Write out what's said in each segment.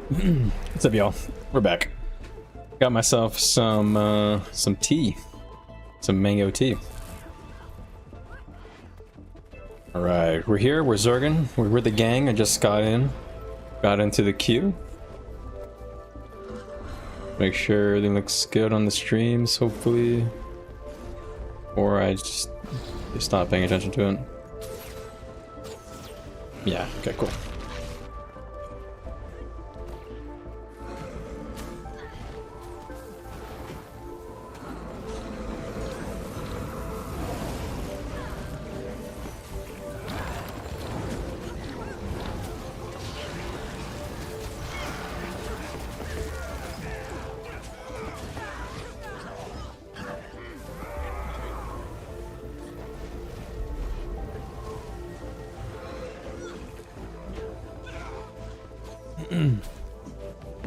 What's up, y'all? We're back. Got myself some tea, some mango tea. All right, we're here. We're Zerging. We're the gang. I just got into the queue. Make sure everything looks good on the streams, hopefully, or I just stop paying attention to it. Yeah. Okay. Cool.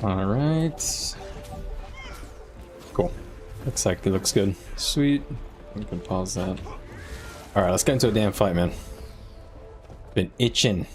All right. Cool. Looks like it looks good. Sweet. We can pause that. All right, let's get into a damn fight, man. Been itching.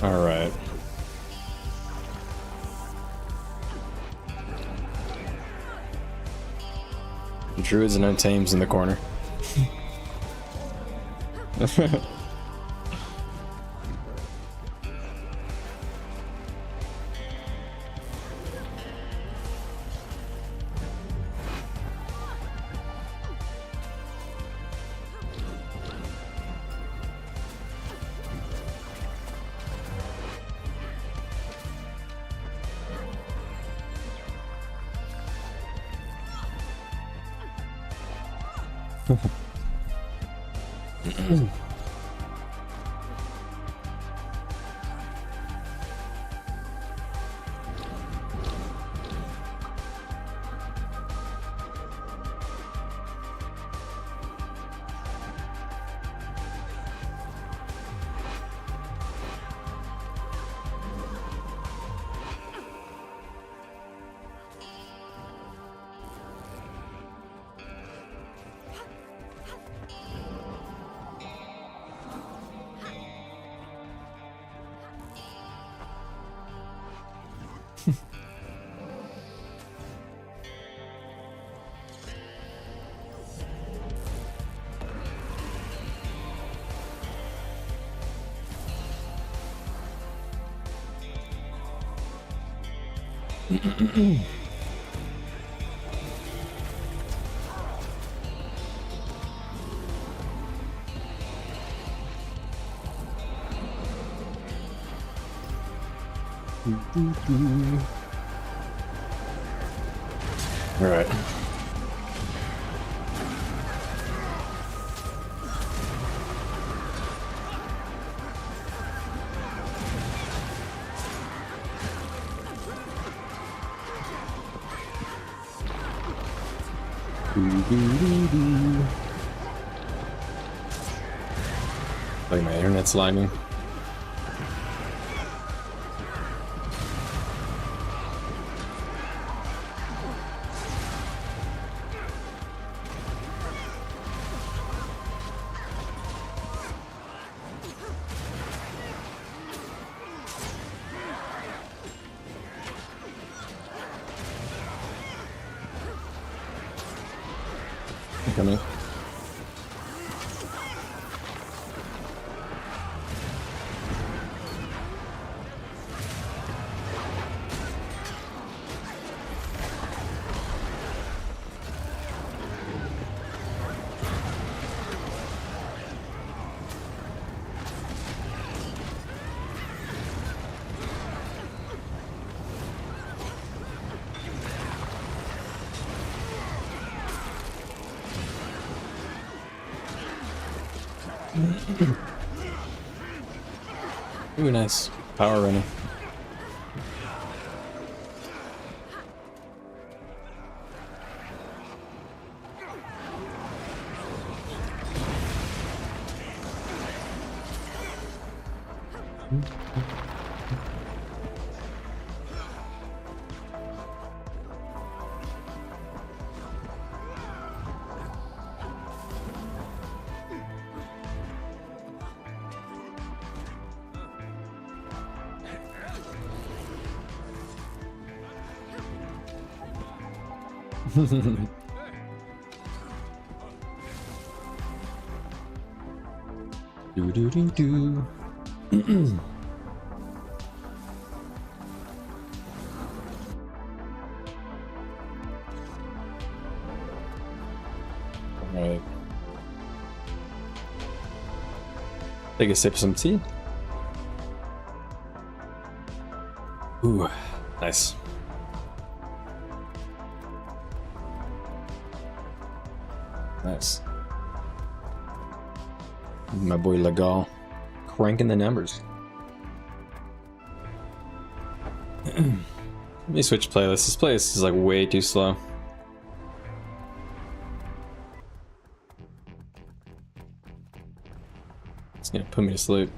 All right. Druids and no tames in the corner. All right. Like my internet's lagging. Coming. Ooh, nice. Power running. Do do do do. All right. Take a sip of some tea. Ooh, nice. Nice. My boy Legal cranking the numbers. Let me switch playlists. This playlist is like way too slow. It's gonna put me to sleep.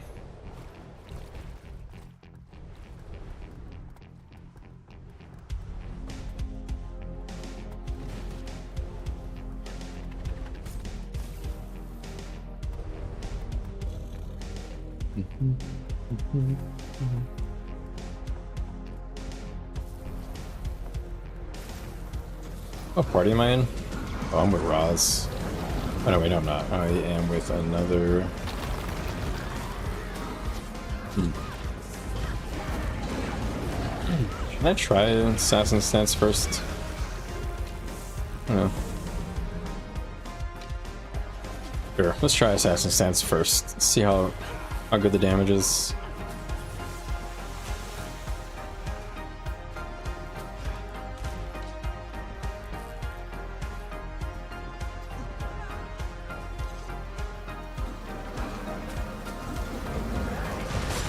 What party am I in? Oh, I'm with Roz. Oh no, wait, no, I'm not. I am with another. Can I try Assassin's Stance first? I don't know. Sure, let's try Assassin's Stance first. See how good the damage is.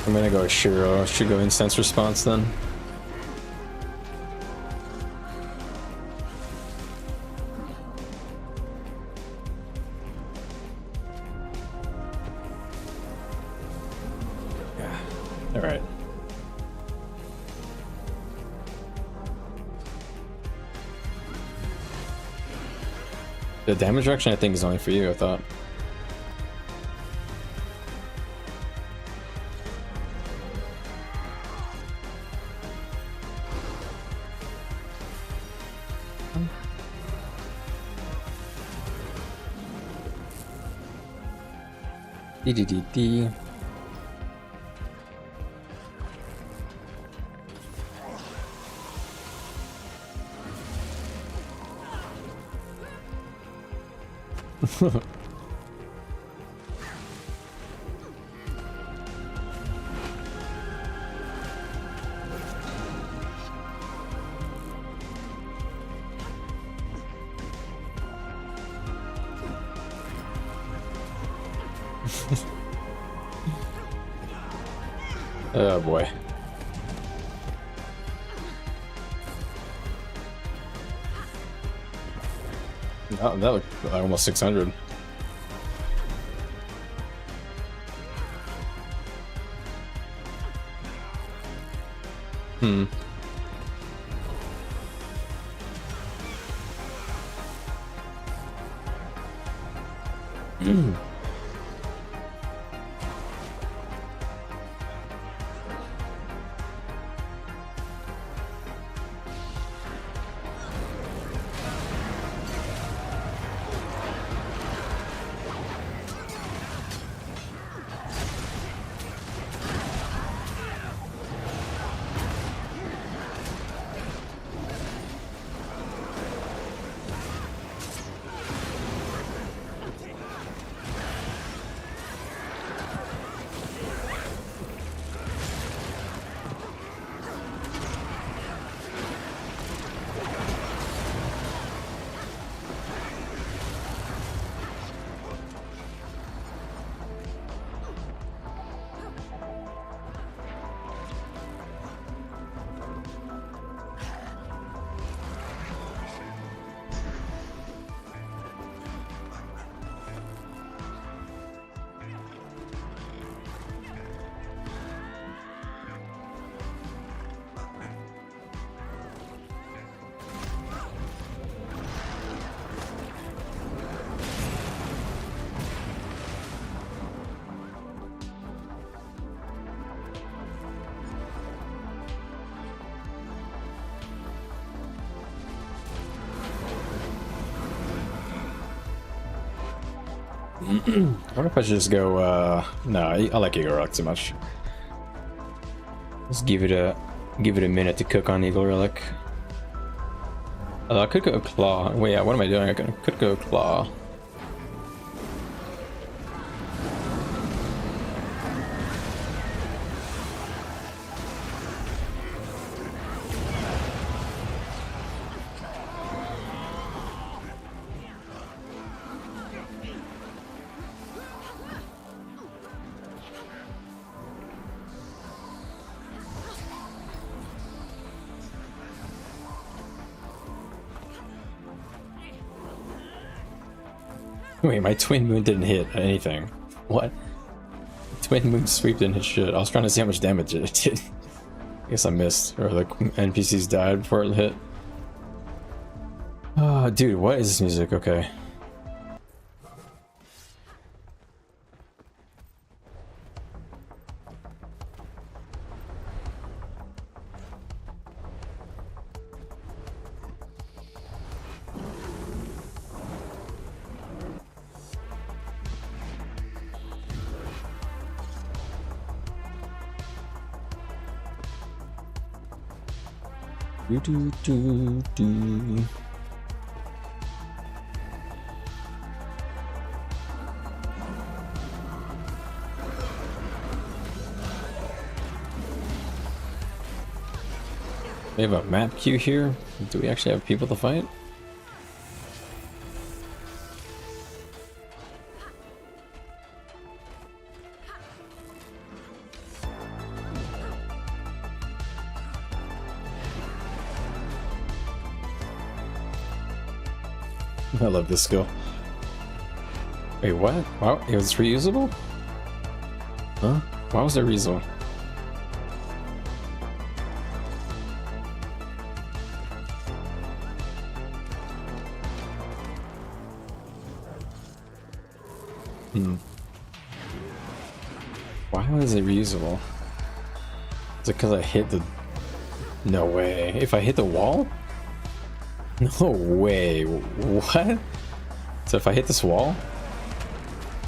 I'm gonna go Shiro. Should go Instance Response then. Yeah. All right. The damage reduction I think is only for you, I thought. D. Oh boy. Oh, that looked like almost 600. Hmm. I wonder if I should just go, no, I like Eagle Relic too much. Let's give it a minute to cook on Eagle Relic. I could go Claw. Wait, yeah, what am I doing? I could go Claw. Wait, my Twin Moon didn't hit anything. What? Twin Moon sweep didn't hit shit. I was trying to see how much damage it did. I guess I missed, or the NPCs died before it hit. Oh, dude, what is this music? Okay. Do do do do. We have a map queue here. Do we actually have people to fight? I love this skill. Wait, what? Wow, it was reusable? Huh? Why was it reusable? Why was it reusable? Is it because I hit the... No way. If I hit the wall? No way. What? So if I hit this wall?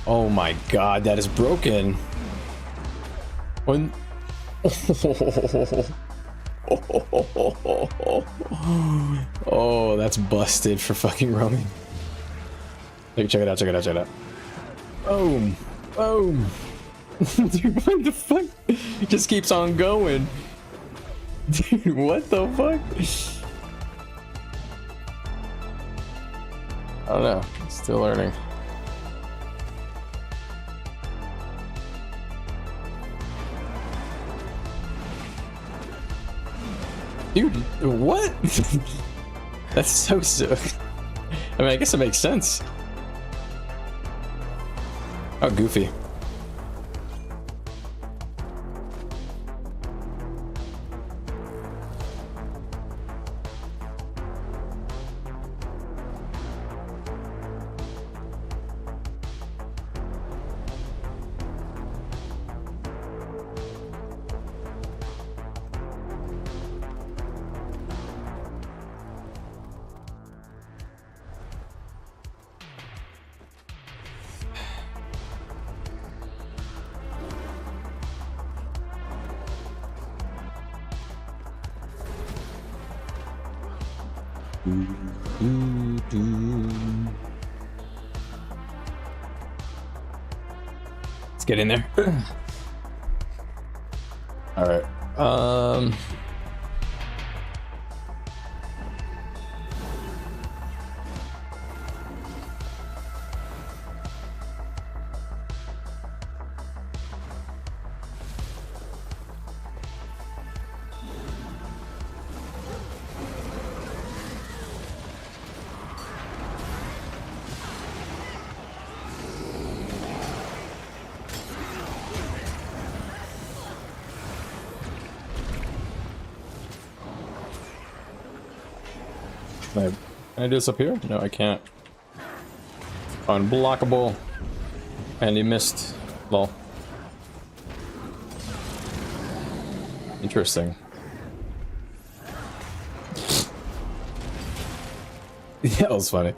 Oh my god, that is broken. When... Oh, that's busted for fucking roaming. Check it out, check it out, check it out. Boom! Boom! Dude, what the fuck? It just keeps on going. Dude, what the fuck? I don't know. Still learning. Dude, what? That's so sick. I mean, I guess it makes sense. Oh, goofy. Let's get in there. All right. Can I do this up here? No, I can't. Unblockable. And he missed. Lol. Interesting. Yeah, that was funny.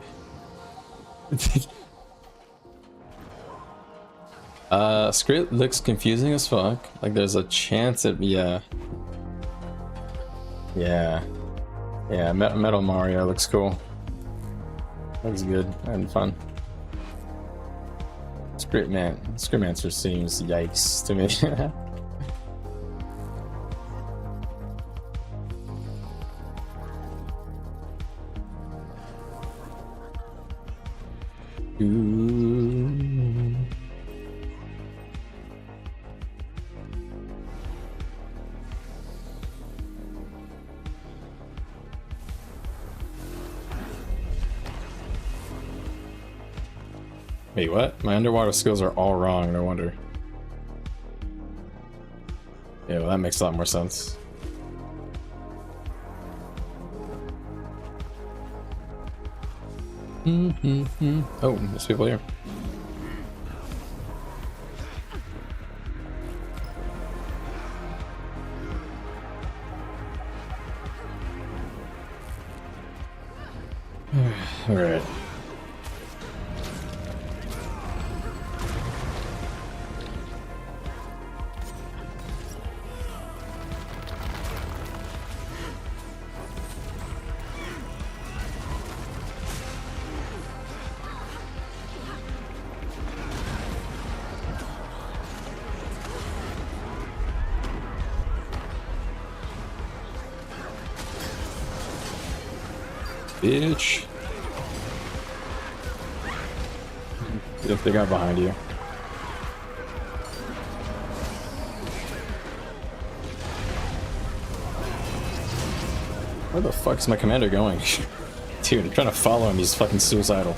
Script looks confusing as fuck. Like there's a chance it, yeah. Yeah, Metal Mario looks cool. Looks good and fun. Scriptmancer seems yikes to me. Ooh. Wait, what? My underwater skills are all wrong, no wonder. Yeah, well, that makes a lot more sense. Oh, there's people here. All right. bitch. If they got behind you. Where the fuck is my commander going? Dude, I'm trying to follow him, he's fucking suicidal.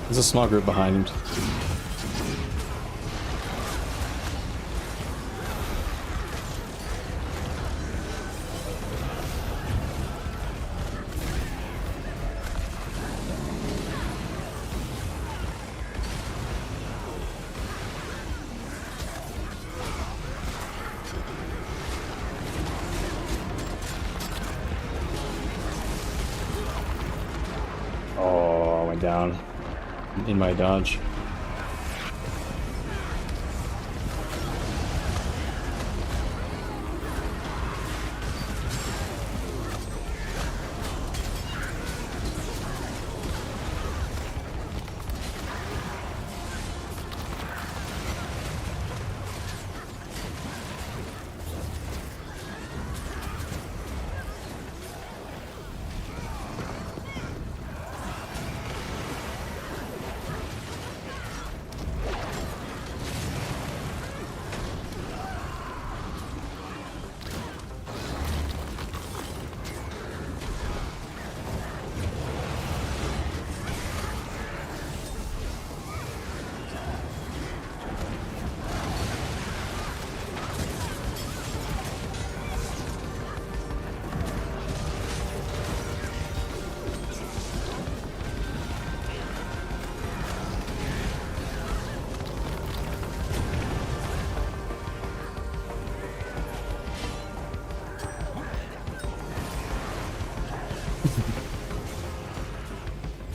There's a small group behind him. Oh, I went down in my dodge.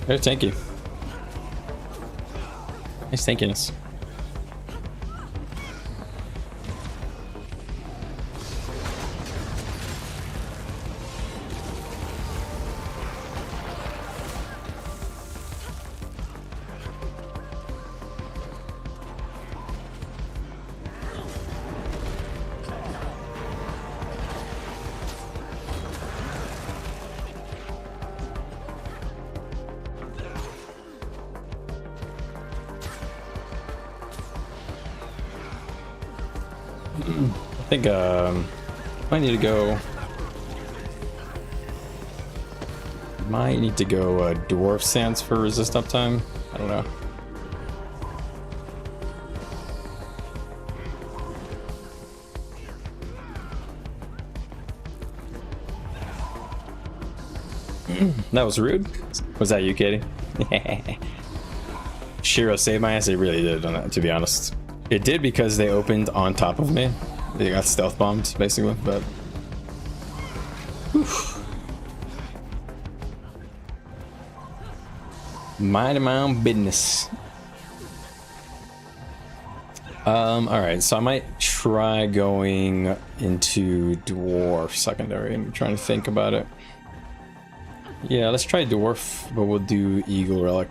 Very tanky. Nice tankiness. I think might need to go. Might need to go dwarf stance for resist uptime. I don't know. That was rude. Was that you, Katie? Shiro saved my ass. It really did, to be honest. It did because they opened on top of me. They got stealth bombed, basically, but... Oof. Mind my own business. Alright, so I might try going into dwarf secondary. I'm trying to think about it. Yeah, let's try dwarf, but we'll do eagle relic.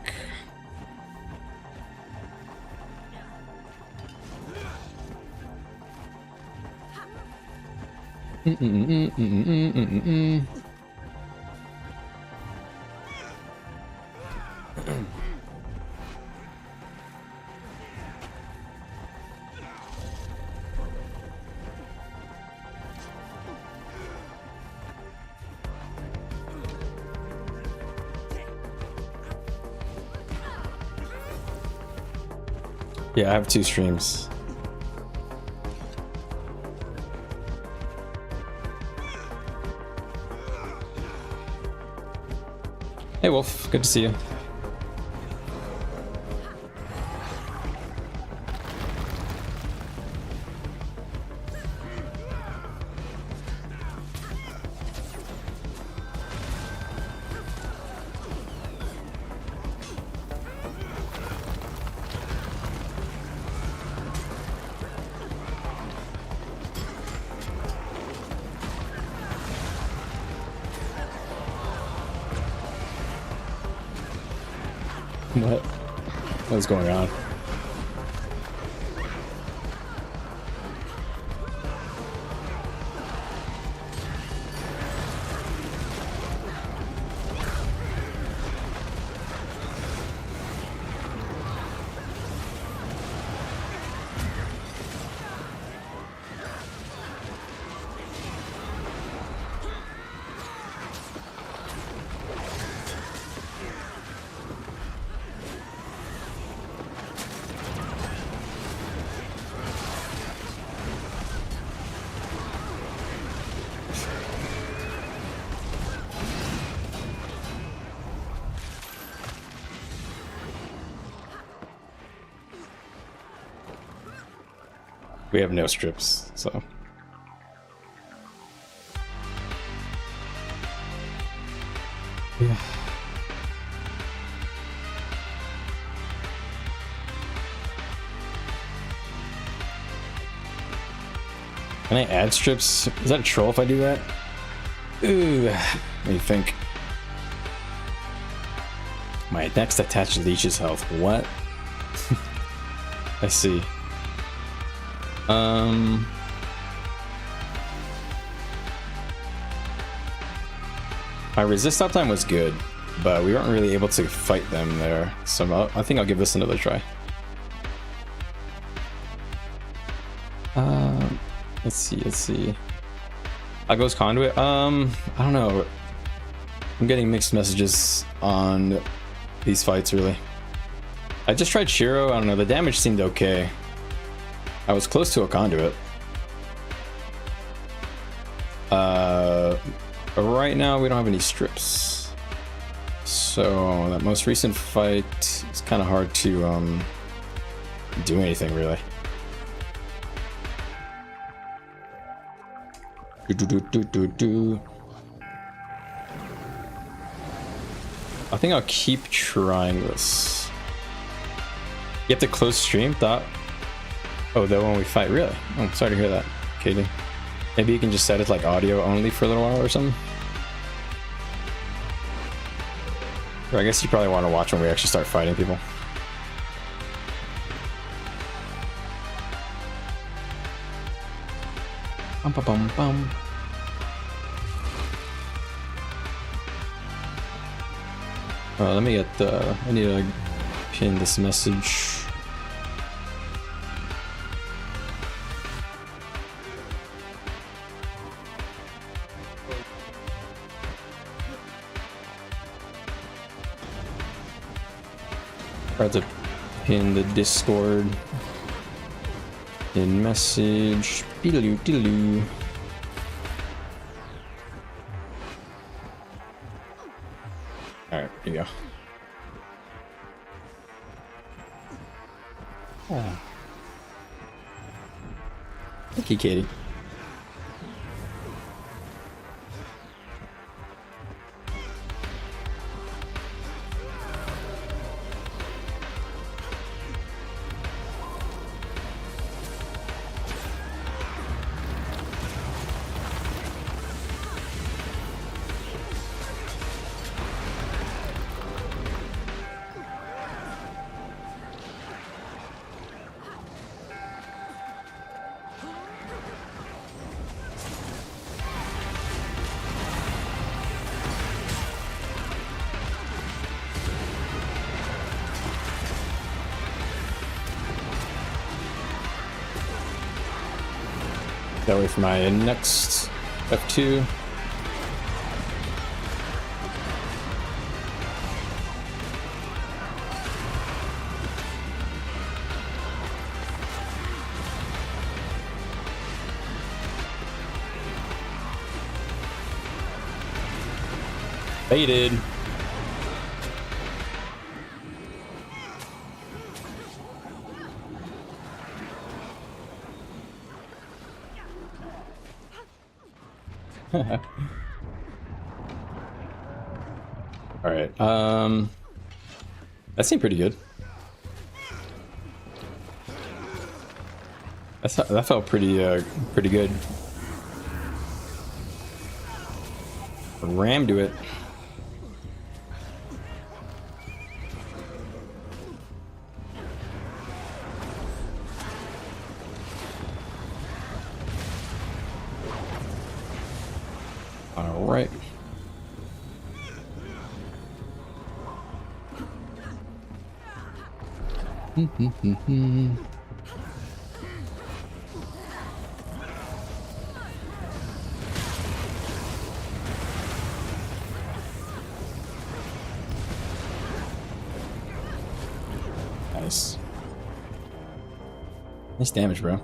Yeah, I have 2 streams. Hey Wolf, good to see you. What? What's going on? We have no strips, so. Yeah. Can I add strips? Is that a troll if I do that? Ooh, what do you think? My next attached leeches health. What? I see. My resist uptime was good, but we weren't really able to fight them there, so I think I'll give this another try. Let's see. How goes Conduit? I don't know. I'm getting mixed messages on these fights, really. I just tried Shiro. I don't know. The damage seemed okay. I was close to a Conduit. But right now we don't have any strips. So that most recent fight is kind of hard to do anything, really. I think I'll keep trying this. You have to close stream? Thought. Oh, that when we fight, really? Oh, I'm sorry to hear that, Katie. Maybe you can just set it like audio only for a little while or something. Or I guess you probably want to watch when we actually start fighting people. Bum, bum, bum, bum. Let me get the. I need to pin this message. Try to pin the Discord in message. Diddaloo, diddaloo. Alright, here you go. Oh. Thank you, Katie. That way for my next F2. Baited. All right. That seemed pretty good. That felt pretty good. Ram to it. All right. Nice. Nice damage, bro.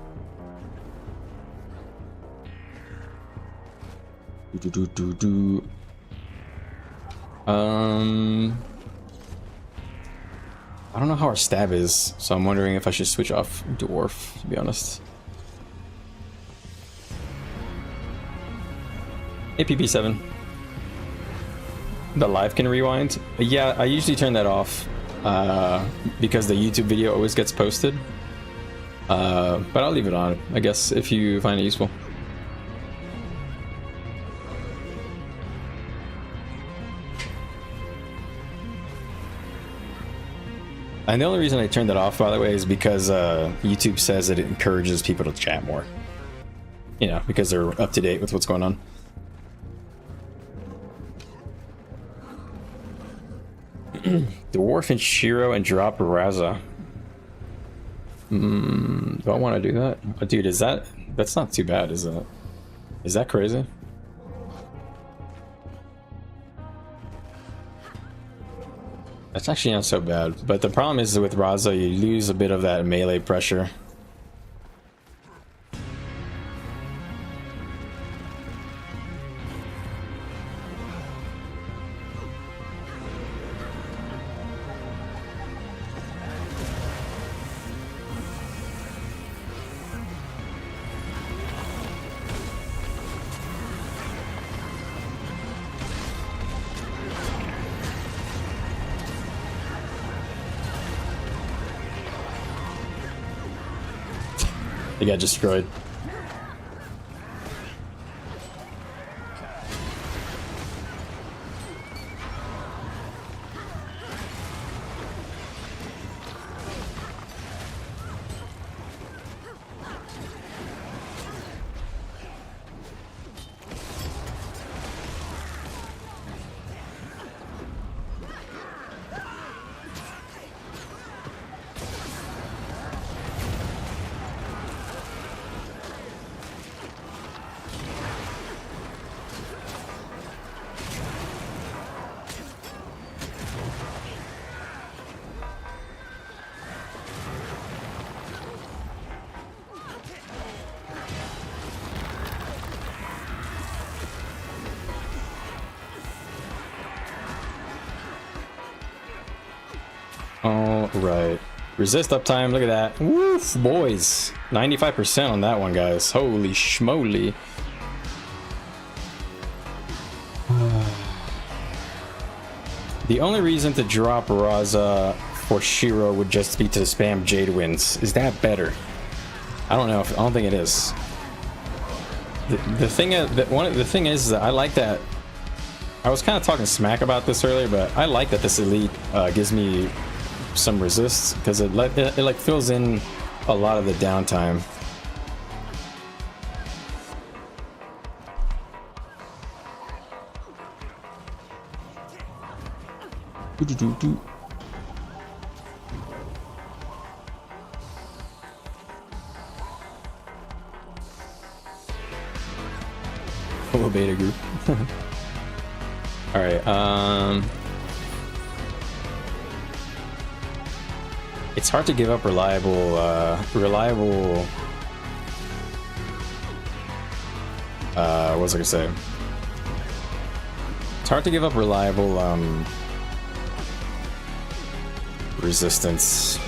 I don't know how our stab is, so I'm wondering if I should switch off dwarf, to be honest. APP7. The live can rewind. Yeah, I usually turn that off because the YouTube video always gets posted. But I'll leave it on, I guess, if you find it useful. And the only reason I turned that off, by the way, is because YouTube says that it encourages people to chat more. You know, because they're up to date with what's going on. Dwarf and Shiro and drop Raza. Do I want to do that? Dude, that's not too bad, is it? Is that crazy? That's actually not so bad, but the problem is with Raza, you lose a bit of that melee pressure. They got destroyed. All right, resist uptime. Look at that. Woof, boys. 95% on that one, guys. Holy schmoly. The only reason to drop Raza for Shiro would just be to spam Jade Winds. Is that better? I don't know. I don't think it is. The thing is that I like that. I was kind of talking smack about this earlier, but I like that this elite gives me some resist because it like fills in a lot of the downtime. Full beta group. All right. It's hard to give up reliable. What was I gonna say? It's hard to give up reliable resistance.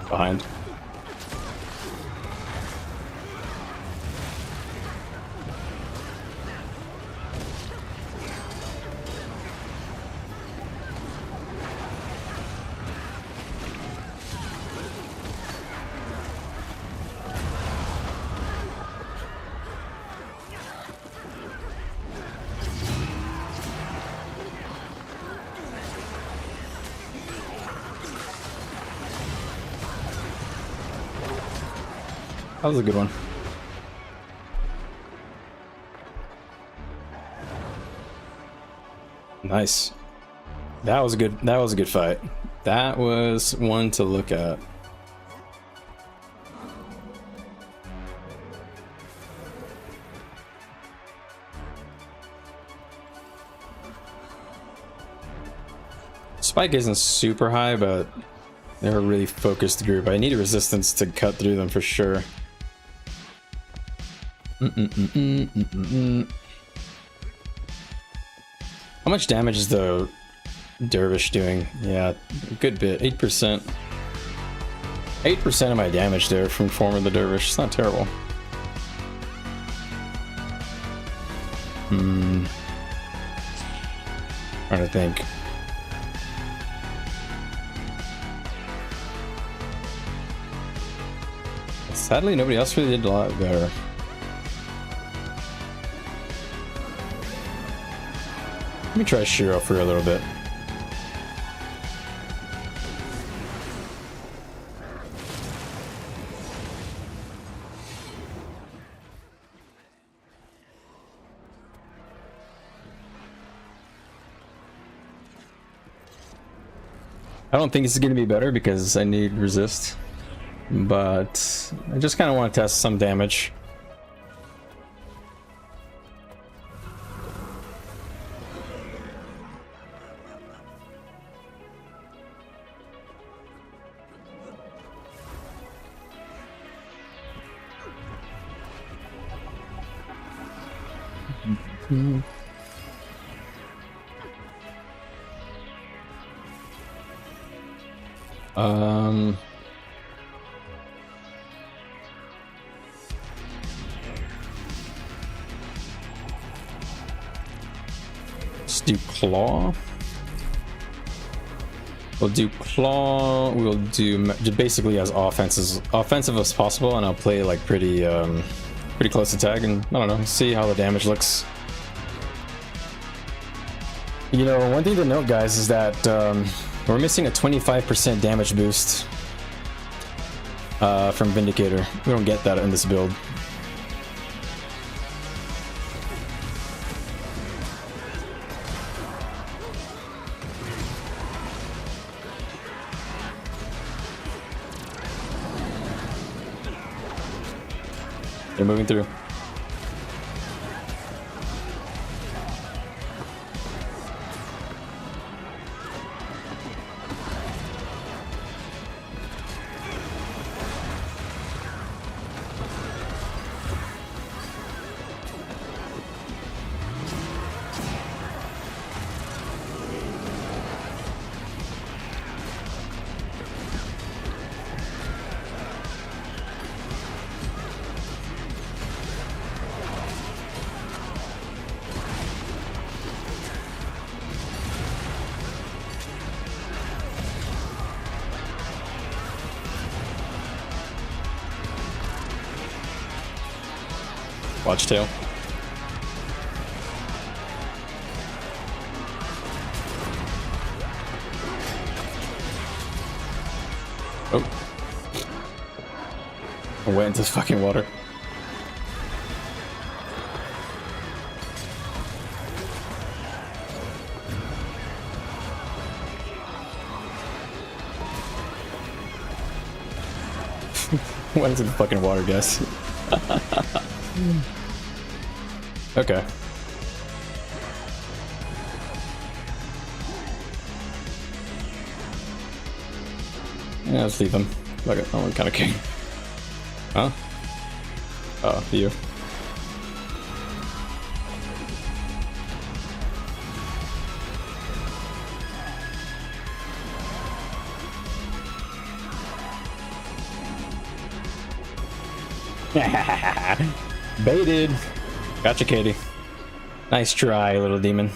Behind. That was a good one. Nice. That was a good fight. That was one to look at. Spike isn't super high, but they're a really focused group. I need a resistance to cut through them for sure. How much damage is the dervish doing? Yeah, a good bit. 8%. 8% of my damage there from form of the dervish. It's not terrible. Trying to think. Sadly, nobody else really did a lot better. Let me try Shiro for a little bit. I don't think this is going to be better because I need resist, but I just kind of want to test some damage. Let's do claw. We'll do claw. We'll do basically as offensive as possible, and I'll play like pretty close to tag, and I don't know, see how the damage looks. You know, one thing to note, guys, is that we're missing a 25% damage boost from Vindicator. We don't get that in this build. They're moving through. Watch tail. Oh. I went into this fucking water. Went into the fucking water, guys. Okay. Yeah, let's leave them. Look at that one kind of king. Huh? Oh, you. Baited. Gotcha, Katie. Nice try, little demon.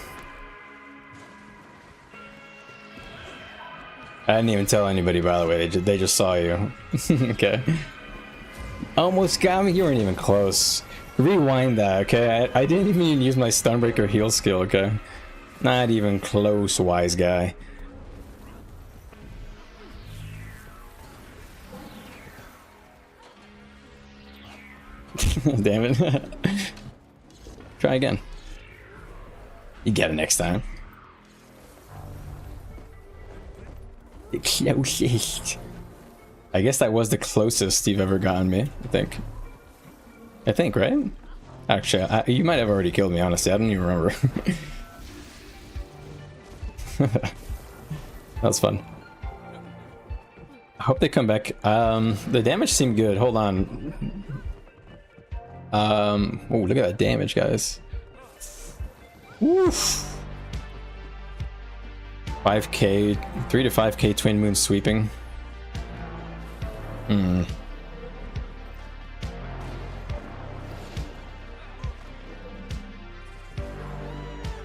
I didn't even tell anybody, by the way. They just saw you. Okay. Almost got me. You weren't even close. Rewind that, okay? I didn't even use my Stunbreaker heal skill, okay? Not even close, wise guy. Damn it. Try again. You get it next time. The closest. I guess that was the closest you've ever gotten me, I think. Right? Actually, you might have already killed me, honestly. I don't even remember. That was fun. I hope they come back. The damage seemed good. Hold on. Oh, look at that damage, guys. Woof. 5k, 3 to 5k twin moon sweeping.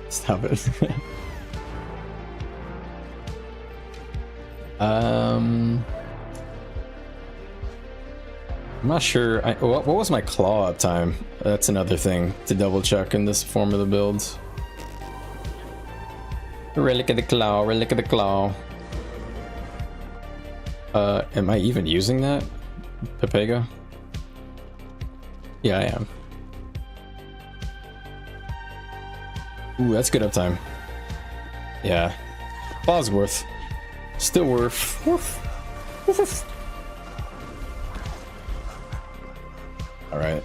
Stop it. I'm not sure. What was my claw uptime? That's another thing to double check in this form of the build. Relic of the claw, relic of the claw. Am I even using that? Pepega? Yeah, I am. Ooh, that's good uptime. Yeah. Bosworth. Still worth. Woof. Woof, woof. All right.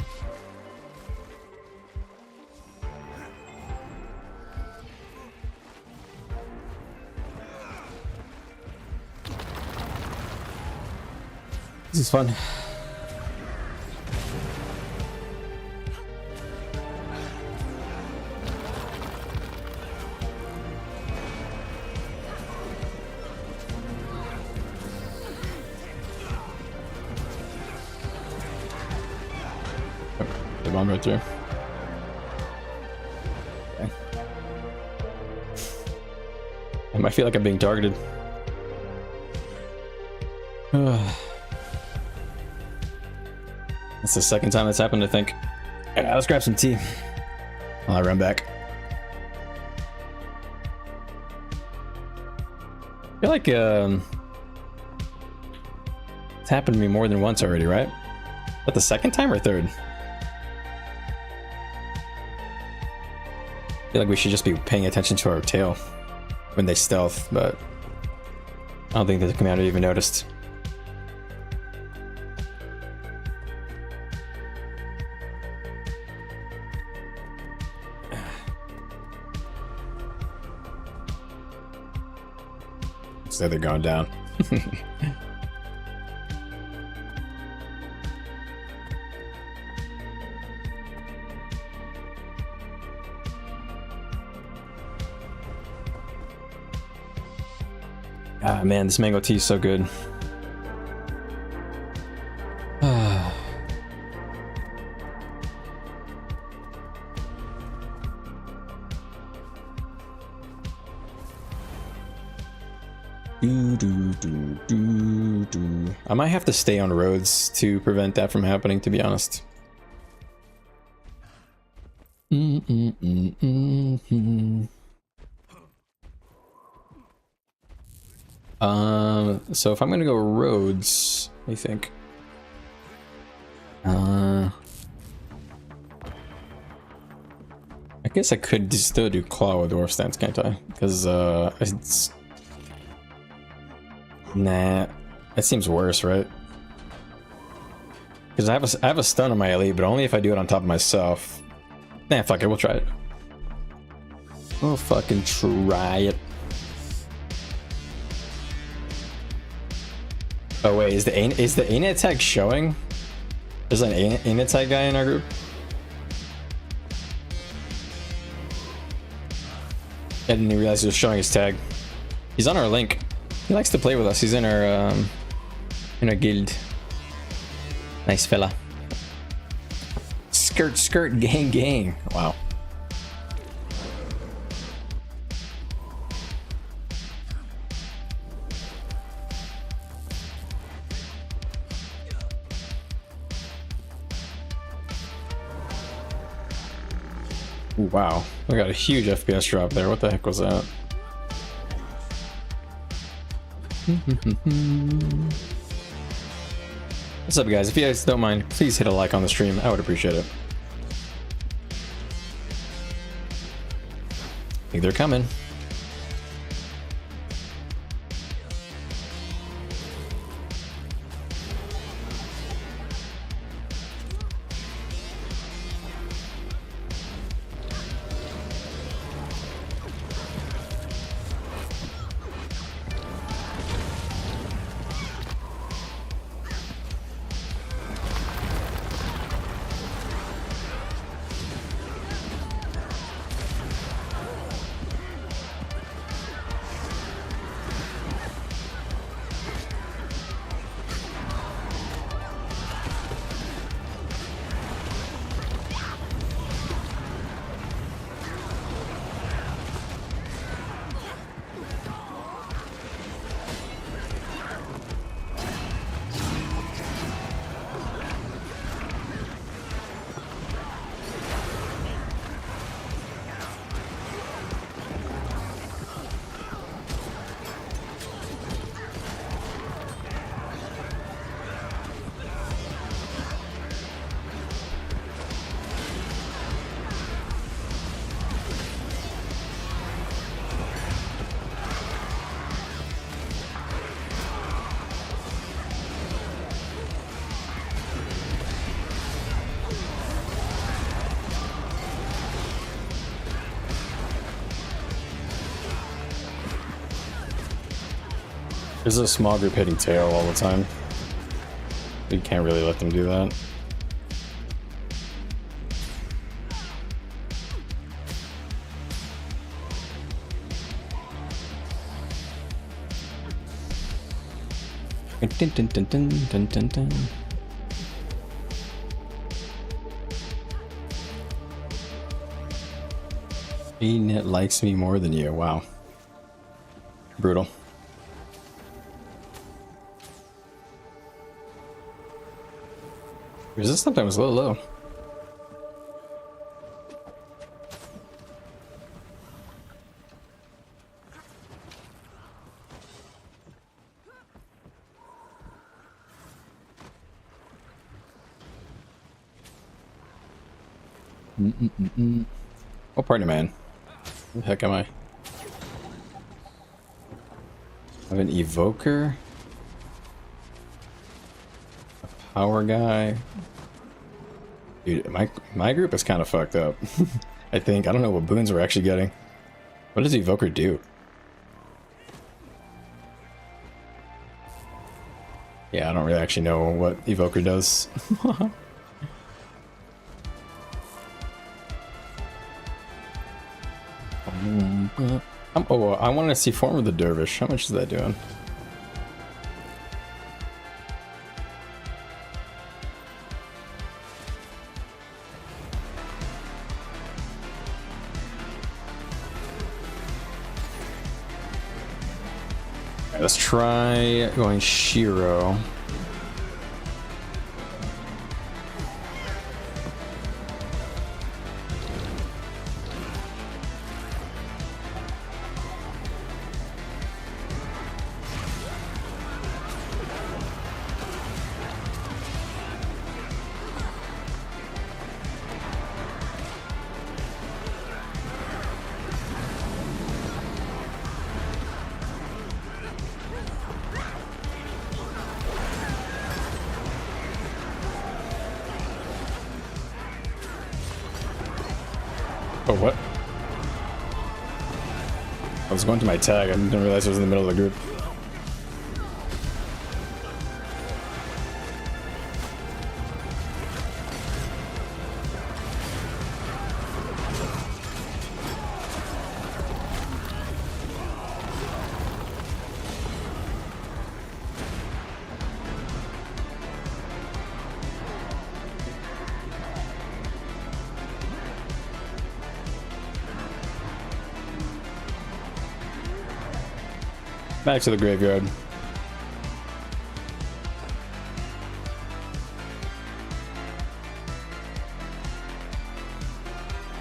This is fun. The bomb right there. Okay. I might feel like I'm being targeted. It's the second time that's happened, I think. Yeah, let's grab some tea while I run back. I feel like it's happened to me more than once already, right? But the second time or third? I feel like we should just be paying attention to our tail when they stealth, but I don't think the commander even noticed. So they're going down. Ah man, this mango tea is so good. I might have to stay on roads to prevent that from happening, to be honest. So if I'm gonna go roads, I think. I guess I could still do claw with dwarf stance, can't I? Because it's nah, that seems worse, right? Because I have a stun on my elite, but only if I do it on top of myself. Nah, fuck it, we'll try it. We'll fucking try it. Oh wait, is the ANET tag showing? There's an ANET tag guy in our group. I didn't even realize he was showing his tag. He's on our link. He likes to play with us. He's in our guild. Nice fella. Skirt, skirt, gang, gang. Wow. Ooh, wow. We got a huge FPS drop there. What the heck was that? What's up, guys? If you guys don't mind, please hit a like on the stream. I would appreciate it. I think they're coming. There's a small group hitting tail all the time. You can't really let them do that. Dun, dun, dun, dun, dun, dun, dun. Net likes me more than you. Wow. Brutal. Resistance time was a little low. Oh, party man. Where the heck am I? I have an evoker. A power guy. Dude, my group is kind of fucked up. I think. I don't know what boons we're actually getting. What does evoker do? Yeah, I don't really actually know what evoker does. Oh, I want to see form of the dervish. How much is that doing? Alright, let's try going Shiro. Oh, what? I was going to my tag. I didn't realize I was in the middle of the group. Back to the graveyard.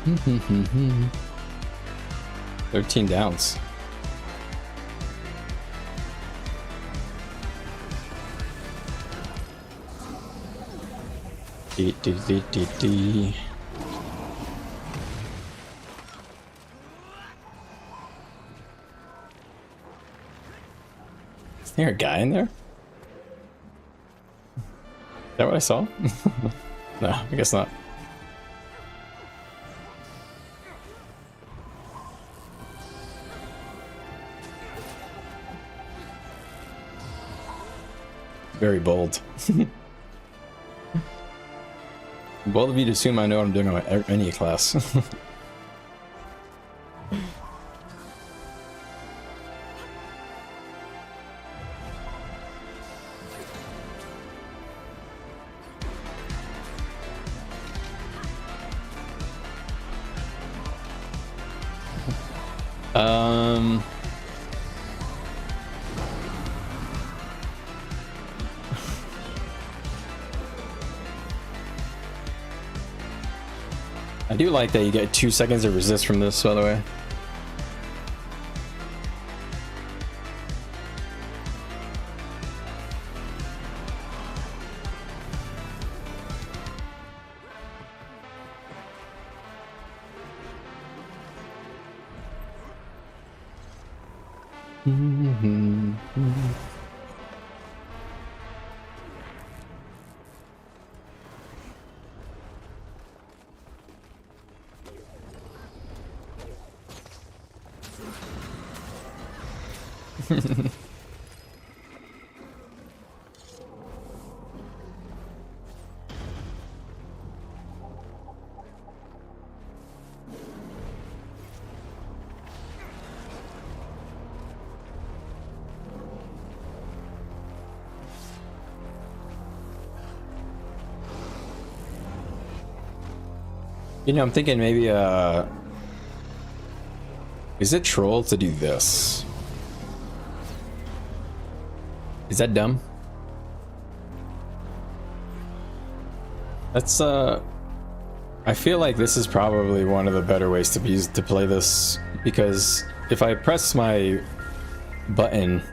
Hmm. 13 downs. Dee, dee, dee, dee, dee. Is there a guy in there? Is that what I saw? No, I guess not. Very bold. Bold of you to assume I know what I'm doing on any class. I do like that you get 2 seconds of resist from this, by the way. You know, I'm thinking maybe, is it troll to do this? Is that dumb? That's, I feel like this is probably one of the better ways to play this, because if I press my button,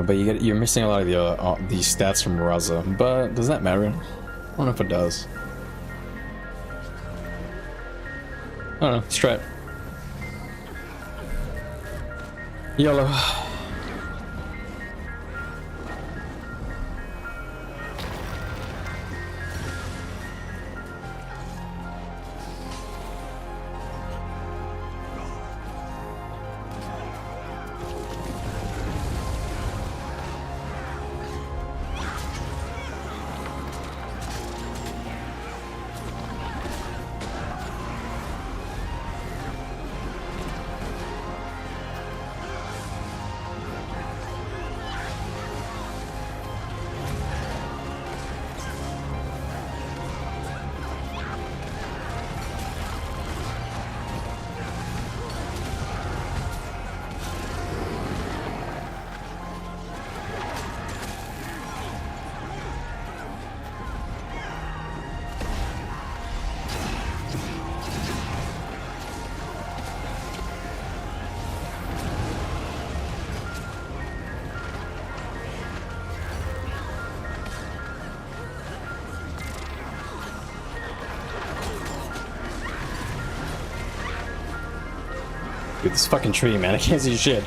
but you're missing a lot of these stats from Raza. But does that matter? I don't know if it does. I don't know. Let's try it. YOLO. Dude, this fucking tree, man, I can't see shit.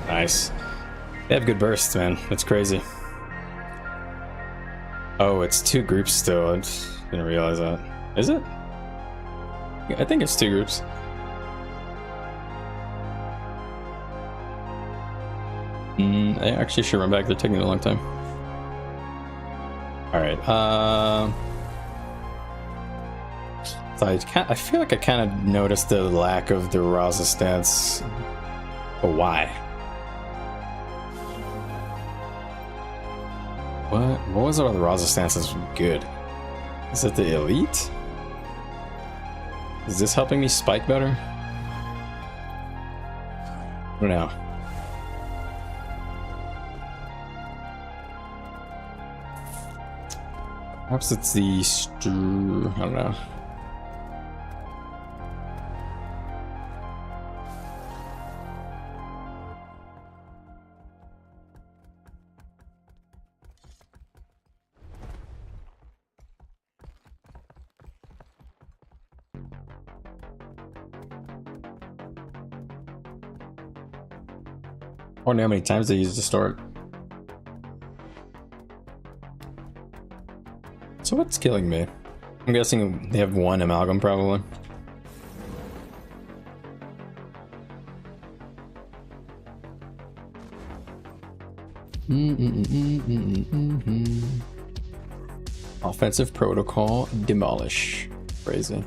Nice. They have good bursts, man. That's crazy. Oh, it's 2 groups still. I didn't realize that. Is it? I think it's 2 groups. I actually should run back. They're taking a long time. All right. So I feel like I kind of noticed the lack of the Raza stance. But why? What was it on the Raza stances good? Is it the elite? Is this helping me spike better? I don't know. Perhaps it's the I don't know. I wonder how many times they use to start. So what's killing me? I'm guessing they have one amalgam probably. Offensive protocol, demolish. Crazy.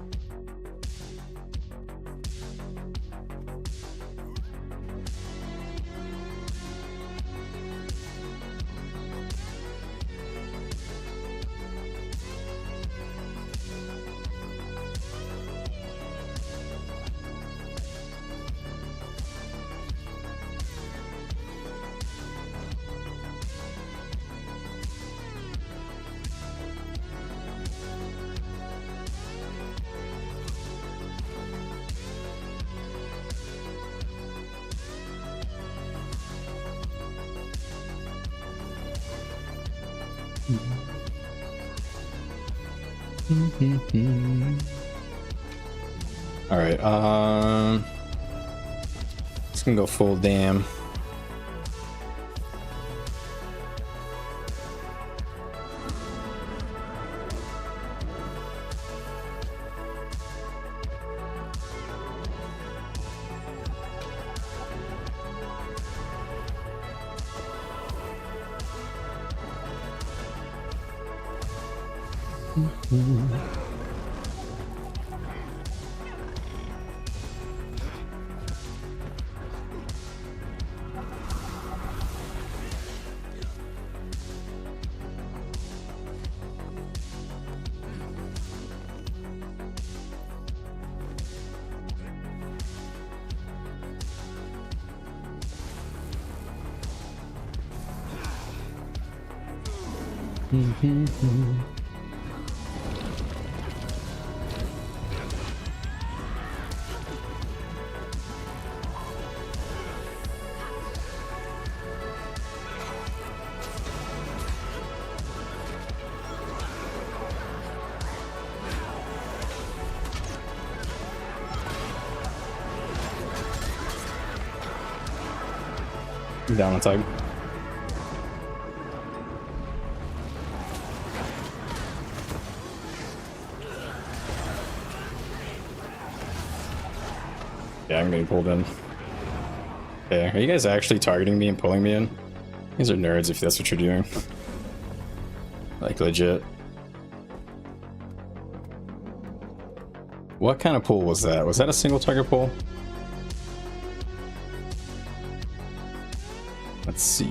All right, it's gonna go full dam. Down on side. Yeah, I'm getting pulled in. Yeah, are you guys actually targeting me and pulling me in? You guys are nerds if that's what you're doing. Like, legit. What kind of pull was that? Was that a single target pull? Let's see.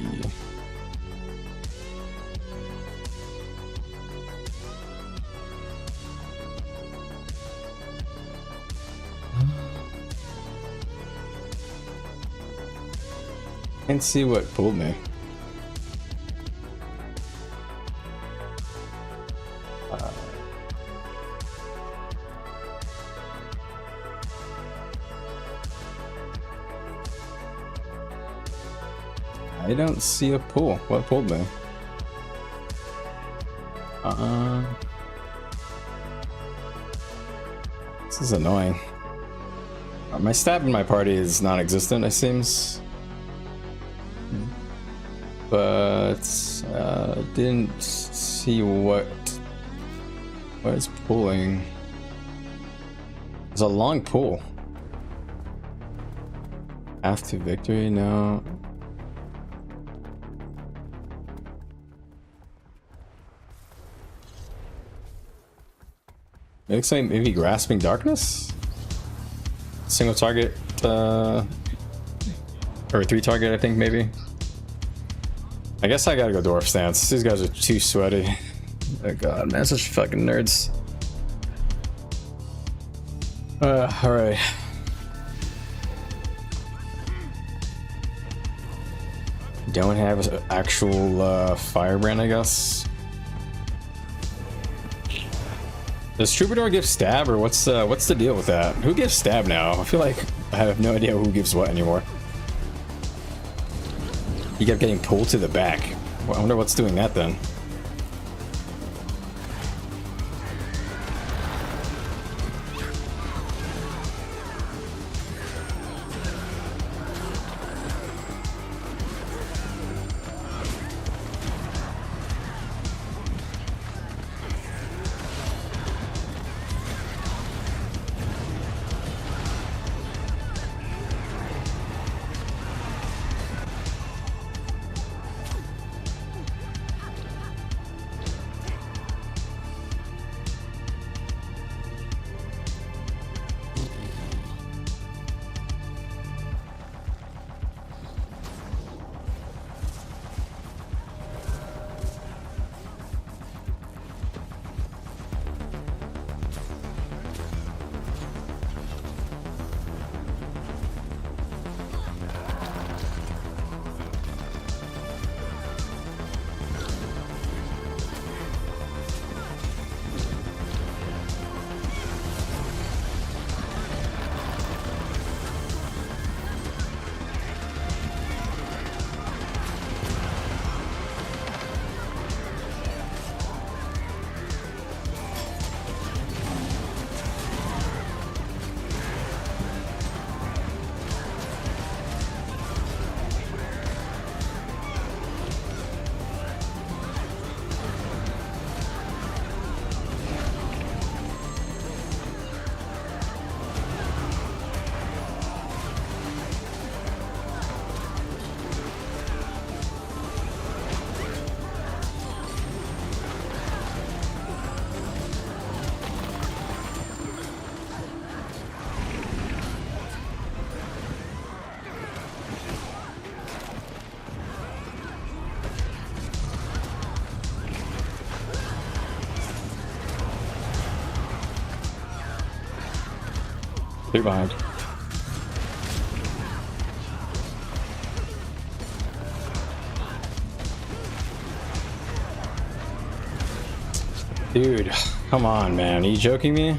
Can't see what pulled me. I don't see a pull. What pulled me? This is annoying. My stab in my party is non-existent, it seems. But didn't see what is pulling. It's a long pull. Path to victory? No. It looks like maybe grasping darkness? Single target, or 3 target, I think, maybe. I guess I gotta go dwarf stance. These guys are too sweaty. Oh god, man, such fucking nerds. Alright. Don't have an actual firebrand, I guess. Does Troubadour give stab, or what's the deal with that? Who gives stab now? I feel like I have no idea who gives what anymore. He kept getting pulled to the back. Well, I wonder what's doing that then. Three behind. Dude, come on, man. Are you joking me?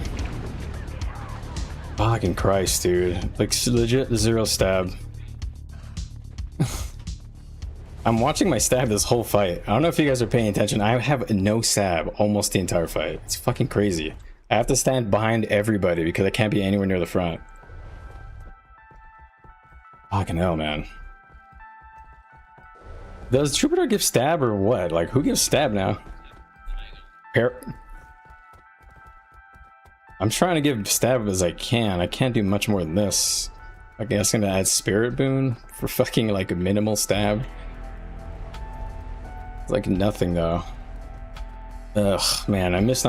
Fucking Christ, dude. Like, legit 0 stab. I'm watching my stab this whole fight. I don't know if you guys are paying attention. I have no stab almost the entire fight. It's fucking crazy. I have to stand behind everybody because I can't be anywhere near the front. Fucking hell, man. Does Troubadour give stab or what? Like, who gives stab now? I'm trying to give stab as I can. I can't do much more than this. I guess I'm gonna add Spirit Boon for fucking like a minimal stab. It's like nothing though. Ugh, man, I miss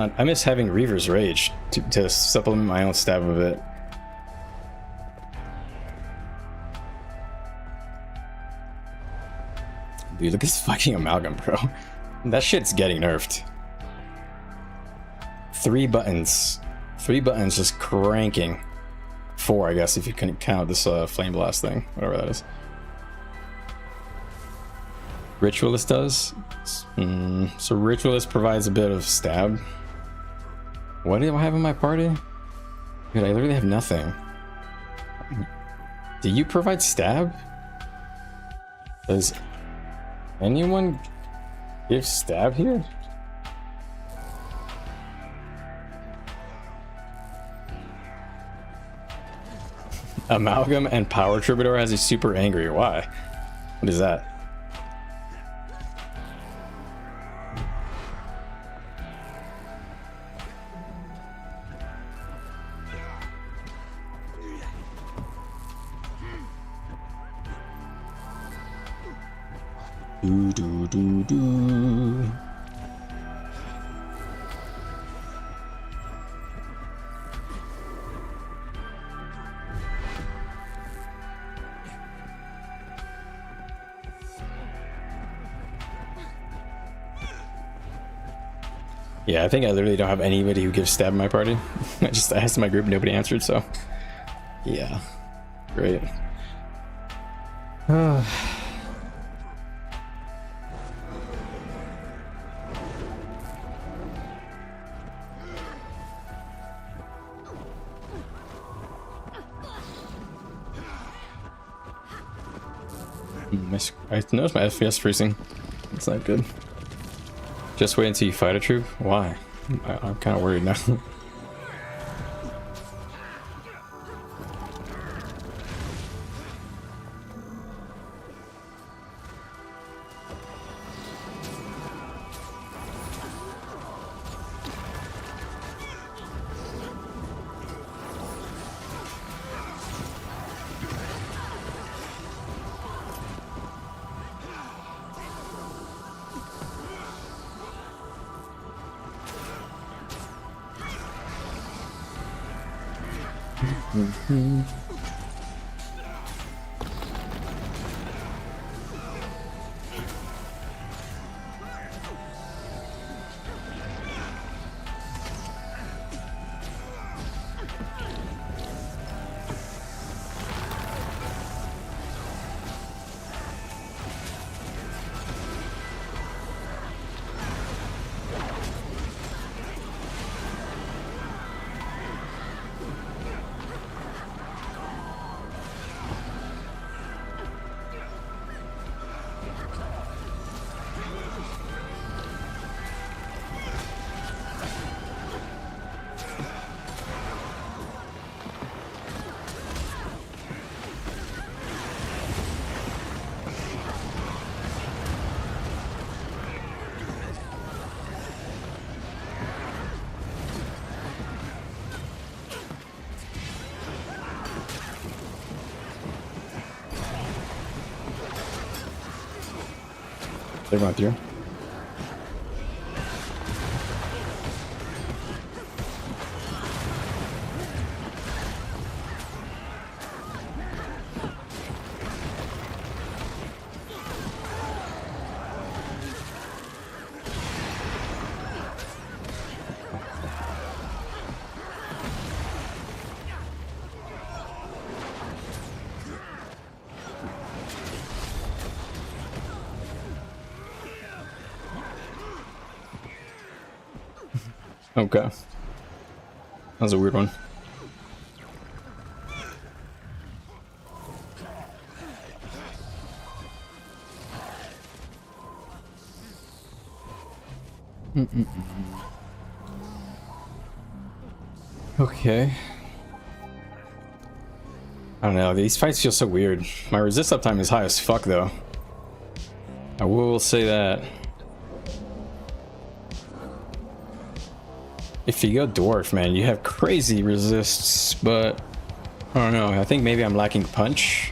having Reaver's Rage to supplement my own stab of it. Dude, look at this fucking amalgam, bro. That shit's getting nerfed. 3 buttons. 3 buttons just cranking. 4, I guess, if you can count this flame blast thing, whatever that is. Ritualist does. So Ritualist provides a bit of stab. What do I have in my party? Dude, I literally have nothing. Do you provide stab? Does anyone give stab here? Amalgam and Power Troubadour has a super angry. Why? What is that? Do do do do. Yeah, I think I literally don't have anybody who gives stab in my party. I just asked my group, nobody answered, so yeah, great. I noticed my FPS freezing. It's not good. Just wait until you fight a troop? Why? I'm kind of worried now. They went through. Okay. That was a weird one. Okay. I don't know, these fights feel so weird. My resist uptime is high as fuck though. I will say that. If you go dwarf, man, you have crazy resists, but I don't know. I think maybe I'm lacking punch.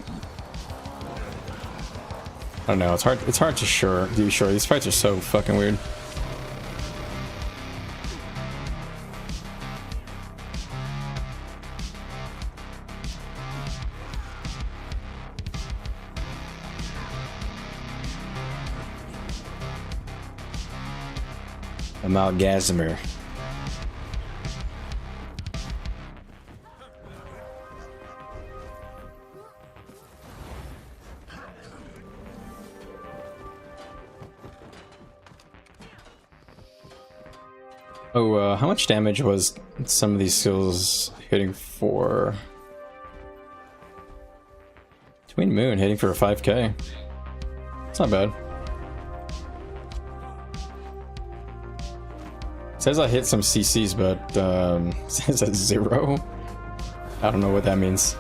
I don't know. It's hard to be sure. These fights are so fucking weird. Amalgasimer. Oh, how much damage was some of these skills hitting for? Twin Moon hitting for a 5k. It's not bad. It says I hit some CCs, but it says at 0. I don't know what that means.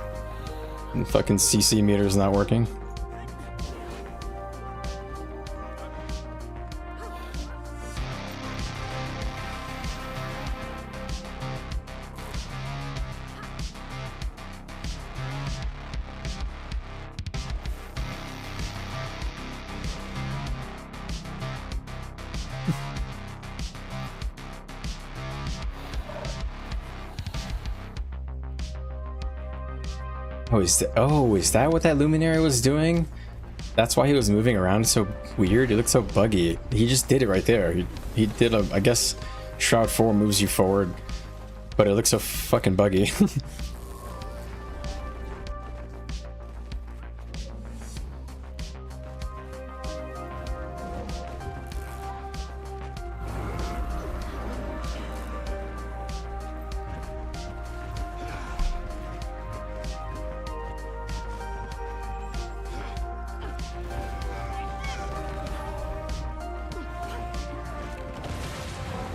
The fucking CC meter is not working. Is that what that luminary was doing? That's why he was moving around so weird. It looked so buggy. He just did it right there. He did a, I guess Shroud 4 moves you forward, but it looks so fucking buggy.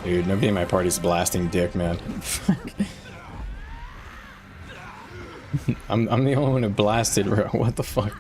Dude, nobody in my party's blasting dick, man. I'm the only one who blasted, bro. What the fuck?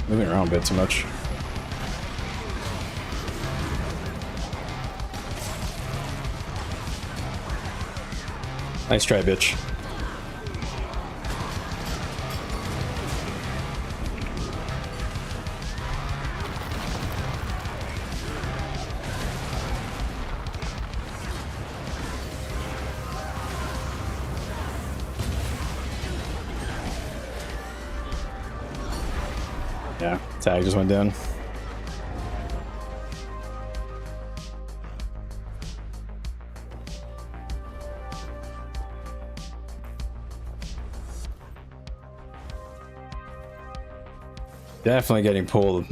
Moving around a bit too much. Nice try, bitch. Yeah, tag just went down. Definitely getting pulled.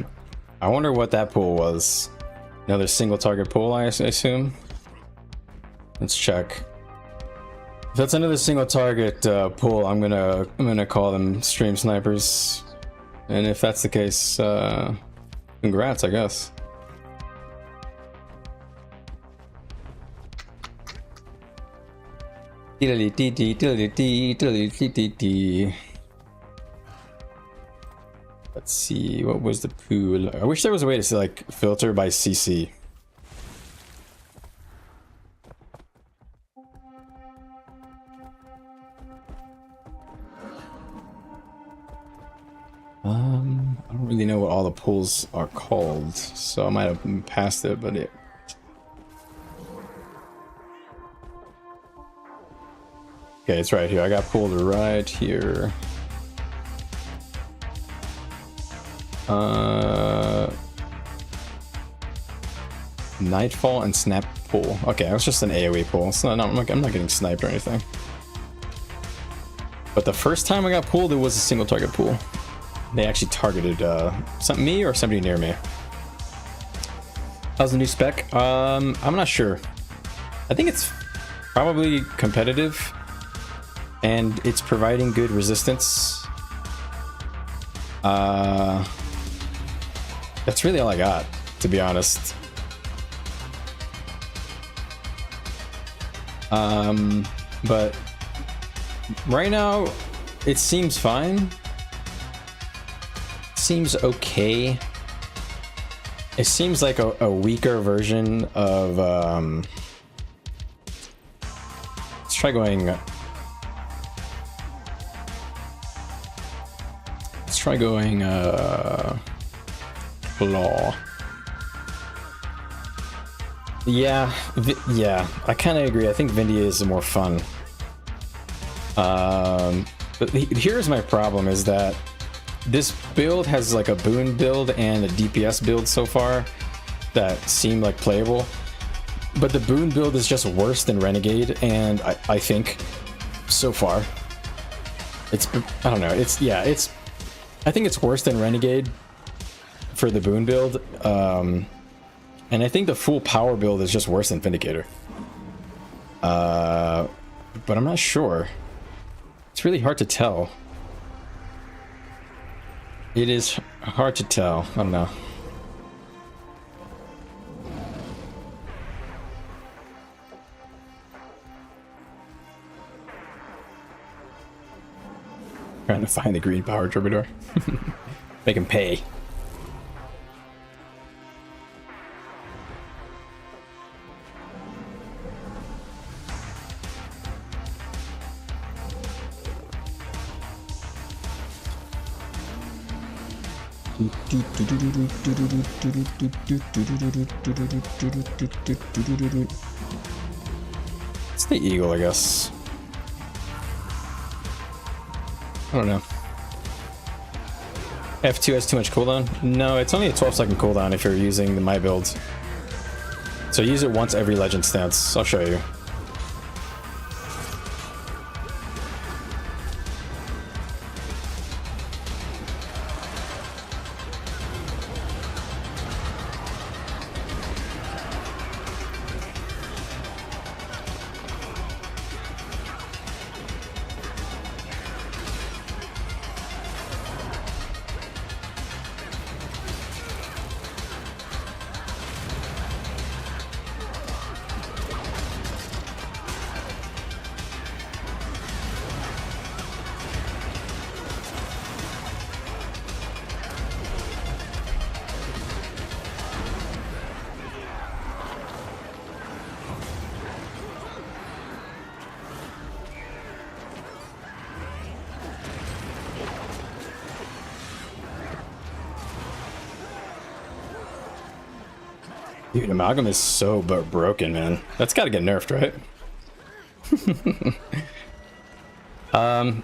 I wonder what that pull was. Another single target pull, I assume. Let's check. If that's another single target pull, I'm gonna call them stream snipers. And if that's the case, congrats, I guess. Let's see, what was the pool? I wish there was a way to like filter by CC. I don't really know what all the pools are called, so I might have passed it, but it... Okay, it's right here. I got pulled right here. Nightfall and snap pull. Okay, it was just an AoE pull. So I'm not getting sniped or anything. But the first time I got pulled, it was a single target pull. They actually targeted me or somebody near me. How's the new spec? I'm not sure. I think it's probably competitive, and it's providing good resistance. That's really all I got, to be honest. But right now, it seems fine. Seems okay. It seems like a weaker version of let's try going claw. Yeah, I kind of agree. I think Vindia is more fun. But here's my problem, is that this build has like a boon build and a DPS build so far that seem like playable, but the boon build is just worse than Renegade, and I think so far it's, I don't know, I think it's worse than Renegade for the boon build, and I think the full power build is just worse than Vindicator, but I'm not sure. It's really hard to tell. It is hard to tell. I don't know. Trying to find the green power troubadour. Make him pay. It's the eagle, I guess. I don't know. F2 has too much cooldown? No, it's only a 12-second cooldown if you're using my build. So use it once every legend stance. I'll show you. Dude, Amalgam is so broken, man. That's got to get nerfed, right?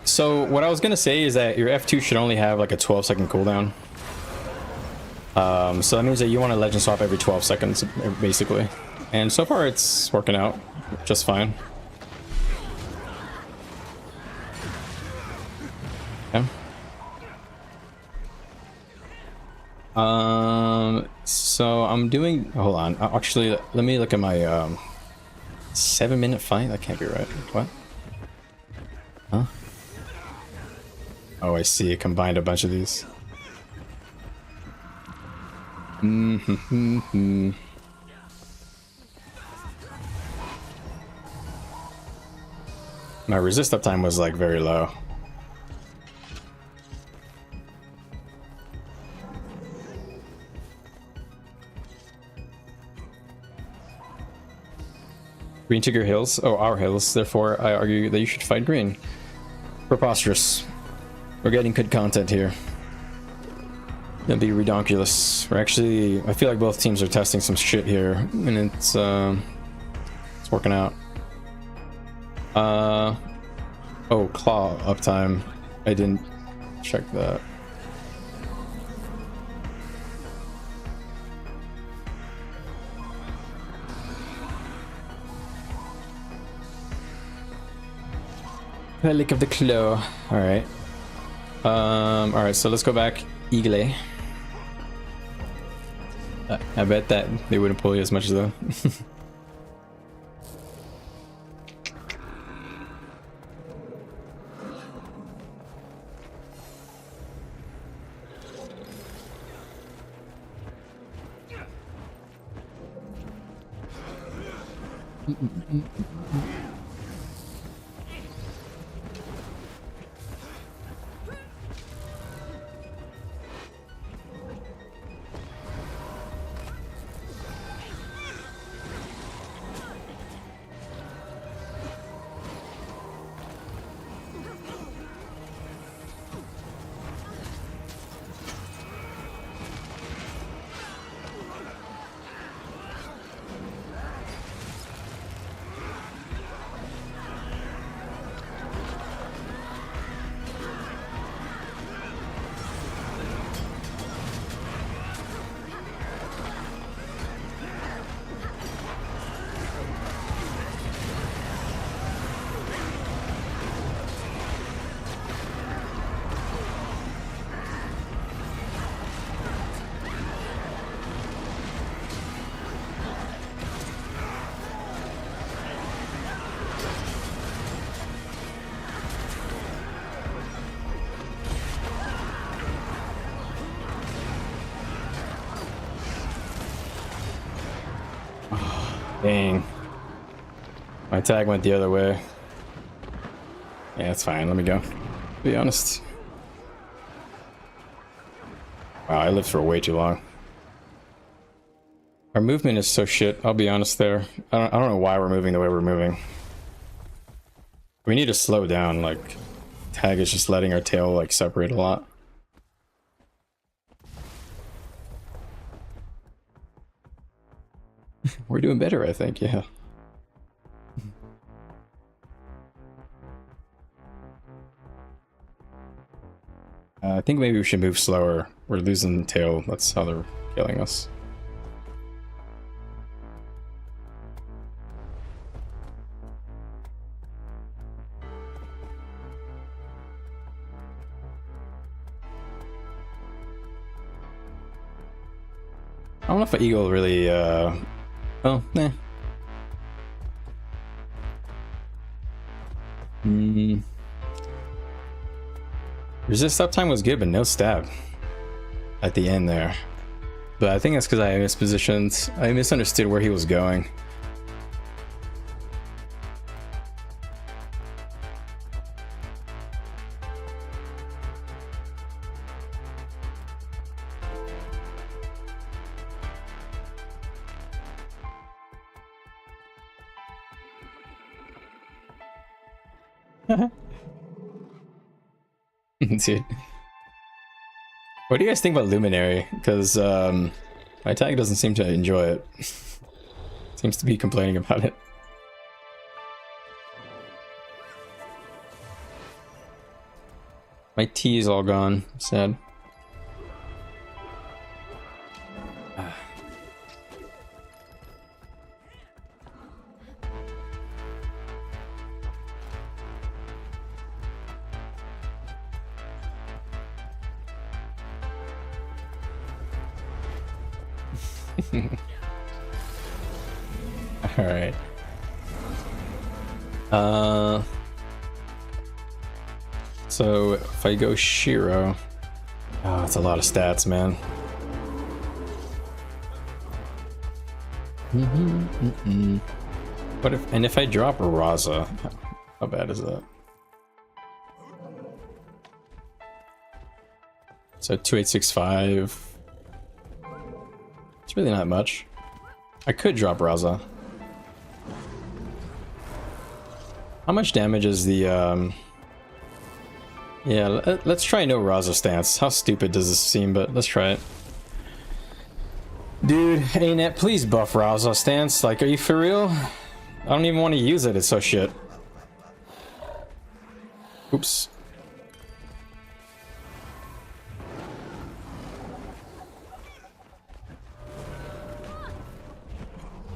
So what I was gonna say is that your F2 should only have like a 12-second cooldown. So that means that you want to legend swap every 12 seconds, basically. And so far it's working out just fine. Okay. So I'm doing, hold on, actually let me look at my 7-minute fight. That can't be right. What? Huh? Oh, I see, it combined a bunch of these. My resist uptime was like very low. Green took your hills. Oh, our hills. Therefore, I argue that you should fight green. Preposterous. We're getting good content here. That'd be redonkulous. We're actually, I feel like both teams are testing some shit here, and it's working out. Oh, claw uptime. I didn't check that. Relic of the claw. Alright. Alright, so let's go back. Eagle. I bet that they wouldn't pull you as much though. Dang. My tag went the other way. Yeah, it's fine. Let me go. To be honest. Wow, I lived for way too long. Our movement is so shit. I'll be honest there. I don't know why we're moving the way we're moving. We need to slow down. Like, tag is just letting our tail like separate a lot. We're doing better, I think, yeah. I think maybe we should move slower. We're losing tail. That's how they're killing us. I don't know if an eagle really, oh, nah. Resist uptime was good, but no stab at the end there. But I think that's because I mispositioned. I misunderstood where he was going. Dude. What do you guys think about Luminary? Because my tag doesn't seem to enjoy it. Seems to be complaining about it. My tea is all gone. Sad. All right. So if I go Shiro, oh, that's a lot of stats, man. What if I drop a Raza? How bad is that? So 2865. It's really not much. I could drop Raza. How much damage is the yeah, let's try no Raza stance. How stupid does this seem, but let's try it. Dude, ANET, please buff Raza stance. Like, are you for real? I don't even want to use it, it's so shit. Oops.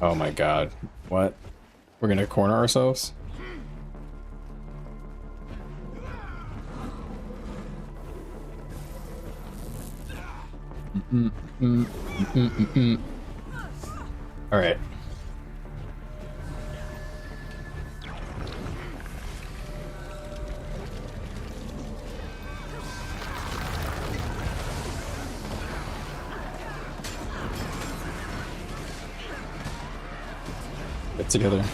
Oh my god. What? We're gonna corner ourselves? Alright. Get together.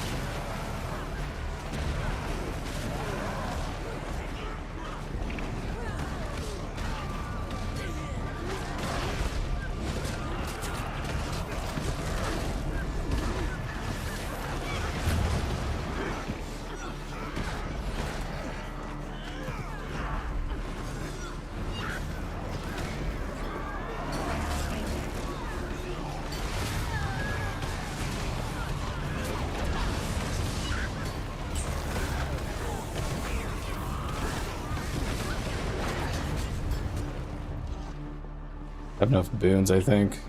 Have enough boons, I think.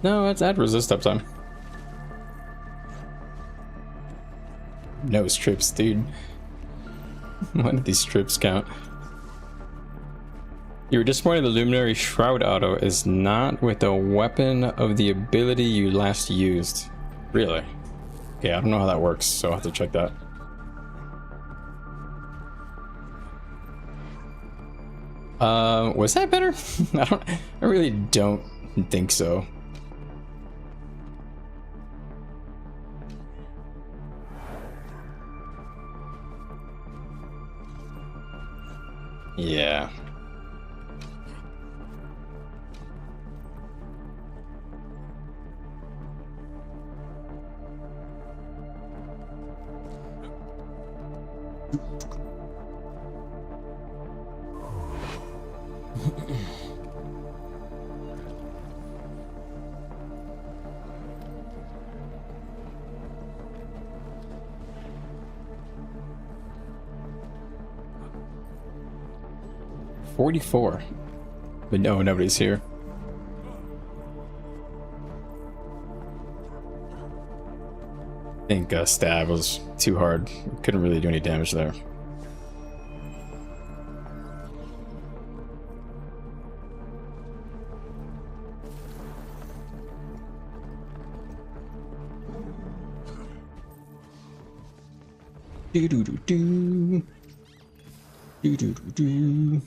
No, let's add resist uptime. No strips, dude. When did these strips count? You were disappointed the Luminary Shroud auto is not with the weapon of the ability you last used. Really? Okay, I don't know how that works, so I'll have to check that. Was that better? I really don't think so. Yeah. 44. But no, nobody's here. I think stab was too hard. Couldn't really do any damage there. Do do do do. Do do do do.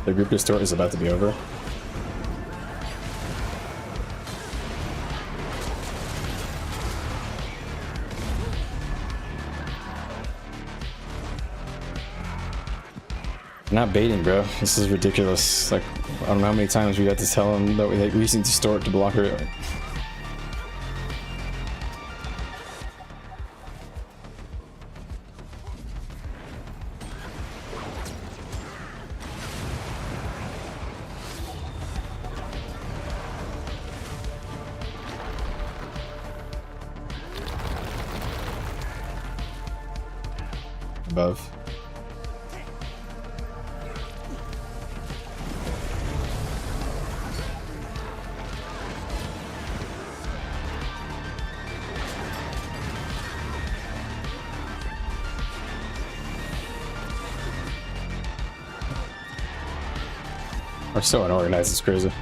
The group distort is about to be over. Not baiting, bro. This is ridiculous. Like, I don't know how many times we got to tell them that we need to distort to block her. Above. We're so unorganized, it's crazy.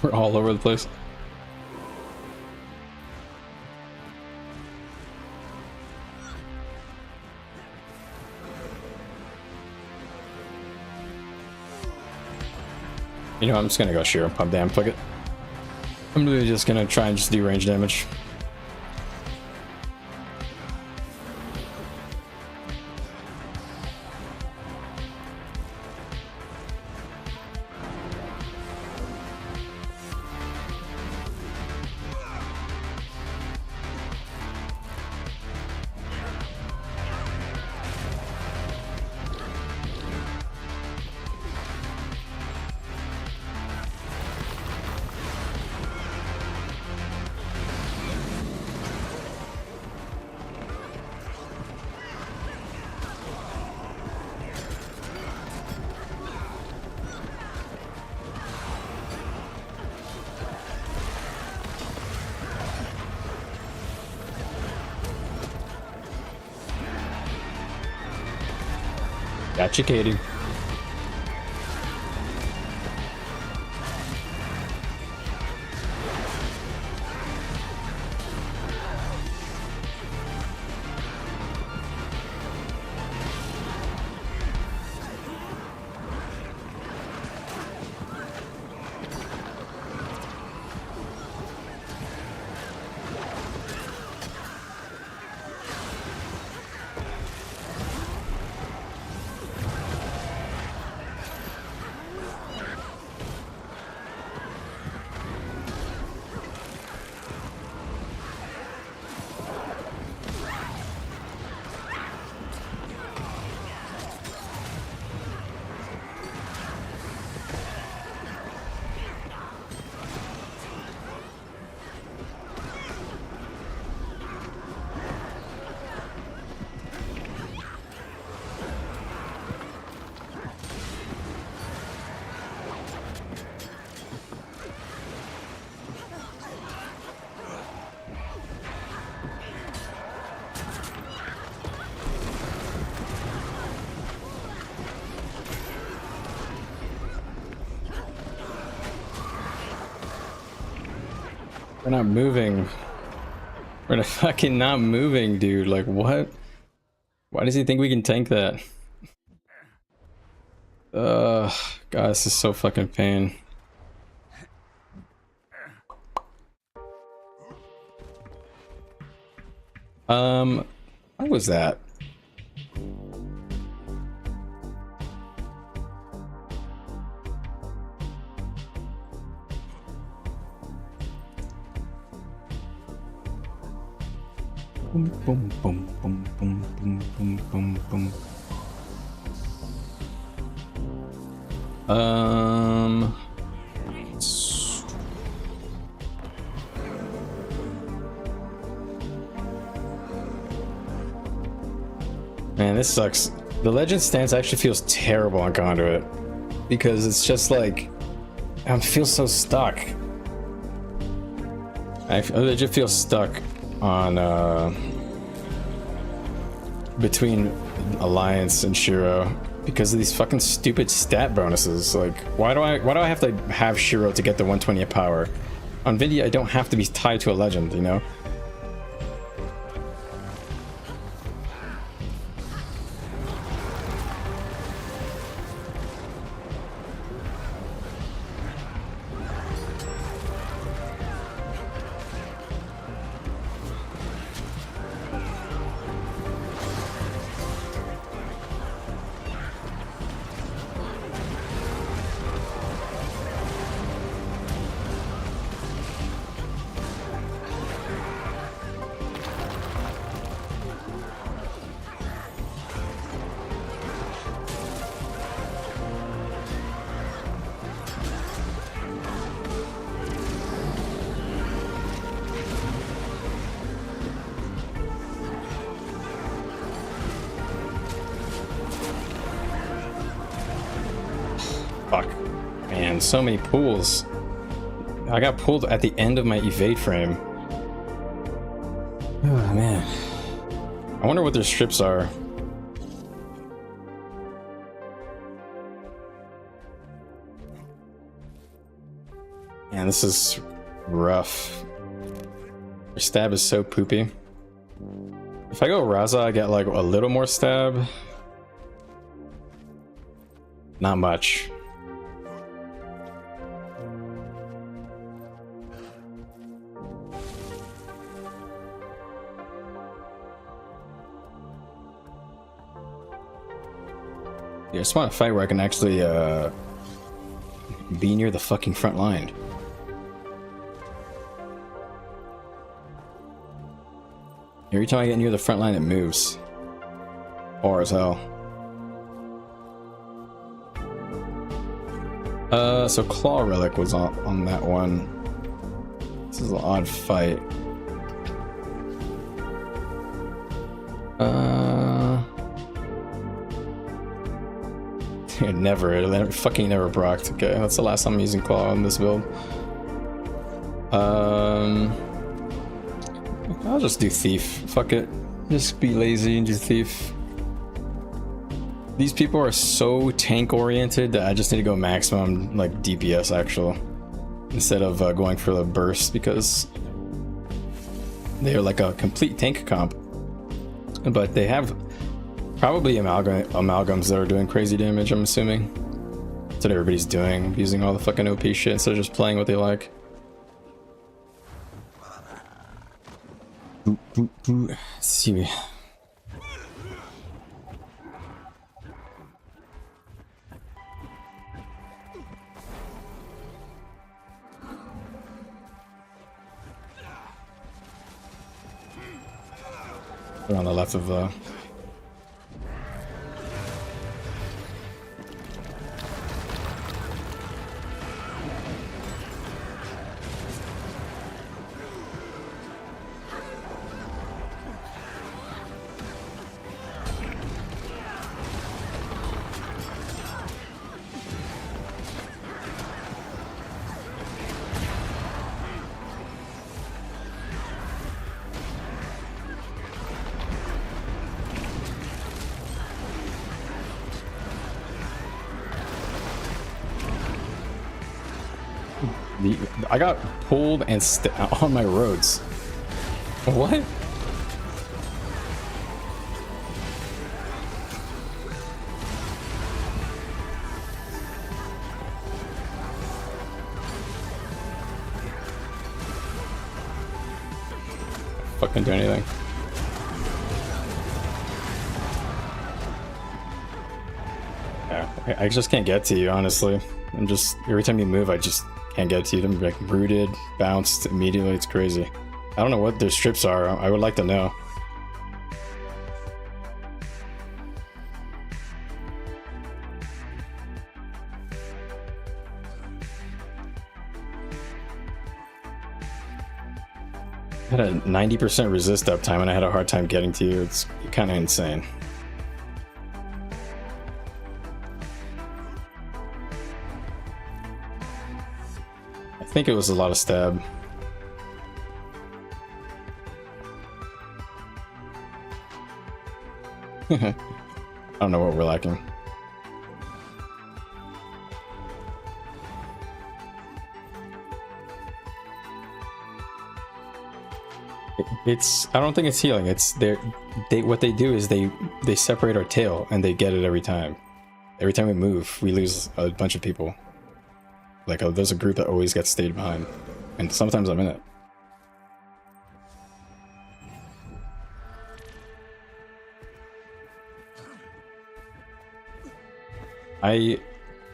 We're all over the place. You know, I'm just gonna go sheer and pump damn, fuck it. I'm really just gonna try and just do range damage. Gotcha, Katie. We're not moving. We're fucking not moving, dude. Like, what? Why does he think we can tank that? God, this is so fucking pain. What was that? Boom, boom, boom, boom, boom, boom, boom, boom, boom. Man, this sucks. The legend stance actually feels terrible on Conduit because it's just like I feel so stuck. I legit feel stuck on between Alliance and Shiro because of these fucking stupid stat bonuses. Like, why do I have to have Shiro to get the 120 power? On Vindy, I don't have to be tied to a legend, you know? Fuck. Man, so many pulls. I got pulled at the end of my evade frame. Oh, man. I wonder what their strips are. Man, this is rough. Their stab is so poopy. If I go Raza, I get like a little more stab. Not much. Yeah, I just want a fight where I can actually be near the fucking front line. Every time I get near the front line, it moves. Or as hell. So Claw Relic was on that one. This is an odd fight. It never fucking never procced. Okay, that's the last time I'm using Claw on this build. I'll just do Thief. Fuck it. Just be lazy and do Thief. These people are so tank oriented that I just need to go maximum like DPS actual instead of going for the burst because they are like a complete tank comp. But they have probably amalgams that are doing crazy damage, I'm assuming. That's what everybody's doing, using all the fucking OP shit instead of just playing what they like. Let's see. On the left of the I got pulled and on my roads. What? Fucking do anything. Yeah, I just can't get to you, honestly. I'm just, every time you move, I just can't get to you. I'm like rooted, bounced immediately. It's crazy. I don't know what their strips are. I would like to know. I had a 90% resist uptime and I had a hard time getting to you. It's kind of insane. I think it was a lot of stab. I don't know what we're lacking. I don't think it's healing. It's what they do is they separate our tail and they get it every time. Every time we move, we lose a bunch of people. Like there's a group that always gets stayed behind, and sometimes I'm in it.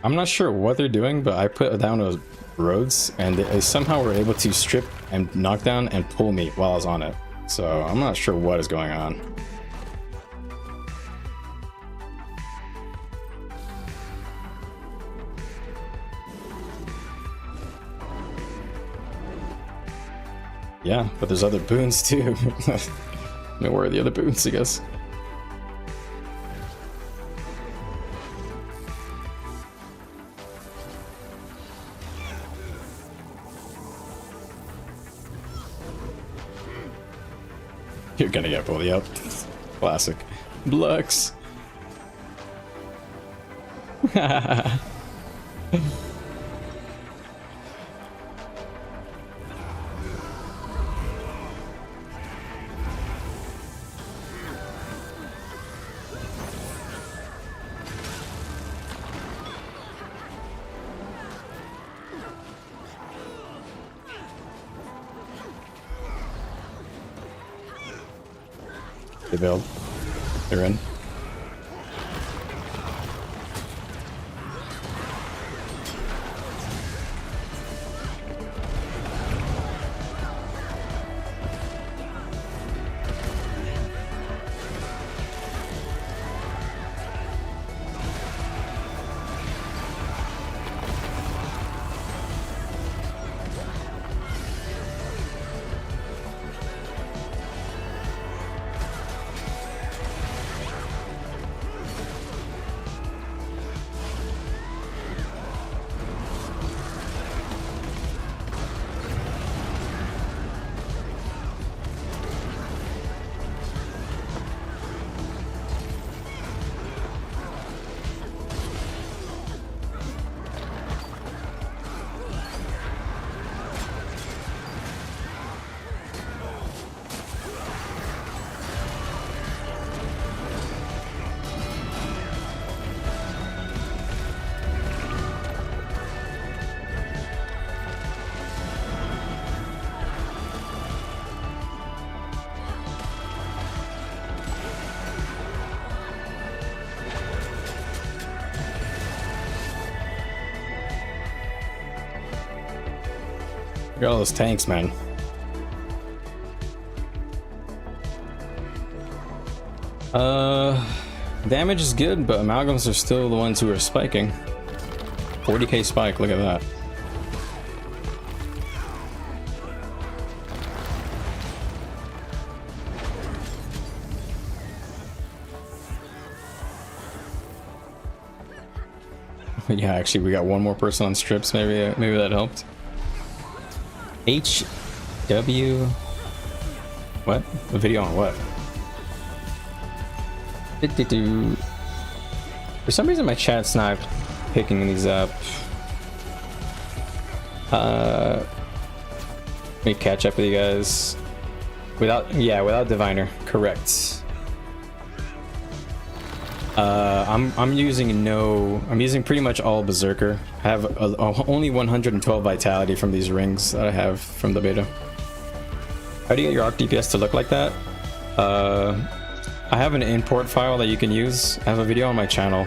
I'm not sure what they're doing, but I put down those roads and they somehow were able to strip and knock down and pull me while I was on it. So I'm not sure what is going on. Yeah, but there's other boons too. I mean, where are the other boons, I guess? You're gonna get pulled, yep. Classic. Blux. They build. They're in. Look at all those tanks, man. Damage is good, but amalgams are still the ones who are spiking. 40k spike, look at that. Yeah, actually, we got one more person on strips. Maybe that helped. HW. What? A video on what? For some reason, my chat's not picking these up. Let me catch up with you guys. Without diviner, correct. I'm using pretty much all berserker. I have only 112 vitality from these rings that I have from the beta. How do you get your arc DPS to look like that? I have an import file that you can use. I have a video on my channel,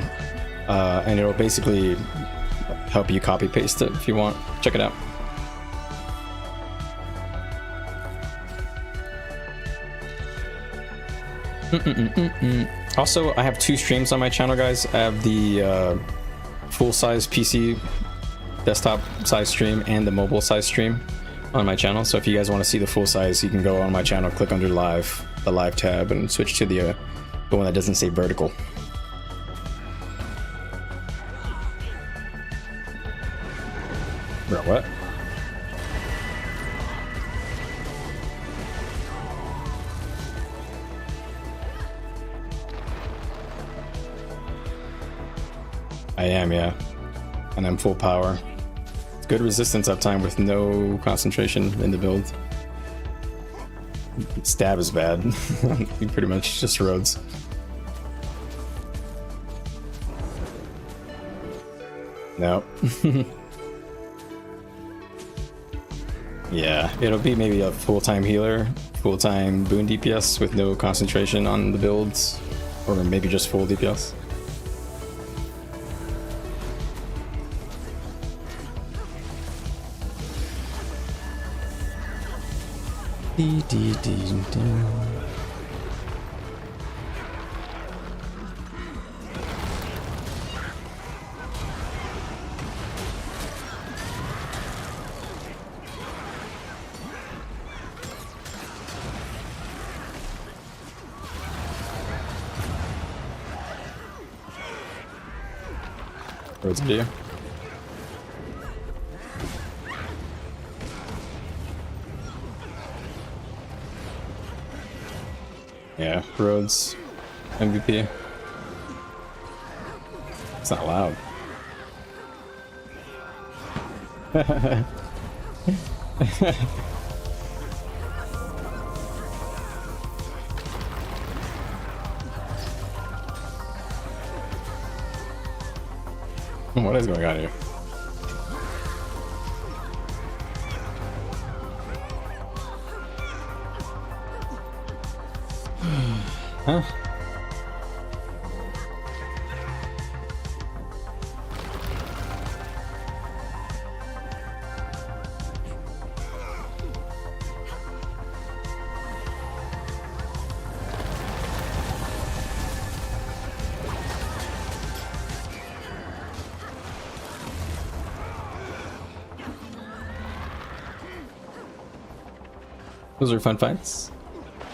and it'll basically help you copy paste it if you want. Check it out. Also, I have 2 streams on my channel, guys. I have the full-size PC desktop size stream and the mobile size stream on my channel. So if you guys want to see the full size, you can go on my channel, click under live, the live tab, and switch to the one that doesn't say vertical. Bro, what? I am, yeah. And I'm full power. Good resistance uptime with no concentration in the build. Stab is bad. You pretty much just roads. No. Yeah, it'll be maybe a full-time healer, full-time boon DPS with no concentration on the builds, or maybe just full DPS. Roads video. Yeah, Rhodes MVP. It's not loud. What is going on here? Huh? Those are fun fights.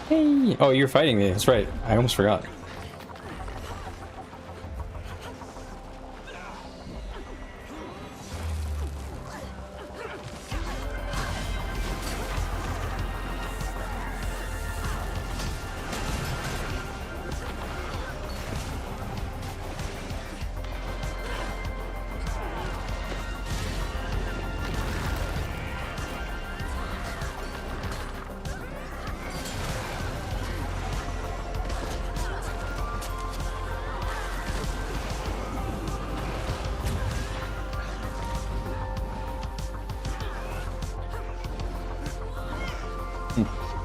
Hey! Oh, you're fighting me. That's right. I almost forgot.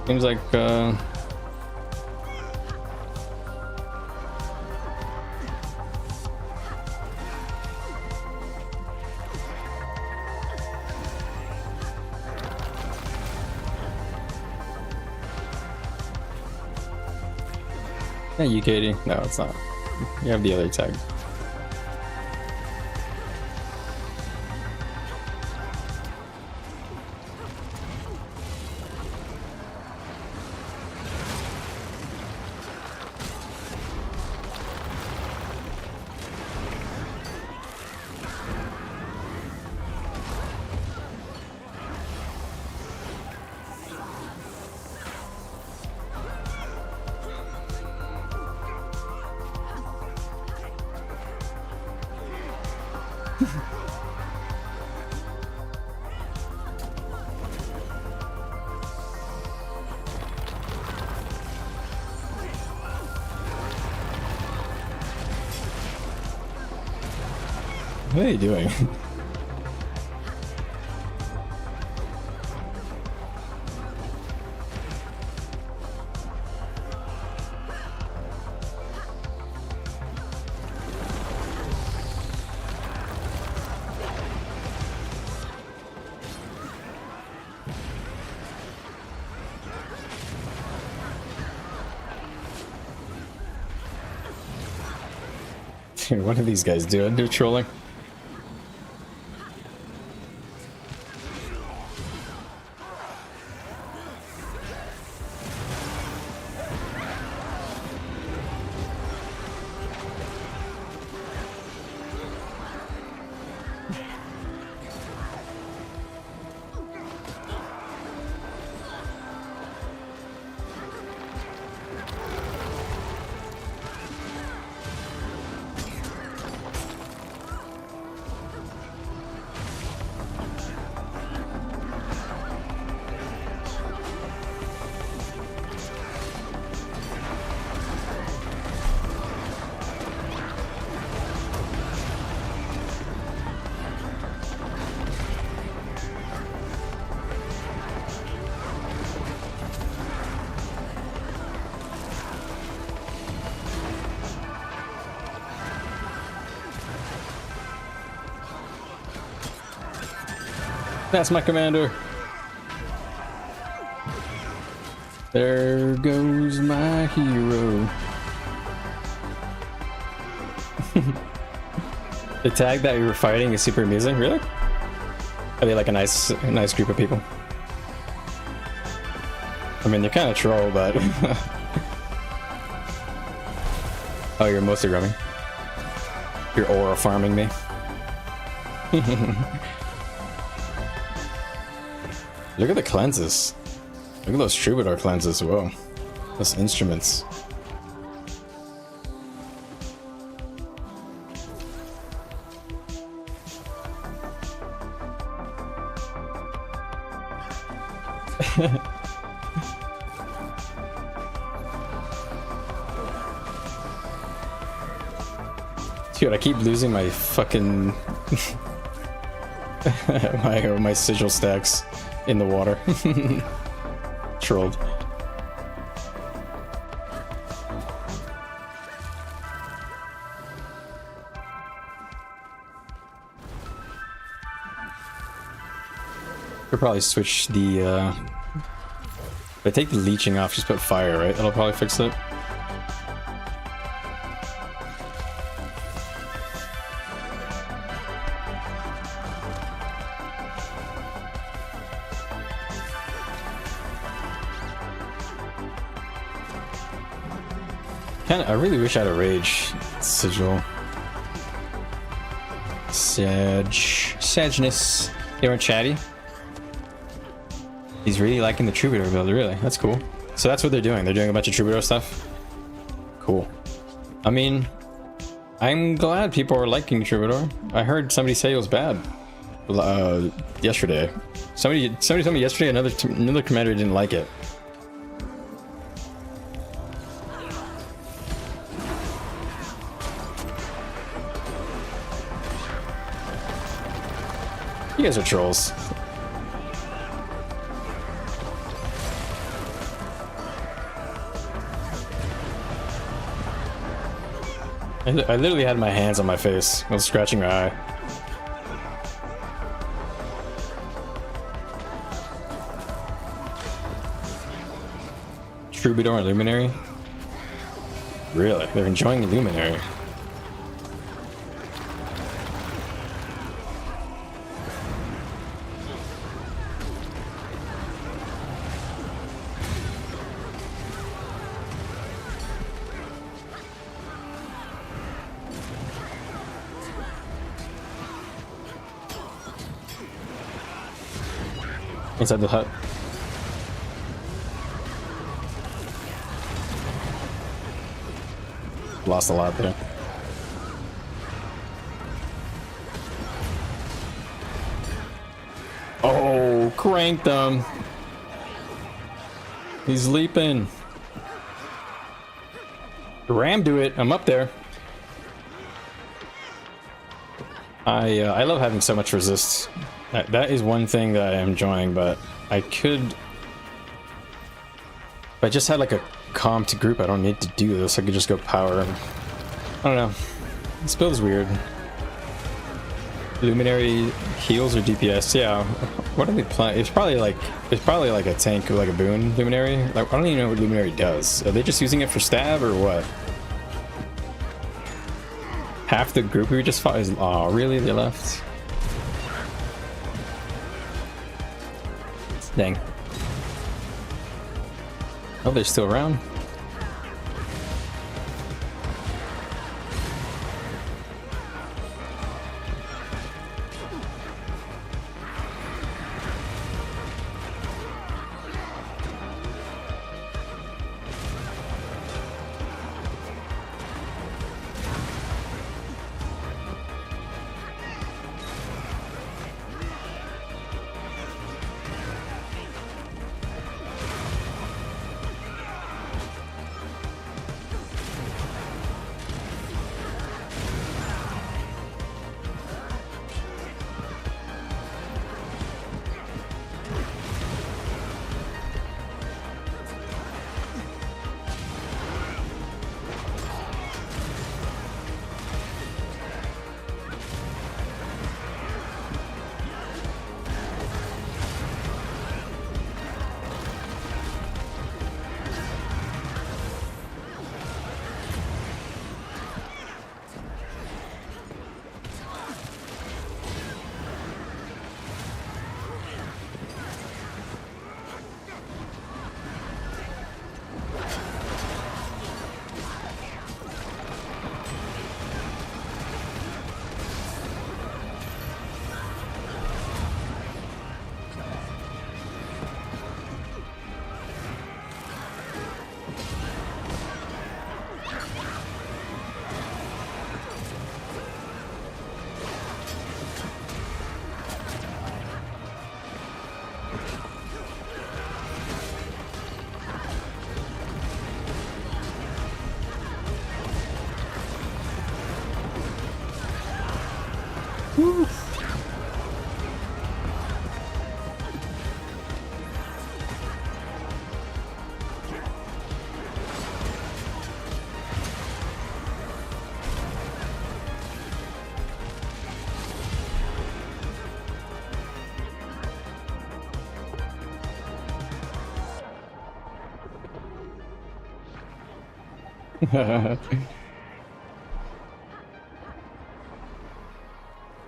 Seems like yeah, you, Katie. No, it's not. You have the other tag. What are you doing? What are these guys doing? They're trolling. That's my commander. There goes my hero. The tag that you were fighting is super amusing. Really? Are they like a nice group of people? I mean, they're kind of troll, but oh, you're mostly rubbing. You're aura farming me. Look at the cleanses. Look at those troubadour cleanses. Whoa. Those instruments. Dude, I keep losing my fucking my sigil stacks in the water. Trolled. Could probably switch the if I take the leeching off, just put fire, right? That'll probably fix it. I really wish I had a rage sigil. Sadness. They weren't chatty. He's really liking the troubadour build, really. That's cool. So that's what they're doing. They're doing a bunch of troubadour stuff. Cool. I mean, I'm glad people are liking troubadour. I heard somebody say it was bad yesterday. Somebody told me yesterday another commander didn't like it. You guys are trolls. I literally had my hands on my face. I was scratching my eye. Troubadour and Luminary? Really? They're enjoying Luminary. Inside the hut. Lost a lot there. Oh, cranked him. He's leaping. Ram do it. I'm up there. I love having so much resist. That is one thing that I am enjoying, but I could... If I just had like a comped group, I don't need to do this. I could just go power. I don't know. This build is weird. Luminary heals or DPS? Yeah. What are they playing? It's probably like a tank or like a boon luminary. Like, I don't even know what luminary does. Are they just using it for stab or what? Half the group we just fought is... Oh, really? They left? Dang. Oh, they're still around.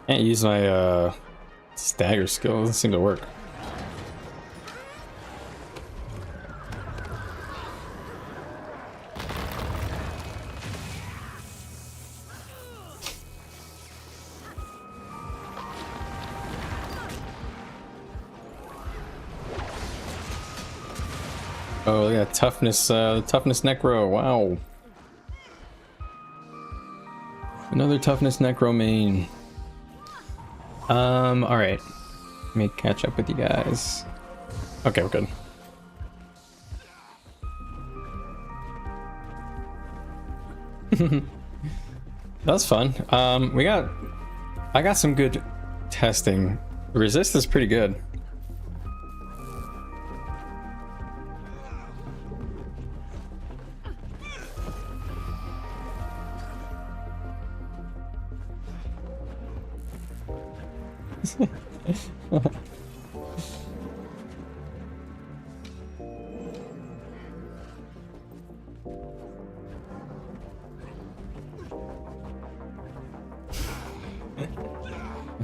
Can't use my stagger skill. Doesn't seem to work. Oh yeah, toughness necro. Wow. Another toughness necro main. Alright. Let me catch up with you guys. Okay, we're good. That was fun. I got some good testing. Resist is pretty good.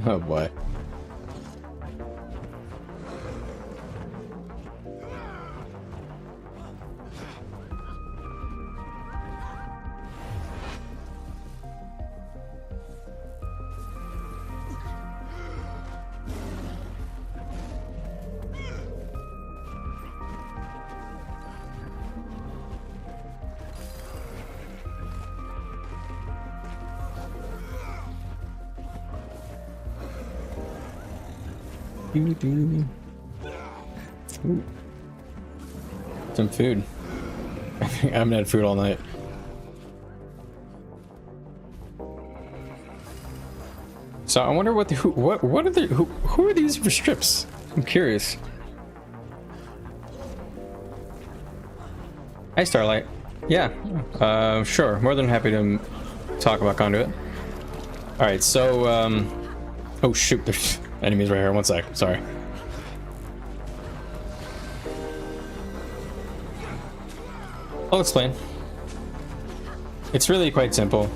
Oh boy. Ooh. Some food. I haven't had food all night. So I wonder what are the who are these for strips? I'm curious. Hi, Starlight. Yeah, sure. More than happy to talk about Conduit. All right, so oh shoot, there's enemies right here. One sec. Sorry. I'll explain. It's really quite simple.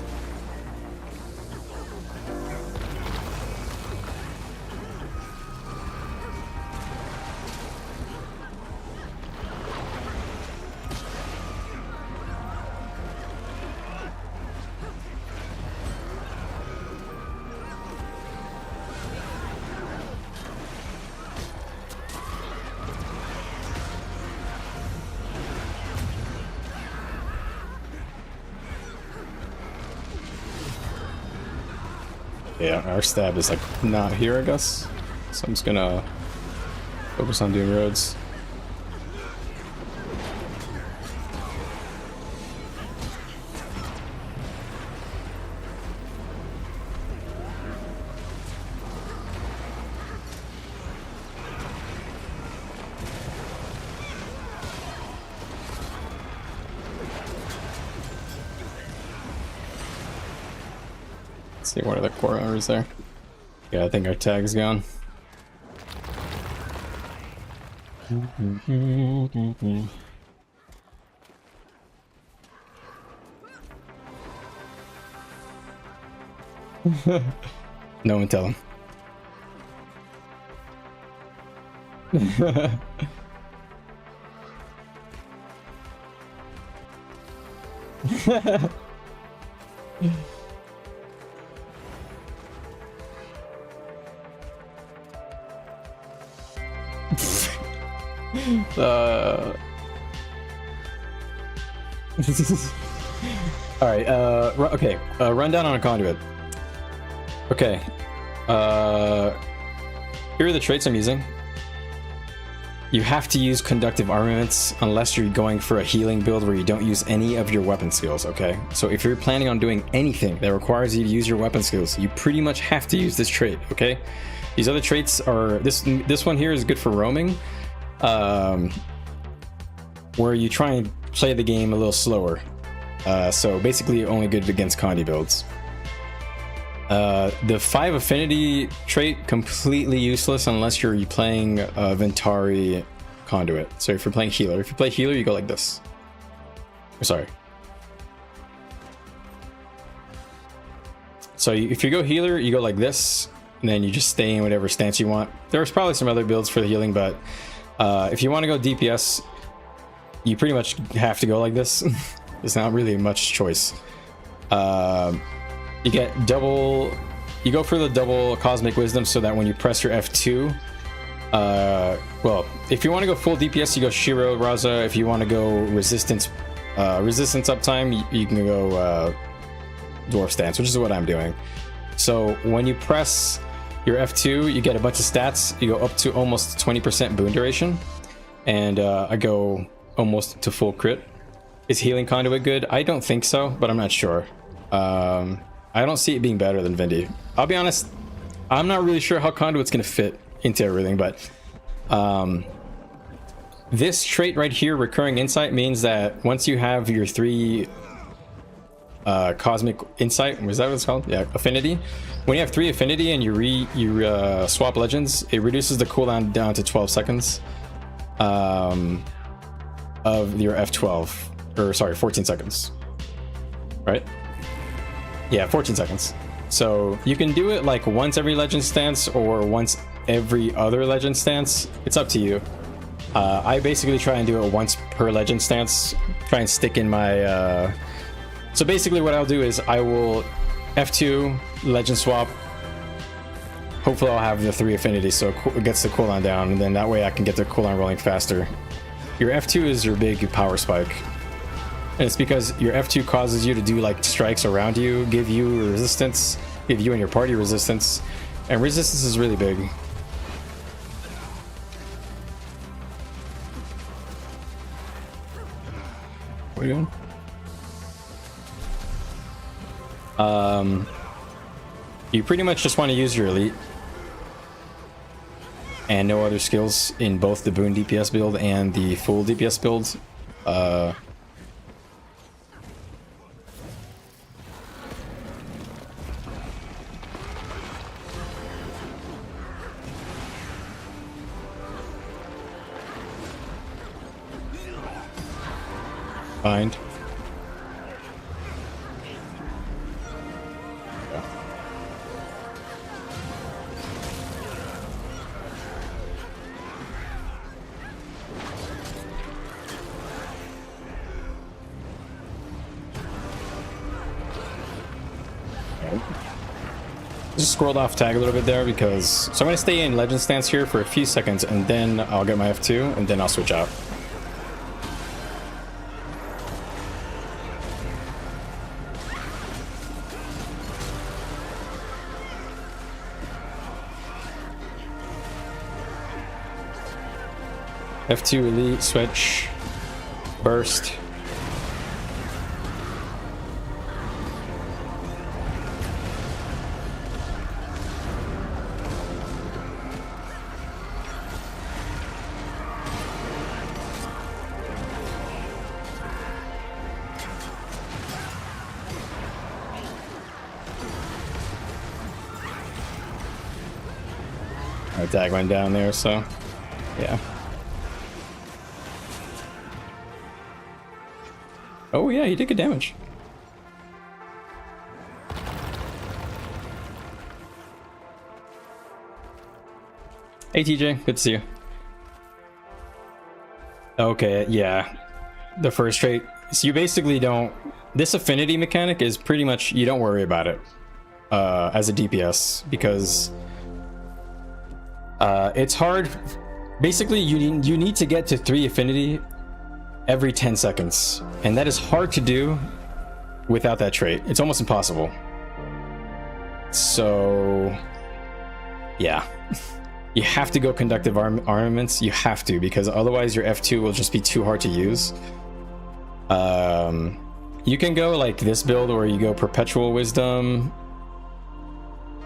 Yeah, our stab is like not here, I guess. So I'm just gonna focus on doing roads. See, what are the core hours there? Yeah, I think our tag's gone. No one tell him. All right. Okay. Rundown on a conduit. Okay. Here are the traits I'm using. You have to use conductive armaments unless you're going for a healing build where you don't use any of your weapon skills. Okay. So if you're planning on doing anything that requires you to use your weapon skills, you pretty much have to use this trait. Okay. These other traits are this one here is good for roaming, where you try and play the game a little slower. So basically only good against Conduit builds. The 5 affinity trait completely useless unless you're playing Ventari Conduit. So if you're playing healer, if you play healer, you go like this. Sorry. So if you go healer, you go like this. And then you just stay in whatever stance you want. There's probably some other builds for the healing, but if you want to go DPS, you pretty much have to go like this. There's not really much choice. You get double, you go for the double cosmic wisdom so that when you press your F2, well, if you want to go full DPS, you go Shiro Raza. If you want to go resistance uptime, you can go dwarf stance, which is what I'm doing. So when you press your F2, you get a bunch of stats. You go up to almost 20% boon duration, and I go almost to full crit. Is healing conduit good? I don't think so, but I'm not sure. I don't see it being better than Vindy. I'll be honest, I'm not really sure how conduit's gonna fit into everything, but this trait right here, recurring insight, means that once you have your 3 cosmic insight, was that what it's called? Yeah, affinity. When you have 3 affinity and you swap legends, it reduces the cooldown down to 12 seconds of your F12, or sorry, 14 seconds, right? Yeah, 14 seconds. So you can do it like once every legend stance or once every other legend stance. It's up to you. I basically try and do it once per legend stance. Try and stick in my so basically what I'll do is I will F2 legend swap. Hopefully I'll have the 3 affinities so it gets the cooldown down, and then that way I can get the cooldown rolling faster. Your F2 is your big power spike, and it's because your F2 causes you to do like strikes around you, give you resistance, give you and your party resistance, and resistance is really big. What are you doing? You pretty much just want to use your elite and no other skills in both the boon DPS build and the full DPS build. Find. Just scrolled off tag a little bit there because so I'm going to stay in legend stance here for a few seconds and then I'll get my F2 and then I'll switch out. F2 elite, switch, burst. My tag went down there, so yeah. Oh yeah, he did good damage. Hey TJ, good to see you. Okay, yeah. The first trait, so you basically don't, this affinity mechanic is pretty much, you don't worry about it as a DPS because it's hard. Basically, you need to get to 3 affinity every 10 seconds, and that is hard to do without that trait. It's almost impossible. So yeah, you have to go conductive armaments. You have to, because otherwise your F2 will just be too hard to use. You can go like this build where you go perpetual wisdom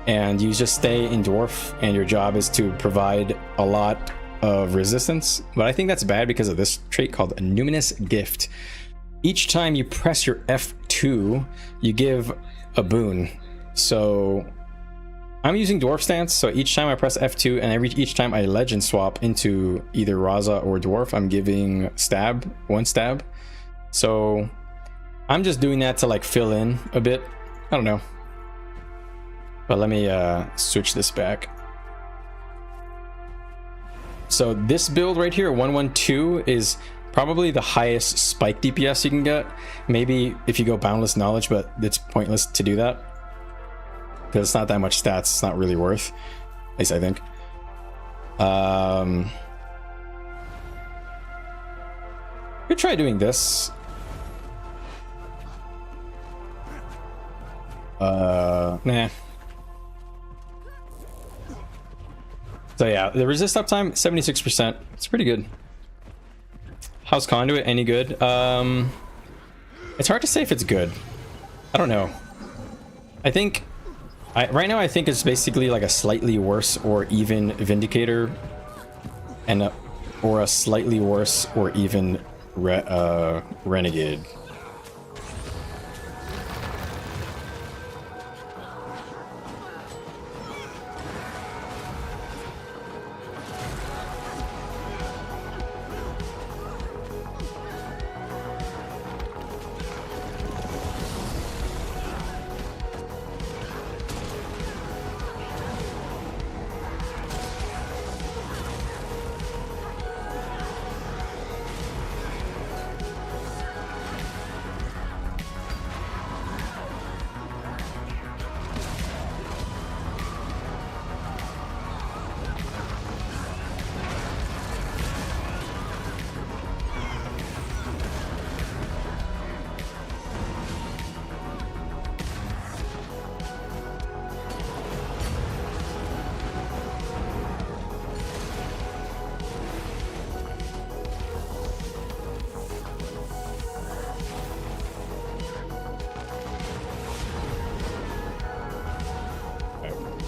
and you just stay in dwarf and your job is to provide a lot of resistance, but I think that's bad because of this trait called a numinous gift. Each time you press your F2 you give a boon. So I'm using dwarf stance, so each time I press F2 and each time I legend swap into either Raza or dwarf, I'm giving stab, 1 stab. So I'm just doing that to like fill in a bit. I don't know, but let me switch this back. So this build right here, 112, is probably the highest spike DPS you can get. Maybe if you go boundless knowledge, but it's pointless to do that because it's not that much stats. It's not really worth, at least I think. Could try doing this. Nah. So yeah, the resist uptime 76%. It's pretty good. How's Conduit? Any good? It's hard to say if it's good. I don't know. I think right now I think it's basically like a slightly worse or even Vindicator, and or a slightly worse or even Renegade.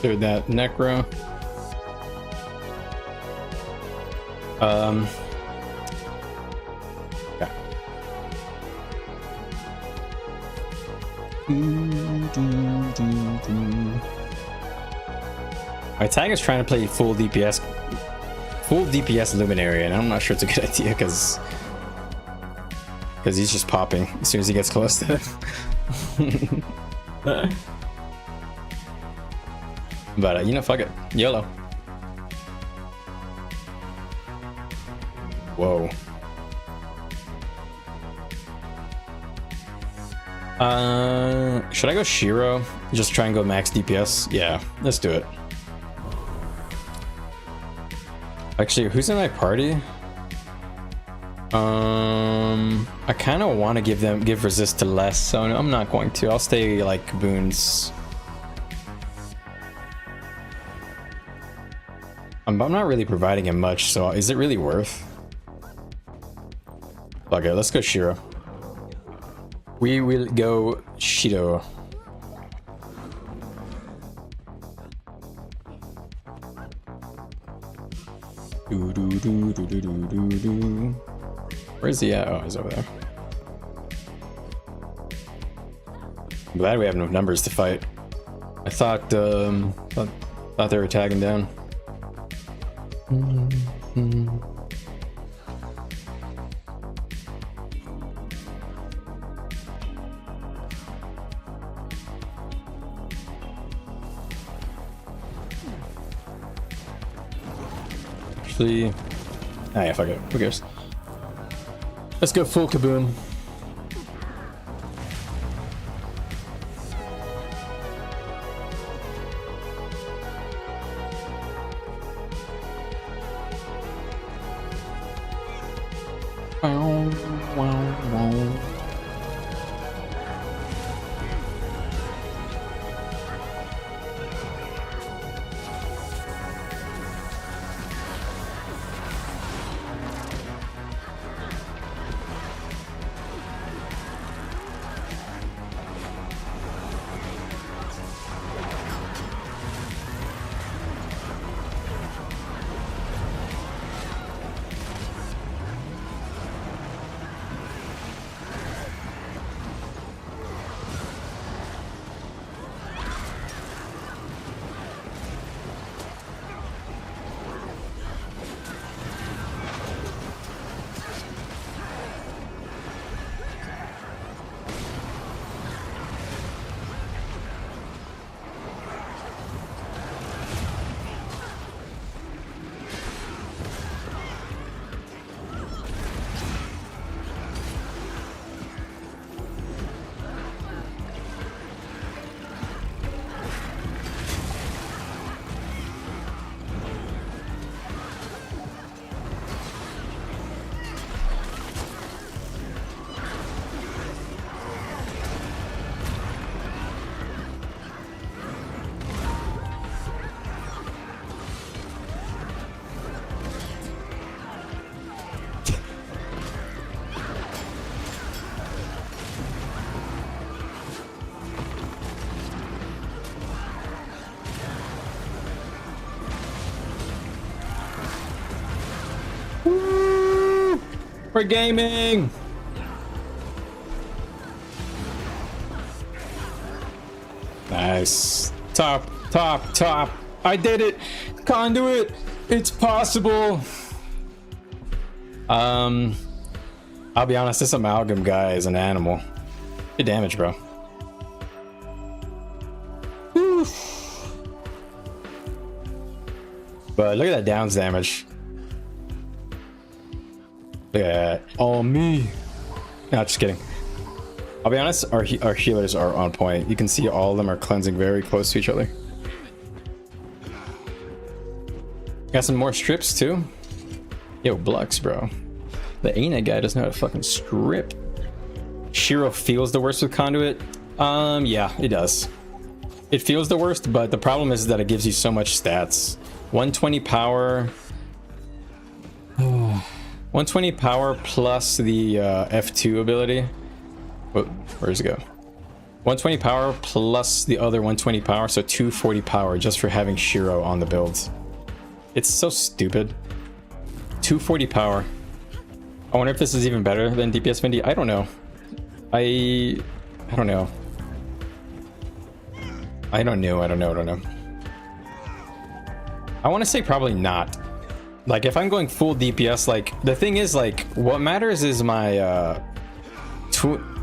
Cleared that necro. Yeah. My tag is trying to play full DPS Luminary, and I'm not sure it's a good idea because he's just popping as soon as he gets close to it. But you know, fuck it, YOLO. Whoa. Should I go Shiro? Just try and go max DPS? Yeah, let's do it. Actually, who's in my party? I kind of want to give resist to less, so I'm not going to. I'll stay like boons. I'm not really providing him much, so is it really worth? Okay, let's go Shiro. We will go Shiro. Where is he at? Oh, he's over there. I'm glad we have enough numbers to fight. I thought they were tagging down. Actually, ah, yeah, fuck it. Who cares? Let's go full kaboom. For gaming. Nice. Top. I did it. Conduit. It's possible. I'll be honest, this amalgam guy is an animal. Good damage, bro. Whew. But look at that downs damage. Look at that. Oh, me. No, just kidding. I'll be honest, our healers are on point. You can see all of them are cleansing very close to each other. Got some more strips too. Yo, Blux, bro. The Ana guy doesn't know how to fucking strip. Shiro feels the worst with Conduit. Yeah, it does. It feels the worst, but the problem is that it gives you so much stats. 120 power. 120 power plus the F2 ability. Whoa, where does it go? 120 power plus the other 120 power, so 240 power just for having Shiro on the build. It's so stupid. 240 power. I wonder if this is even better than DPS Vindy. I don't know. I don't know. I don't know. I want to say probably not. Like, if I'm going full DPS, like, the thing is, like, what matters is my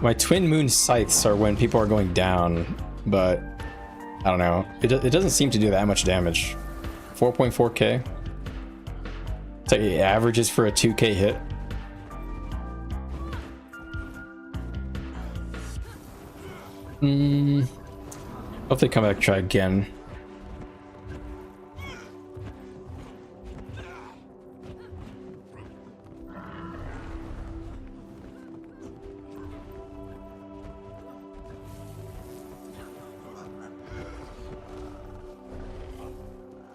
my twin moon scythes are when people are going down, but I don't know. It doesn't seem to do that much damage. 4.4k. It's like it averages for a 2k hit. Hope they come back, try again.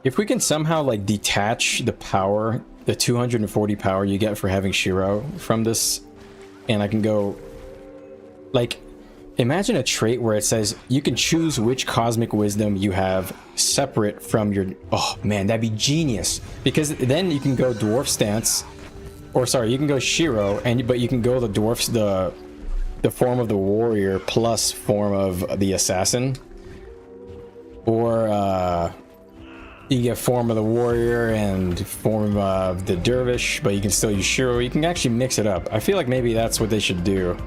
If we can somehow like detach the power, the 240 power you get for having Shiro from this, and I can go like, imagine a trait where it says you can choose which cosmic wisdom you have separate from your, oh man, that'd be genius, because then you can go dwarf stance, or sorry, you can go Shiro, and but you can go the dwarfs, the form of the warrior plus form of the assassin, or you get form of the warrior and form of the dervish, but you can still use Shiro. You can actually mix it up. I feel like maybe that's what they should do.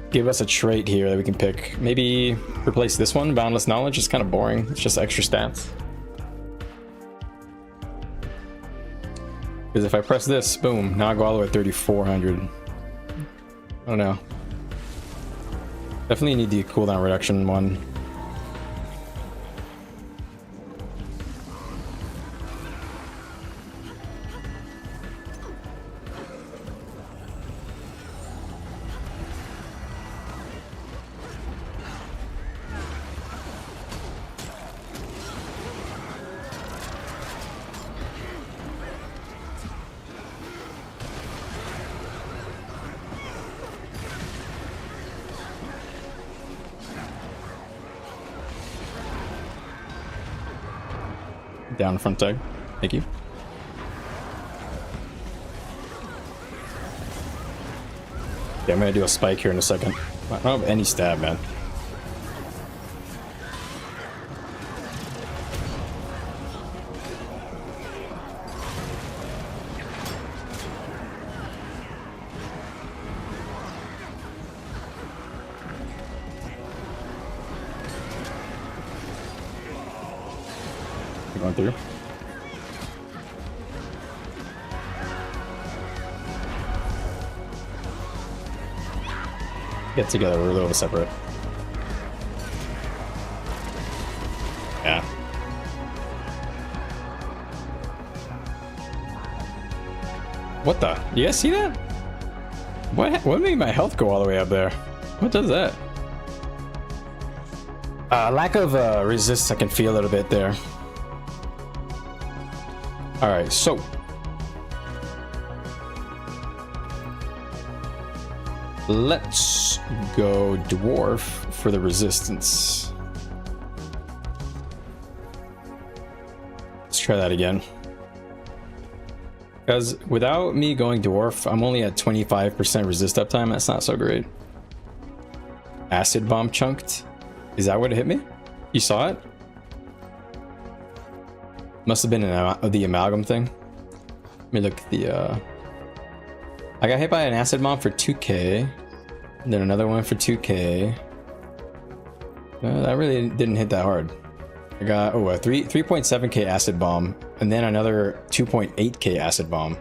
Give us a trait here that we can pick. Maybe replace this one, Boundless Knowledge. It's kind of boring. It's just extra stats. Because if I press this, boom, now I go all the way to 3,400. I don't know. Definitely need the cooldown reduction one. Down front tag. Thank you. Yeah, I'm gonna do a spike here in a second. I don't have any stab, man. Going through. Get together, we're a little bit separate. Yeah. What the? You guys see that? What made my health go all the way up there? What does that? Lack of resist I can feel a little bit there. Alright, so let's go dwarf for the resistance. Let's try that again. Because without me going dwarf, I'm only at 25% resist uptime. That's not so great. Acid bomb chunked. Is that what it hit me? You saw it? Must have been the amalgam thing. Let me look at the I got hit by an acid bomb for 2k, and then another one for 2k. That really didn't hit that hard. I got a 3.7k acid bomb, and then another 2.8k acid bomb.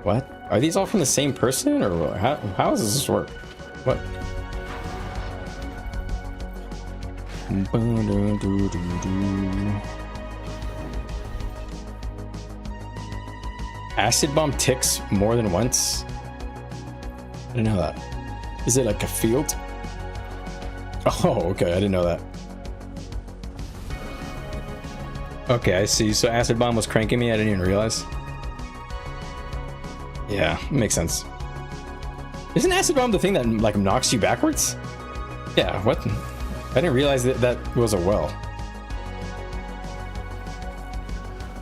What? Are these all from the same person, or how does this work? What? Acid bomb ticks more than once? I didn't know that. Is it like a field? Oh, okay, I didn't know that. Okay, I see. So acid bomb was cranking me, I didn't even realize. Yeah, makes sense. Isn't acid bomb the thing that like knocks you backwards? Yeah, what? I didn't realize that that was a well.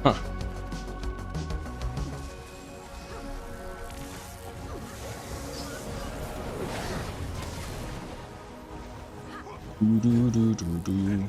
Huh. Do, do, do, do.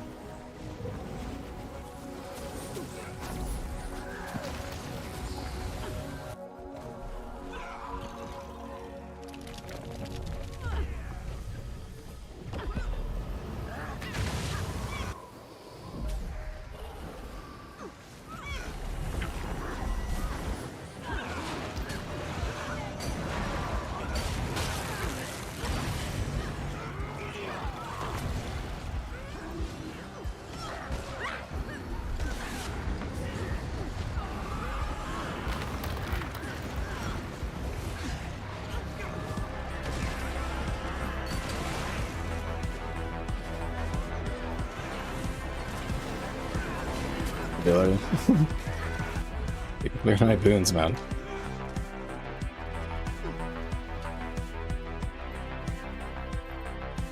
Look at my boons, man.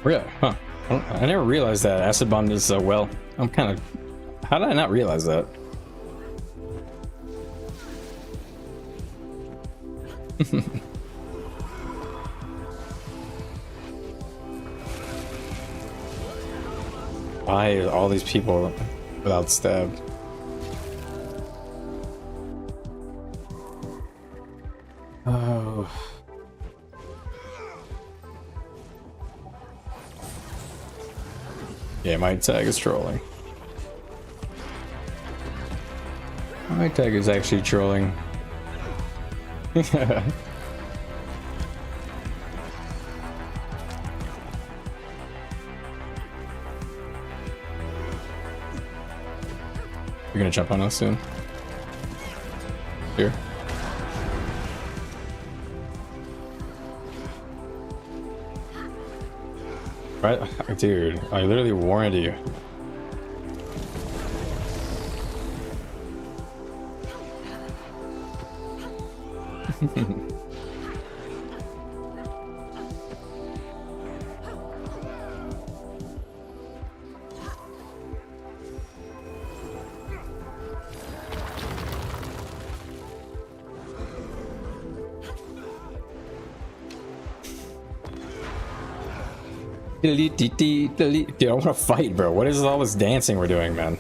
Really? Huh. I never realized that acid bomb is well. I'm kind of... How did I not realize that? Why are all these people without stabbed? Oh. Yeah, my tag is trolling. My tag is actually trolling. You're gonna jump on us soon. Here. Right, dude, I literally warned you. Dude, I want to fight, bro. What is all this dancing we're doing, man?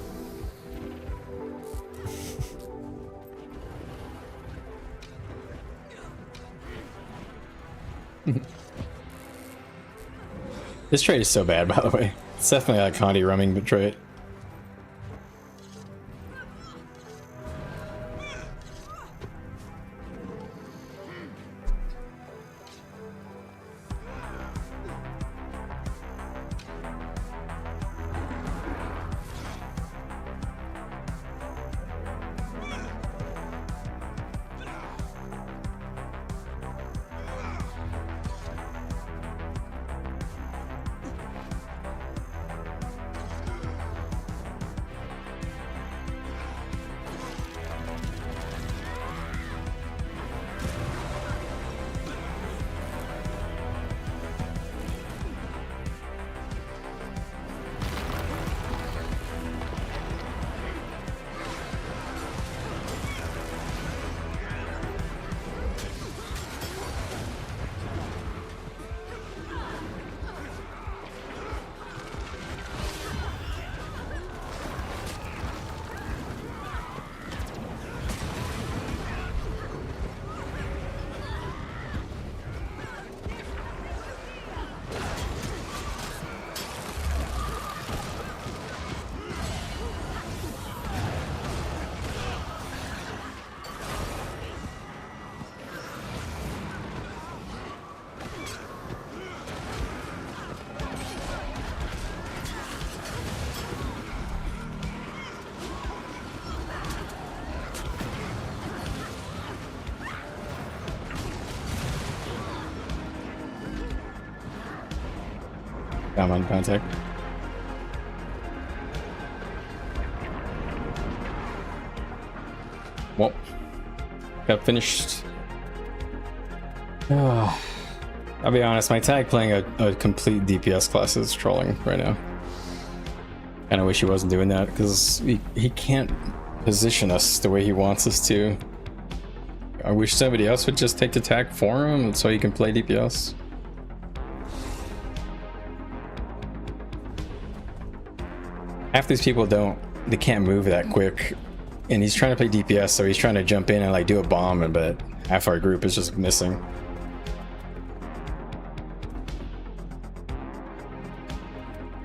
This trade is so bad, by the way. It's definitely like Conduit roaming trade. I'm on contact. Well, got finished. I'll be honest, my tag playing a complete DPS class is trolling right now. And I wish he wasn't doing that, because he can't position us the way he wants us to. I wish somebody else would just take the tag for him so he can play DPS. Half these people they can't move that quick. And he's trying to play DPS, so he's trying to jump in and like do a bomb, but half our group is just missing.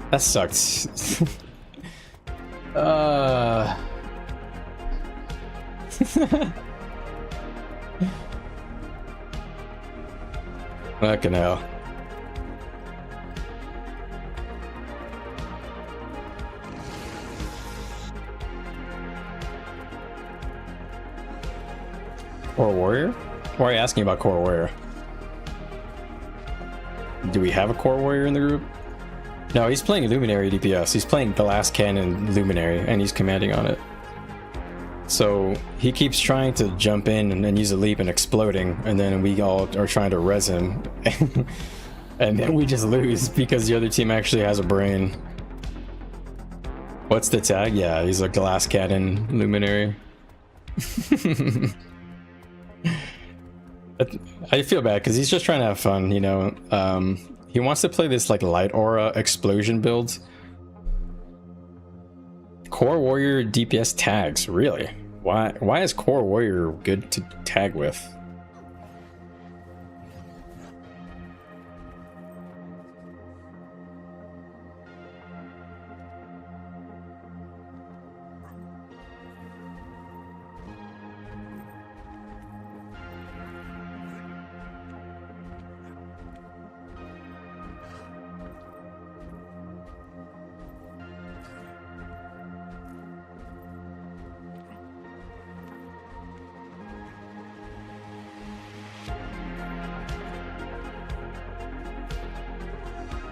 That sucked. Fucking hell. Core Warrior? Why are you asking about Core Warrior? Do we have a Core Warrior in the group? No, he's playing Luminary DPS. He's playing the last cannon Luminary, and he's commanding on it. So he keeps trying to jump in and then use a leap and exploding, and then we all are trying to res him. And then we just lose because the other team actually has a brain. What's the tag? Yeah, he's a glass cannon Luminary. I feel bad because he's just trying to have fun, you know. He wants to play this like light aura explosion build. Core Warrior DPS tags, really? Why is Core Warrior good to tag with?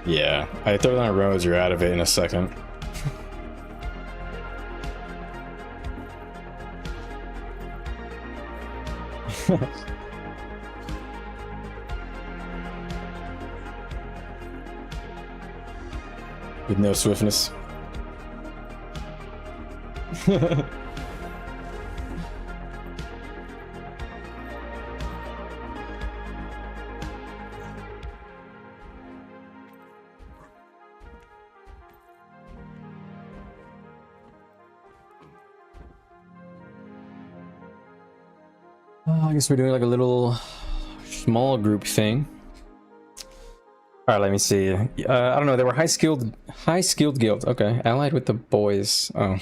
Yeah, I throw down roads, you're out of it in a second. With no swiftness. I guess we're doing like a little small group thing. All right, let me see. I don't know. They were high skilled guild. Okay, allied with the boys. Oh.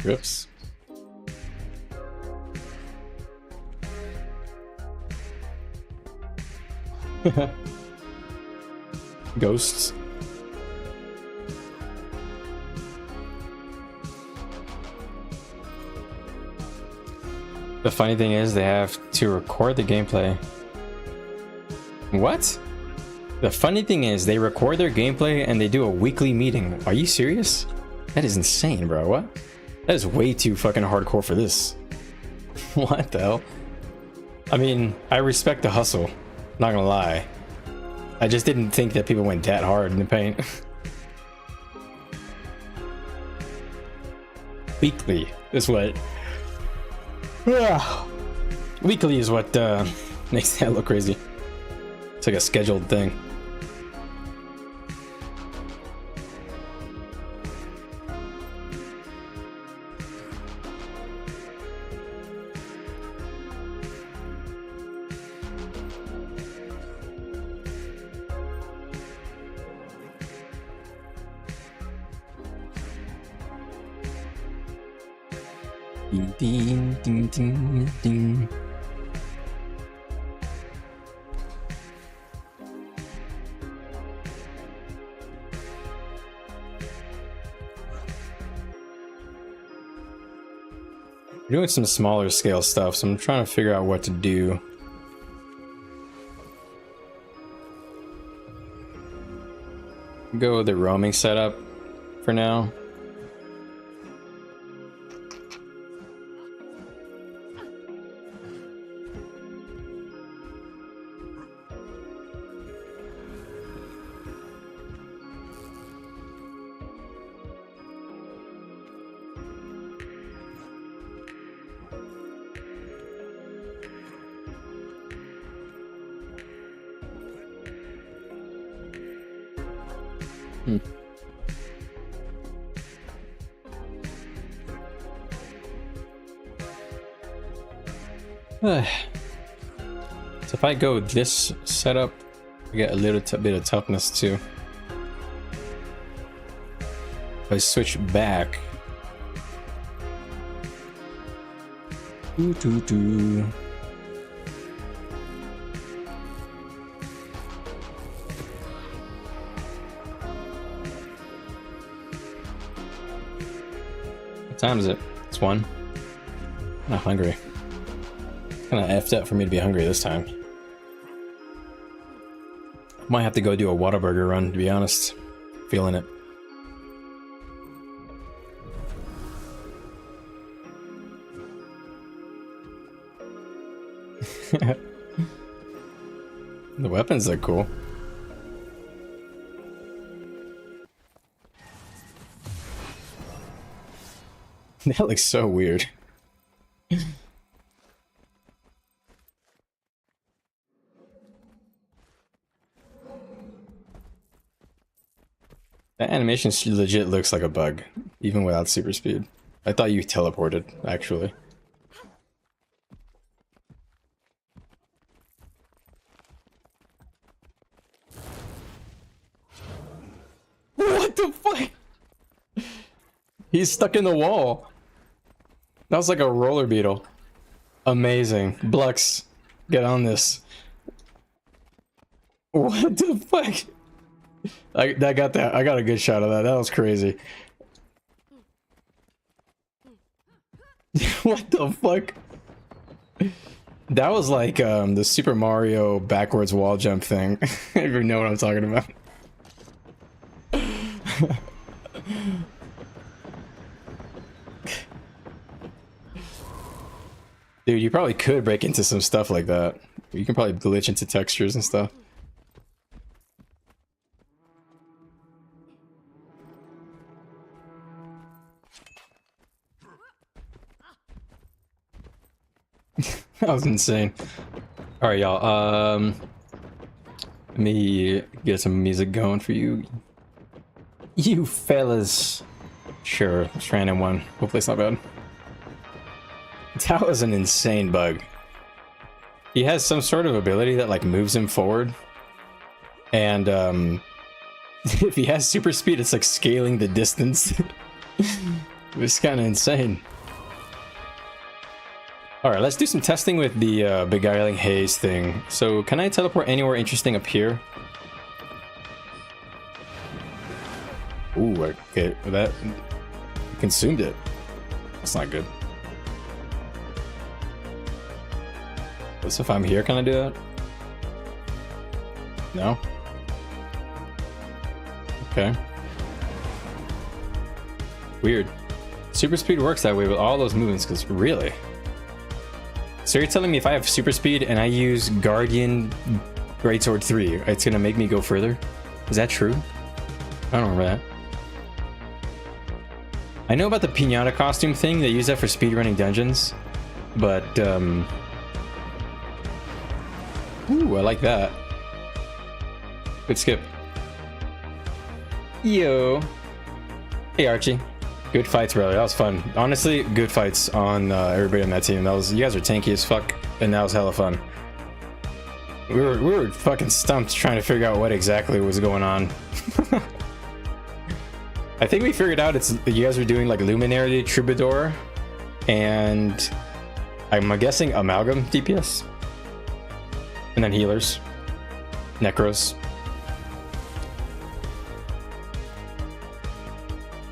Oops. Ghosts. The funny thing is they have to record the gameplay. What? The funny thing is they record their gameplay and they do a weekly meeting. Are you serious? That is insane, bro. What? That is way too fucking hardcore for this. What the hell? I mean, I respect the hustle. Not gonna lie. I just didn't think that people went that hard in the paint. Weekly is what... Weekly is what makes that look crazy. It's like a scheduled thing. Ding, ding, ding, ding. We're doing some smaller scale stuff, so I'm trying to figure out what to do. Go with the roaming setup for now. So if I go this setup, I get a little bit of toughness too. If I switch back, What time is it? It's 1. I'm not hungry. It's kind of effed up for me to be hungry this time. Might have to go do a Whataburger run, to be honest. Feeling it. The weapons are cool. That looks so weird. That animation legit looks like a bug, even without super speed. I thought you teleported, actually. What the fuck? He's stuck in the wall. That was like a roller beetle. Amazing. Blux, get on this. What the fuck? I got that. I got a good shot of that. That was crazy. What the fuck? That was like the Super Mario backwards wall jump thing. If you know what I'm talking about. Dude, you probably could break into some stuff like that. You can probably glitch into textures and stuff. That was insane. Alright, y'all. Let me get some music going for you. You fellas. Sure, let's random one. Hopefully it's not bad. That was an insane bug. He has some sort of ability that like moves him forward. And if he has super speed, it's like scaling the distance. It's kind of insane. Alright, let's do some testing with the beguiling haze thing. So, can I teleport anywhere interesting up here? Ooh, okay, that consumed it. That's not good. What's if I'm here, can I do that? No? Okay. Weird. Super speed works that way with all those movements, because really? So you're telling me if I have super speed and I use Guardian Greatsword 3, it's gonna make me go further? Is that true? I don't remember that. I know about the Pinata costume thing, they use that for speedrunning dungeons, but ooh, I like that. Good skip. Yo. Hey Archie. Good fights, bro. That was fun. Honestly, good fights on everybody on that team. That was, you guys are tanky as fuck, and that was hella fun. We were fucking stumped trying to figure out what exactly was going on. I think we figured out it's you guys are doing like Luminary Troubadour, and I'm guessing Amalgam DPS, and then healers, Necros.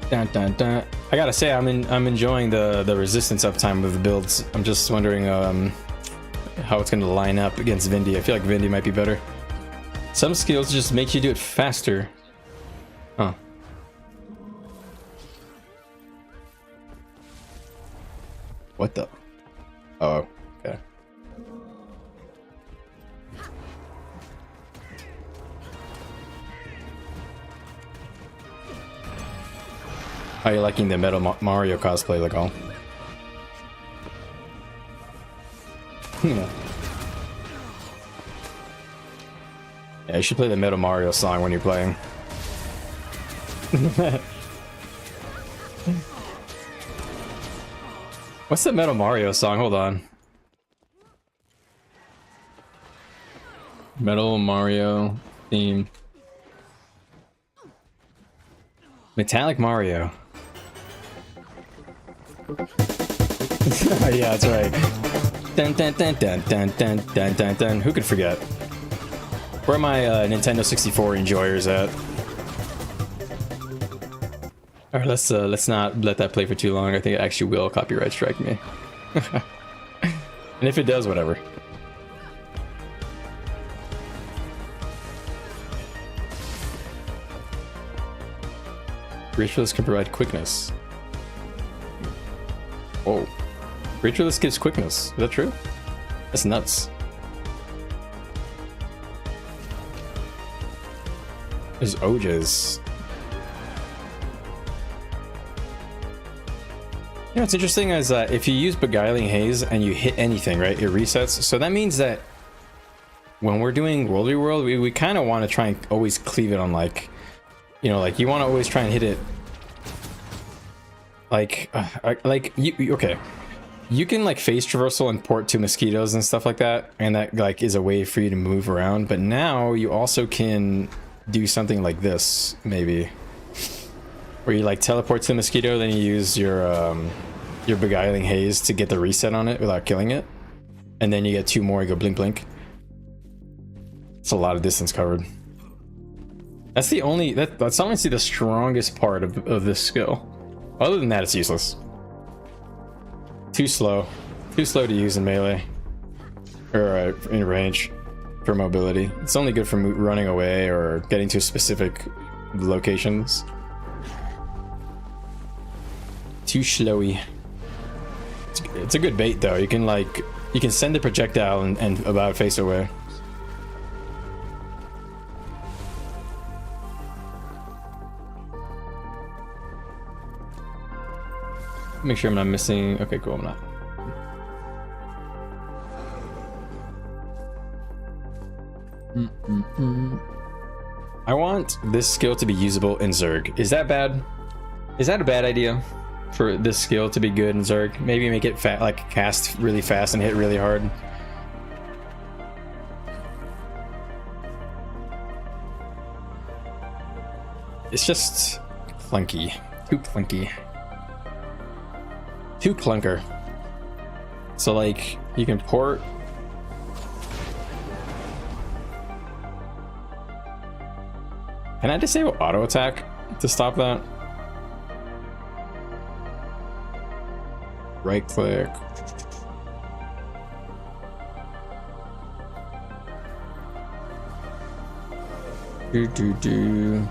Dun dun dun. I gotta say, I'm enjoying the resistance uptime of the builds. I'm just wondering how it's gonna line up against Vindy. I feel like Vindy might be better. Some skills just make you do it faster. Huh. What the? Oh, okay. Are you liking the Metal Mario cosplay, like all? Yeah, you should play the Metal Mario song when you're playing. What's the Metal Mario song? Hold on. Metal Mario theme. Metallic Mario. Yeah, that's right. Dun, dun, dun, dun, dun, dun, dun, dun, dun. Who could forget? Where are my Nintendo 64 enjoyers at? All right, let's not let that play for too long. I think it actually will copyright strike me. And if it does, whatever. Ritualist can provide quickness. Whoa. Ritualist gives quickness. Is that true? That's nuts. There's Ojas. You know what's interesting is that if you use Beguiling Haze and you hit anything, right, it resets. So that means that when we're doing World v World, we kind of want to try and always cleave it on, like, you know, like you want to always try and hit it like you okay, you can like phase traversal and port to mosquitoes and stuff like that, and that like is a way for you to move around. But now you also can do something like this, maybe, where you like teleport to the mosquito, then you use your Beguiling Haze to get the reset on it without killing it, and then you get 2 more, you go blink blink. It's a lot of distance covered. That's the only that's honestly the strongest part of this skill. Other than that, it's useless. Too slow to use in melee or in range for mobility. It's only good for running away or getting to specific locations. Too slowy. It's a good bait though. You can send the projectile and about face away. Make sure I'm not missing. Okay, cool, I'm not. I want this skill to be usable in Zerg. Is that bad? Is that a bad idea for this skill to be good in Zerg? Maybe make it like cast really fast and hit really hard. It's just clunky. Too clunky. Too clunker. So like you can port. Can I disable auto attack to stop that? Right click. Do.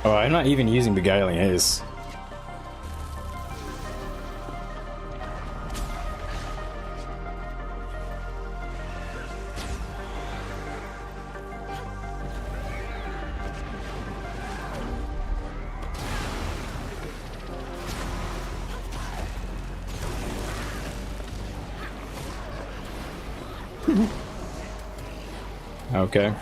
Oh, I'm not even using Beguiling Haze. Okay.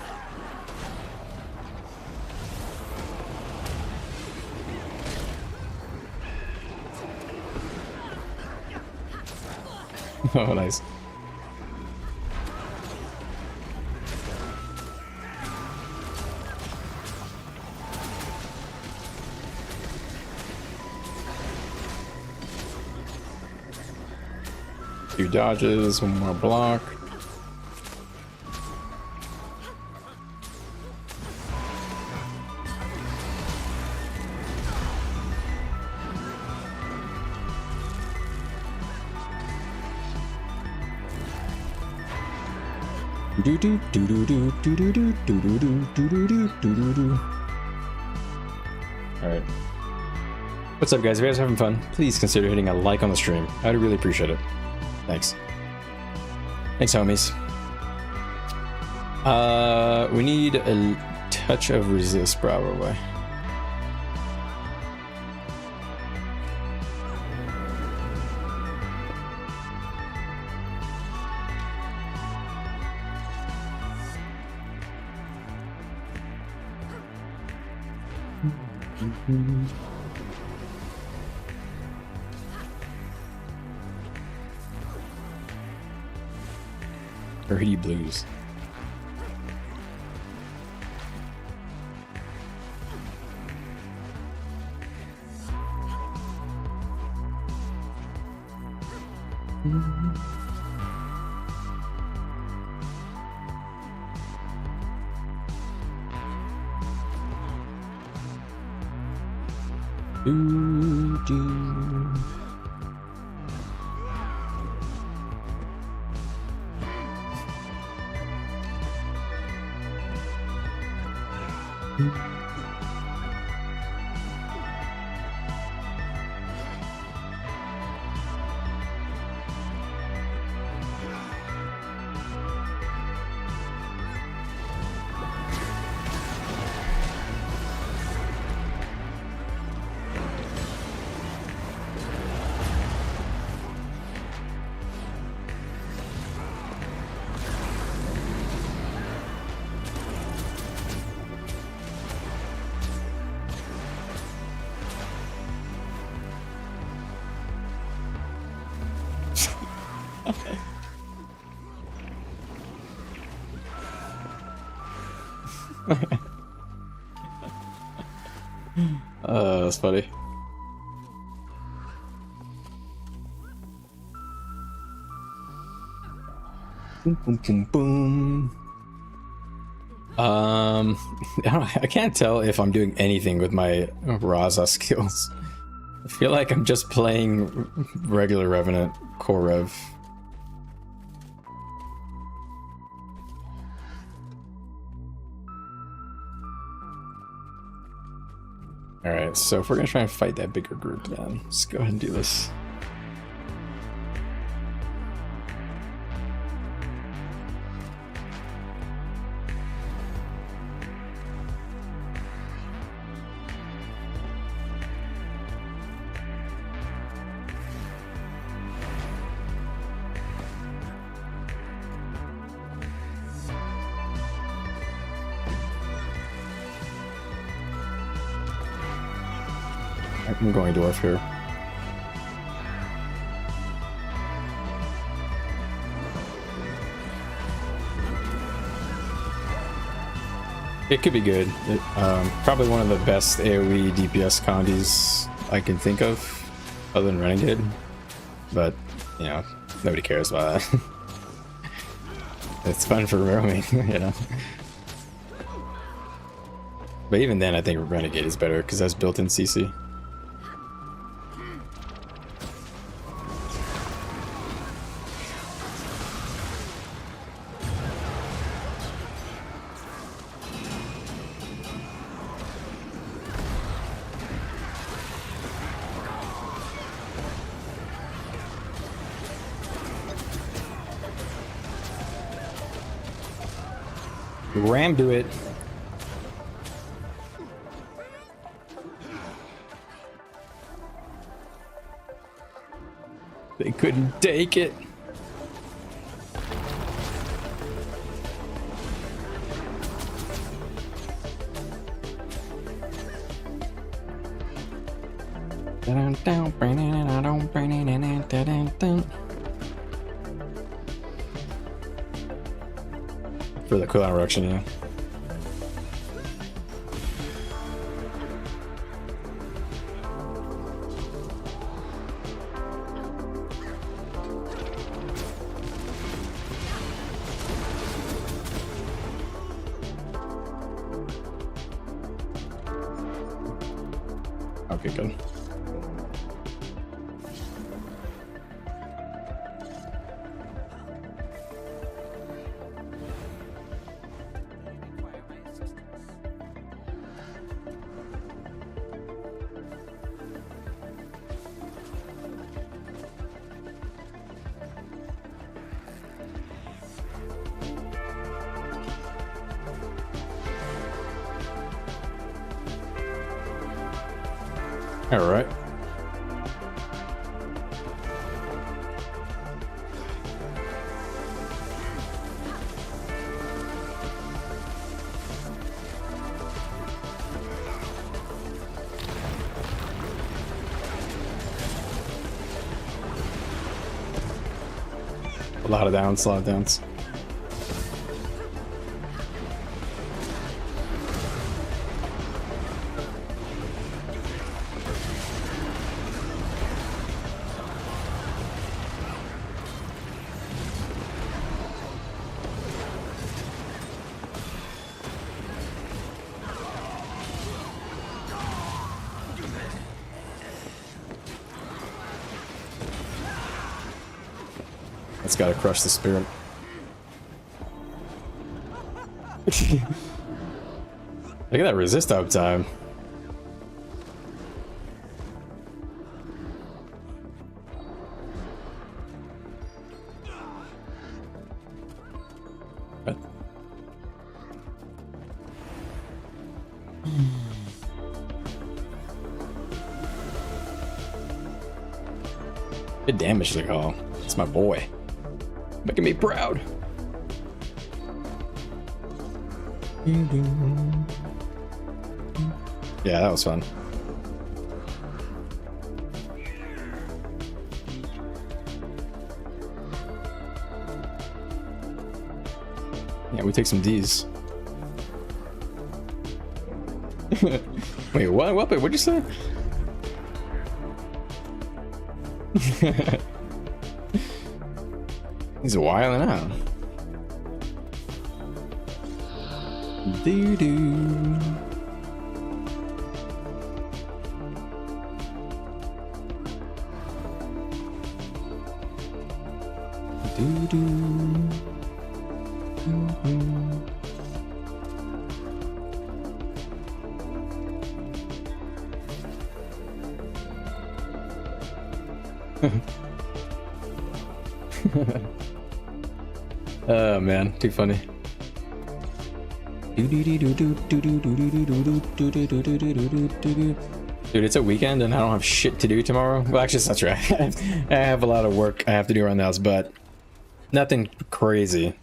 Oh, nice. Two dodges, one more block. Do do do do do do do do do do do do do do do. All right. What's up, guys? If you guys are having fun, please consider hitting a like on the stream. I'd really appreciate it. Thanks. Thanks, homies. We need a touch of resist, probably. Pretty blues. That's funny. Boom, boom, boom, boom. I can't tell if I'm doing anything with my Raza skills. I feel like I'm just playing regular Revenant core rev. Alright, so if we're gonna try and fight that bigger group, then let's go ahead and do this. I'm going dwarf here. It could be good. Probably one of the best AoE DPS Condis I can think of, other than Renegade. But, you know, nobody cares about that. It's fun for roaming, you know. But even then, I think Renegade is better because that's built-in CC. Ram to it. They couldn't take it. For the cooldown reduction, yeah. Okay, good. All right. A lot of downs, a lot of downs. It's gotta crush the spirit. Look at that resist uptime. What? Good damage to call. It's my boy. Making me proud. Yeah, that was fun. Yeah, we take some D's. Wait, what? What'd you say? He's wilding out. Doo-doo. Doo-doo. Oh man, too funny. Dude, it's a weekend and I don't have shit to do tomorrow. Well, actually, that's right. I have a lot of work I have to do around the house, but nothing crazy.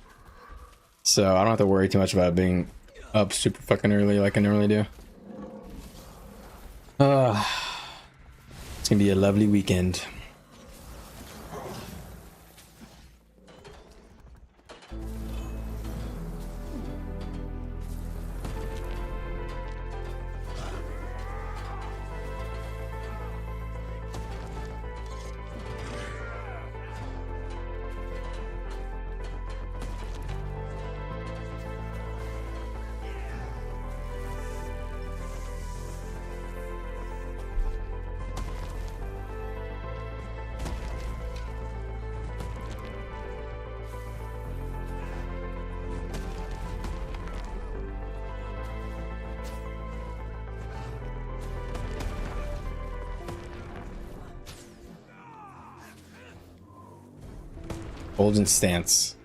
So I don't have to worry too much about being up super fucking early like I normally do. It's gonna be a lovely weekend. Golden stance.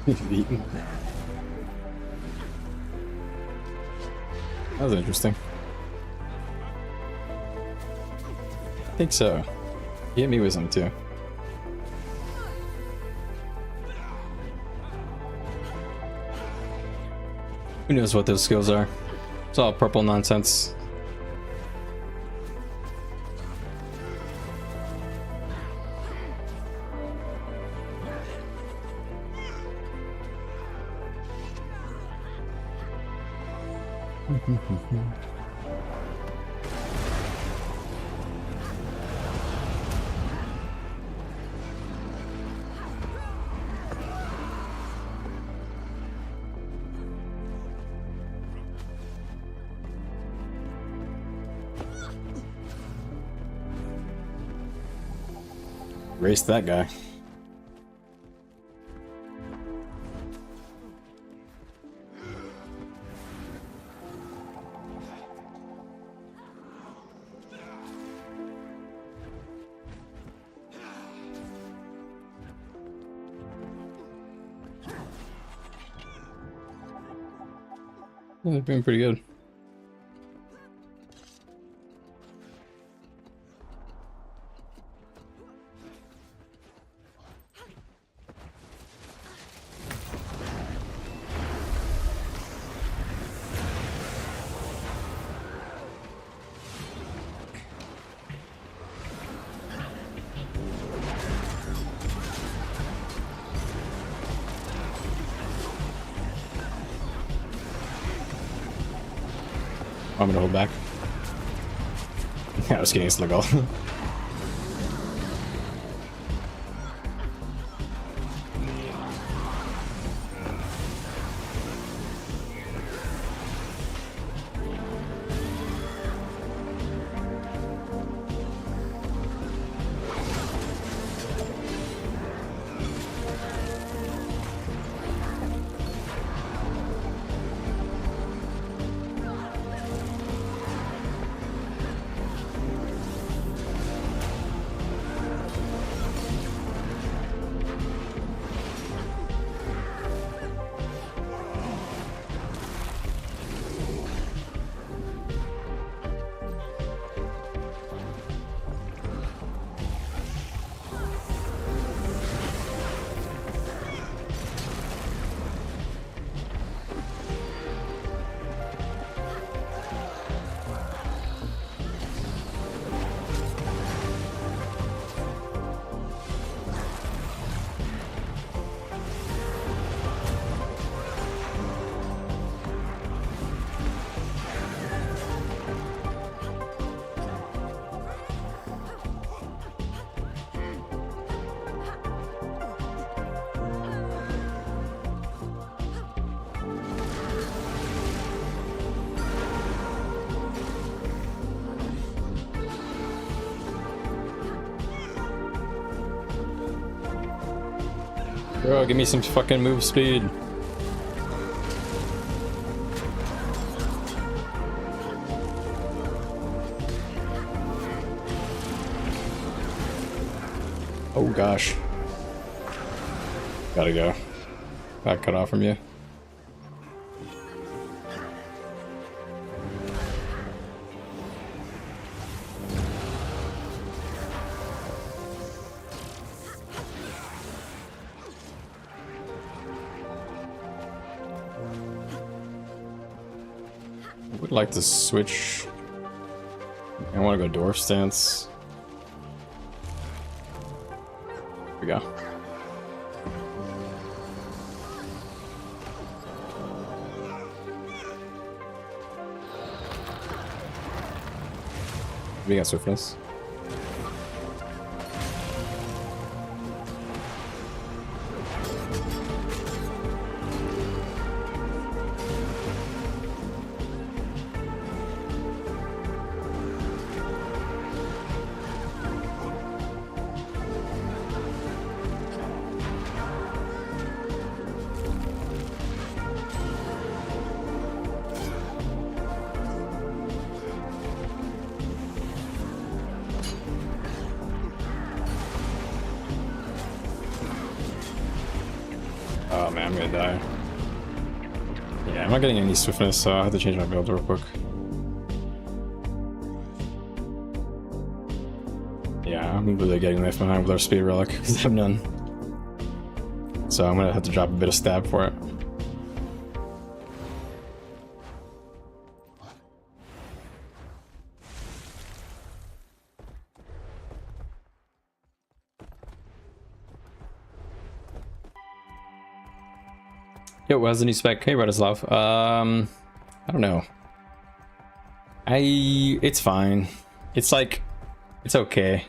Eaten. That was interesting. I think so. He hit me with some too. Who knows what those skills are? It's all purple nonsense. Race that guy. Yeah, they're doing pretty good. I'm gonna hold back. Yeah, I was getting sluggle. Bro, give me some fucking move speed. Oh gosh. Gotta go. Got cut off from you. I would like to switch. I want to go dwarf stance. Here we go. We got swiftness. Oh man, I'm gonna die. Yeah, I'm not getting any swiftness, so I have to change my build real quick. Yeah, I'm really getting left behind with our speed relic because I have none. So I'm gonna have to drop a bit of stab for it. Yo, how's the new spec? Hey, Radislav. I don't know. It's fine. It's like, it's okay.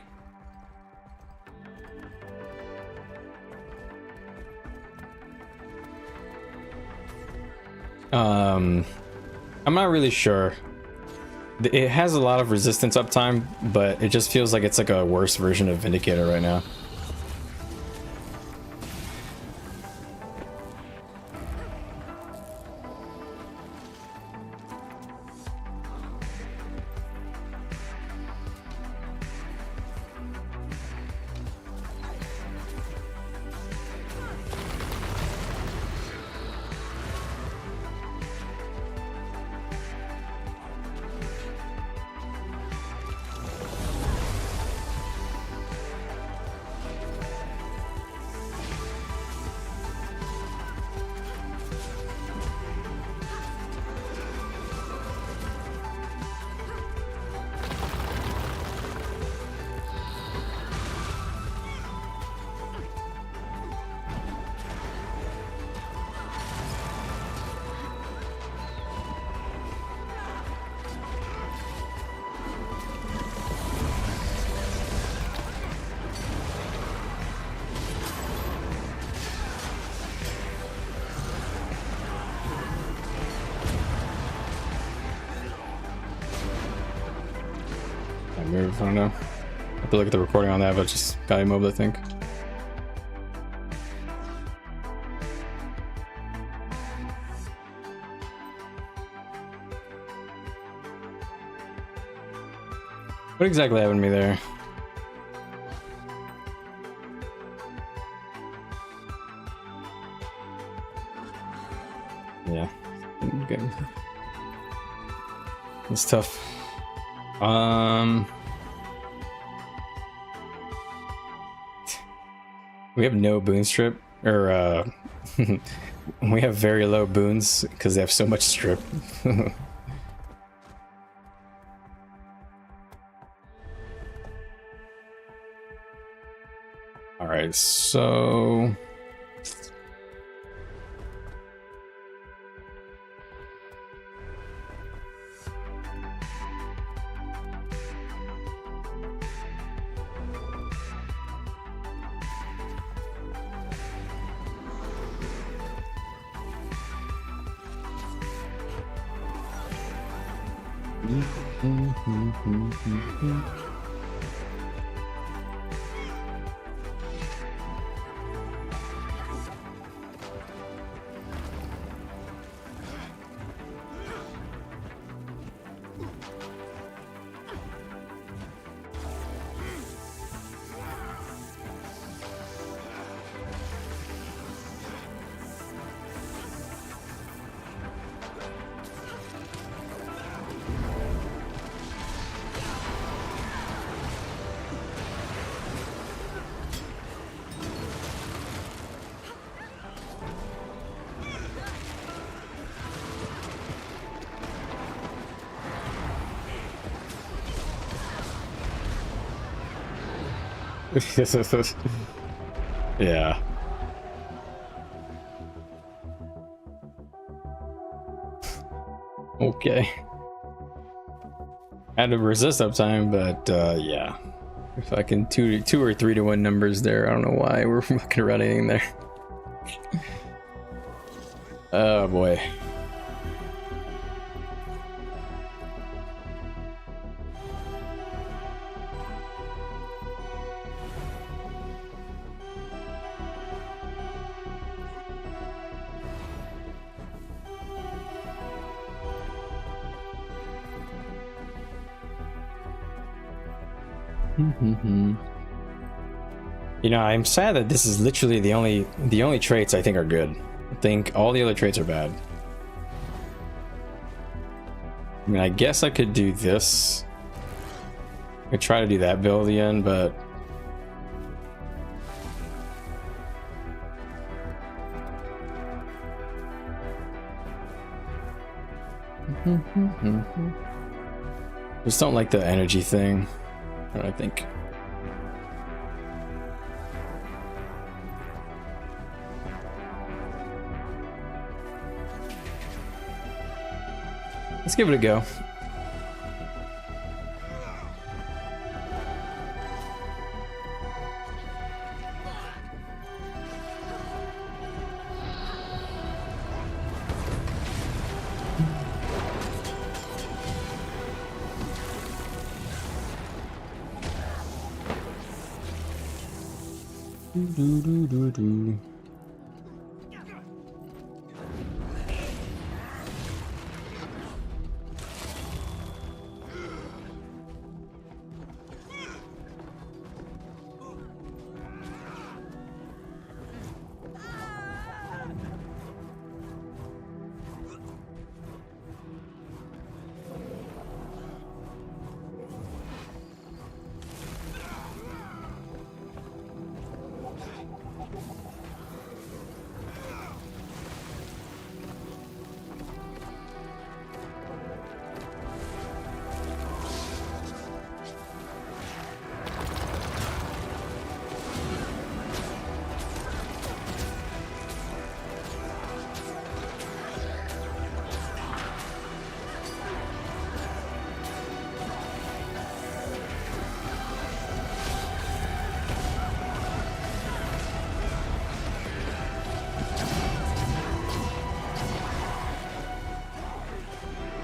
I'm not really sure. It has a lot of resistance uptime, but it just feels like it's like a worse version of Vindicator right now. I don't know. I have to look at the recording on that, but just got immobile, I think. What exactly happened to me there? Yeah. Good. It's tough. We have no boon strip, or we have very low boons because they have so much strip. All right, so yeah. Okay. Had to resist uptime, but yeah. If I can two or 3 to 1 numbers there, I don't know why we're fucking running there. Oh boy. You know, I'm sad that this is literally the only traits I think are good. I think all the other traits are bad. I mean, I guess I could do this. I could try to do that build again, but just don't like the energy thing. I think. Let's give it a go. Do.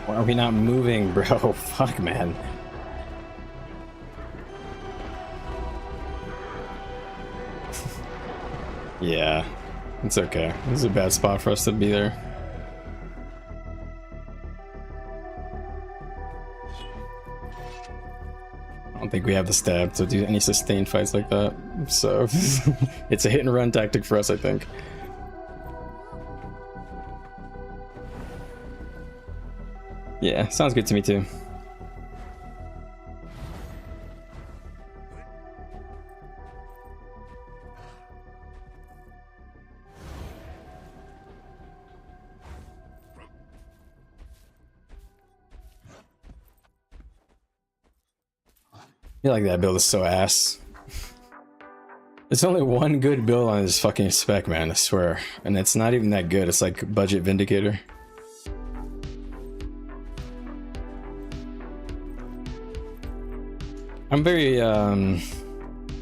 Why are we not moving, bro? Fuck, man. Yeah, it's okay. This is a bad spot for us to be there. I don't think we have the stab to do any sustained fights like that, so it's a hit and run tactic for us, I think. Yeah, sounds good to me too. I feel like that build is so ass. There's only one good build on this fucking spec, man, I swear. And it's not even that good, it's like budget vindicator. I'm very, I'm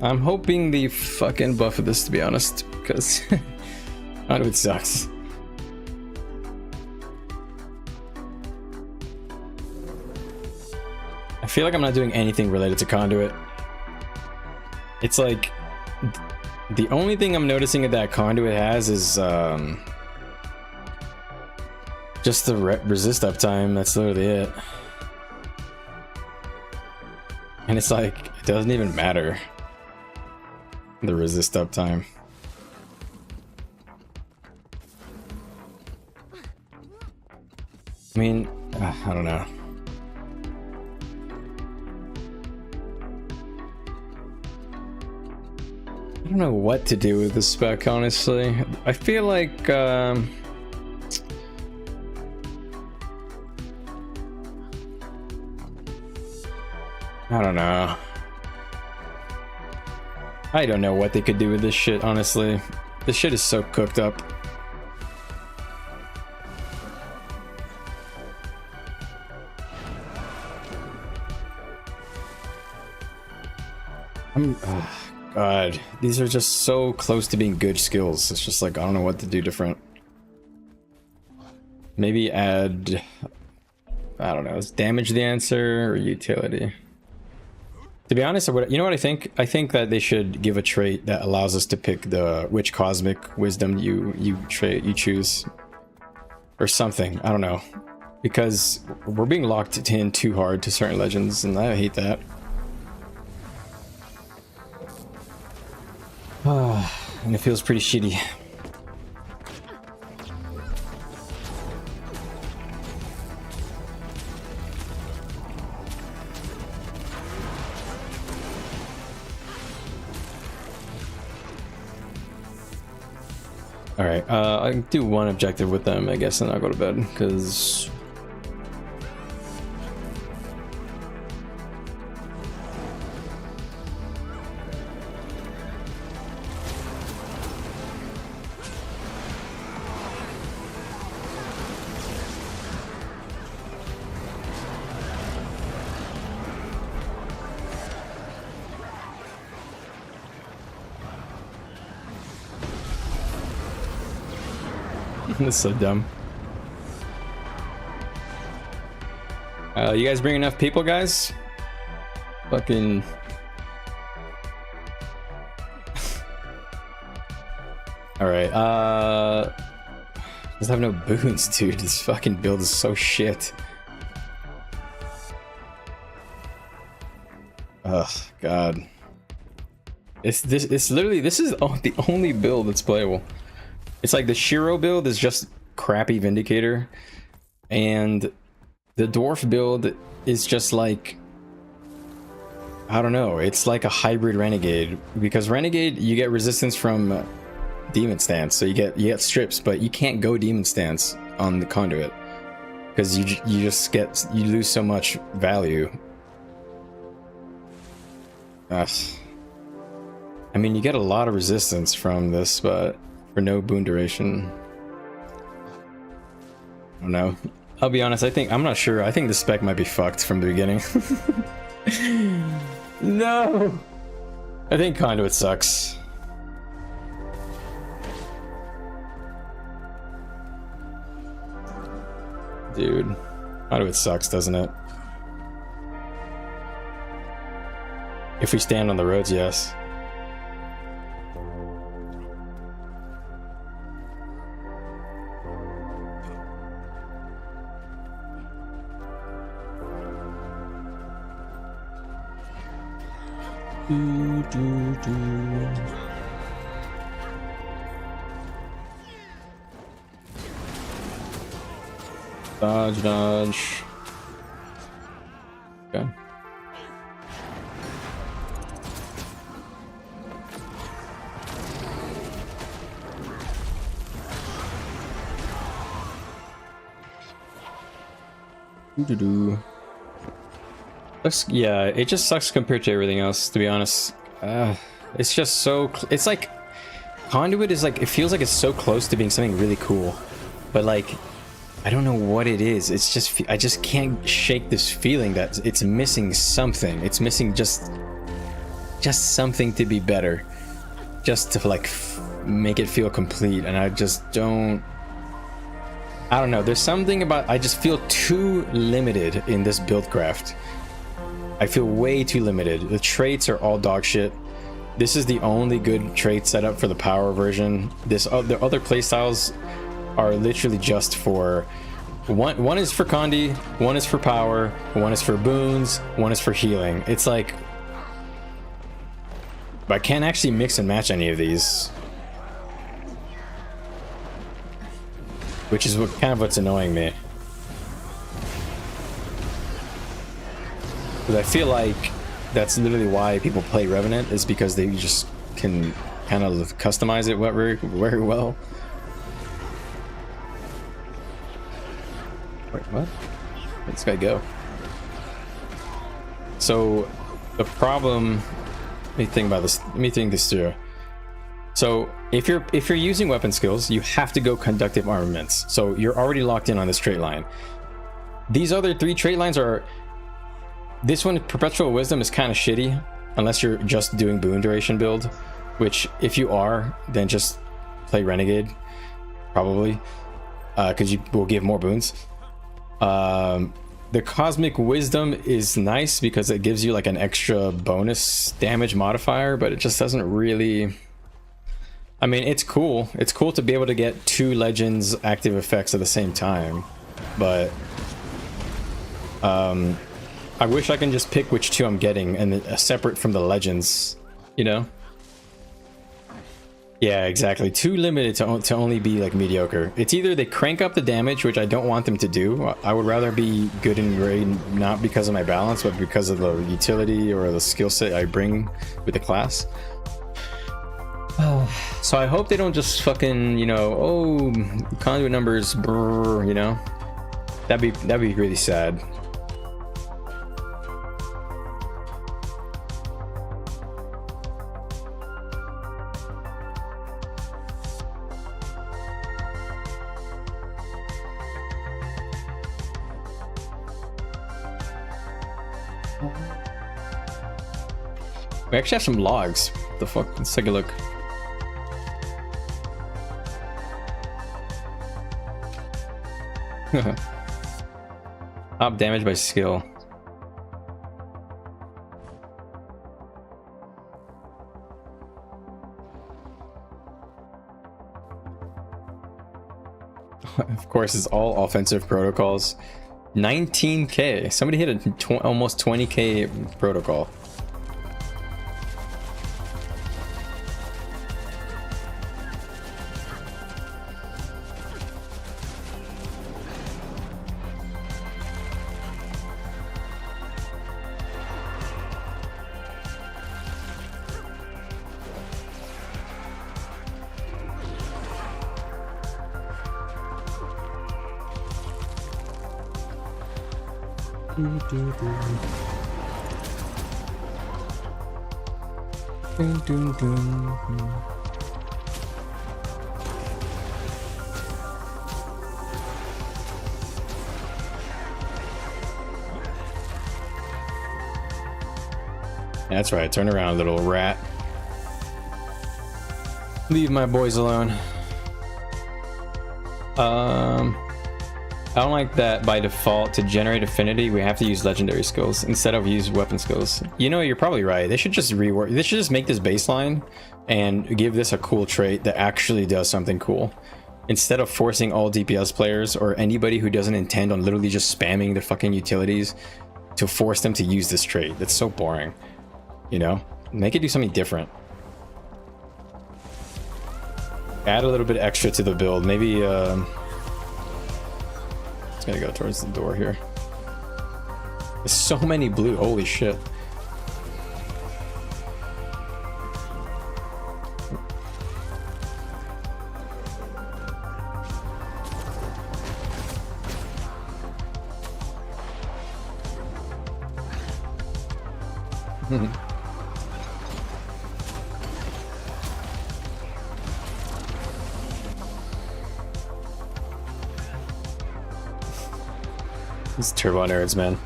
hoping they fucking buff this, to be honest, because Conduit sucks. I feel like I'm not doing anything related to Conduit. It's like, the only thing I'm noticing that Conduit has is, just the resist uptime, that's literally it. And it's like, it doesn't even matter, the resist uptime. I mean, I don't know. I don't know what to do with this spec, honestly. I feel like, I don't know. I don't know what they could do with this shit, honestly. This shit is so cooked up. Oh, God. These are just so close to being good skills. It's just like, I don't know what to do different. Maybe add, I don't know, is damage the answer or utility? To be honest, you know what I think? I think that they should give a trait that allows us to pick which cosmic wisdom you choose, or something. I don't know, because we're being locked in too hard to certain legends, and I hate that. and it feels pretty shitty. Alright, I can do one objective with them, I guess, and I'll go to bed, because... This is so dumb. You guys bring enough people, guys? Fucking... Alright, just have no boons, dude. This fucking build is so shit. Ugh, god. It's literally, this is the only build that's playable. It's like the Shiro build is just crappy Vindicator, and the Dwarf build is just like, I don't know, it's like a hybrid Renegade, because Renegade you get resistance from Demon Stance, so you get strips, but you can't go Demon Stance on the Conduit because you lose so much value. Ugh. I mean, you get a lot of resistance from this, but for no boon duration. I don't know. I'll be honest, I'm not sure. I think the spec might be fucked from the beginning. No! I think Conduit sucks. Dude, Conduit sucks, doesn't it? If we stand on the roads, yes. Dodge, dodge. Okay. Yeah, it just sucks compared to everything else, to be honest. It's just so... It's like... Conduit is like... It feels like it's so close to being something really cool. But like... I don't know what it is. It's just... I just can't shake this feeling that it's missing something. It's missing just something to be better. Just to like... make it feel complete. And I just don't... I don't know. There's something about... I just feel too limited in this Buildcraft. I feel way too limited. The traits are all dog shit. This is the only good trait setup for the power version. The other playstyles are literally just for... One is for Conduit, one is for power, one is for boons, one is for healing. It's like... I can't actually mix and match any of these. Which is what's annoying me. Because I feel like that's literally why people play Revenant, is because they just can kind of customize it very, very well. Wait, what? Where'd this guy go? So the problem... Let me think about this. Let me think this through. So if you're using weapon skills, you have to go conductive armaments. So you're already locked in on this trait line. These other three trait lines are... This one, Perpetual Wisdom, is kind of shitty unless you're just doing boon duration build, which if you are, then just play Renegade, probably, because you will give more boons. The Cosmic Wisdom is nice because it gives you like an extra bonus damage modifier, but it just doesn't really... I mean, it's cool. It's cool to be able to get 2 Legends active effects at the same time, but I wish I can just pick which 2 I'm getting and separate from the Legends, you know? Yeah, exactly. Too limited to only be like mediocre. It's either they crank up the damage, which I don't want them to do. I would rather be good and great, not because of my balance, but because of the utility or the skill set I bring with the class. So I hope they don't just fucking, you know, oh, conduit numbers, brr, you know, that'd be really sad. We actually have some logs. What the fuck? Let's take a look. Top damage by skill. Of course, it's all offensive protocols. 19k. Somebody hit a almost 20k protocol. That's right, turn around, little rat. Leave my boys alone. I don't like that by default to generate affinity we have to use legendary skills instead of use weapon skills. You know, you're probably right. They should just rework. They should just make this baseline and give this a cool trait that actually does something cool, instead of forcing all DPS players or anybody who doesn't intend on literally just spamming the fucking utilities to force them to use this trait. That's so boring. You know, make it do something different. Add a little bit extra to the build. Maybe it's gonna go towards the door here. There's so many blue. Holy shit. These turbo nerds, man.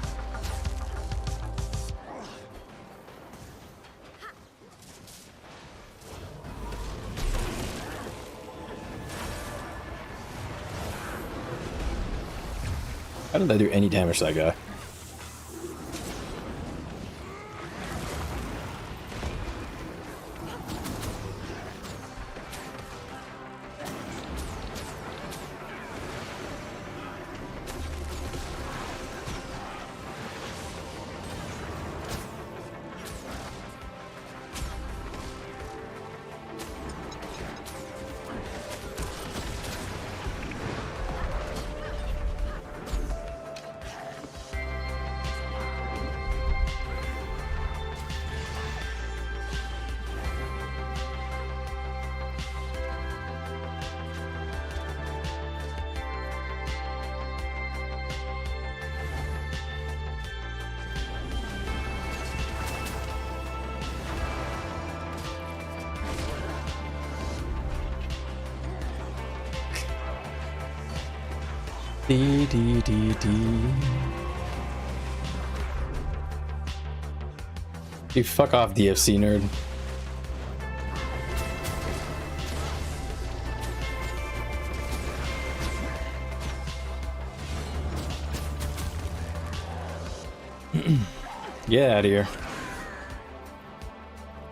How did I do any damage to that guy? Dee dee dee dee. Dude, fuck off, DFC nerd. Get out of here.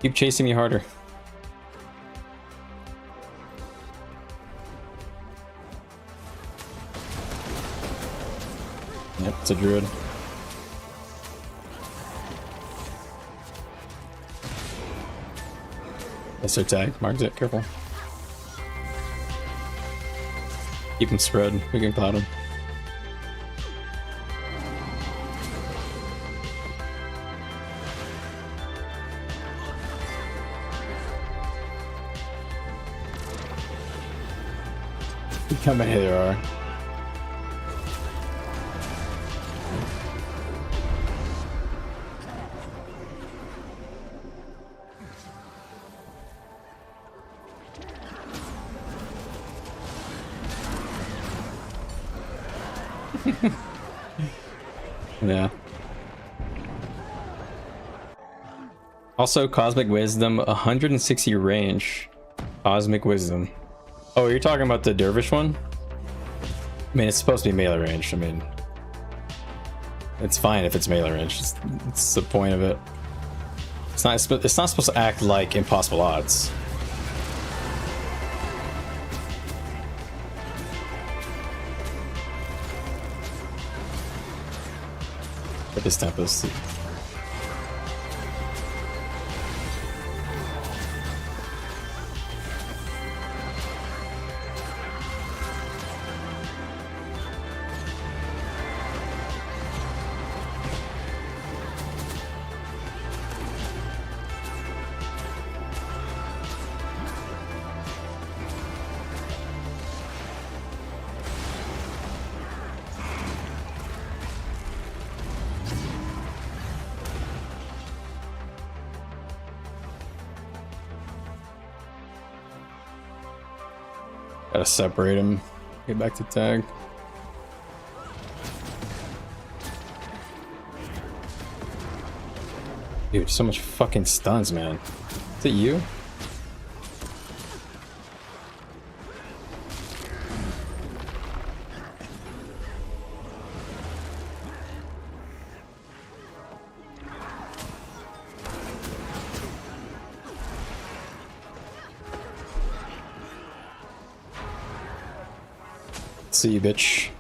Keep chasing me harder. Yep, it's a druid. That's their tag. Marked it. Careful. Keep them spread. We can cloud them. Come in here, there are. Yeah. Also, Cosmic Wisdom, 160 range. Cosmic Wisdom. Oh, you're talking about the Dervish one? I mean, it's supposed to be melee range. I mean, it's fine if it's melee range. It's the point of it. It's not supposed to act like impossible odds. But this Tempest. Gotta separate him. Get back to tag. Dude, so much fucking stuns, man. Is it you? See you, bitch.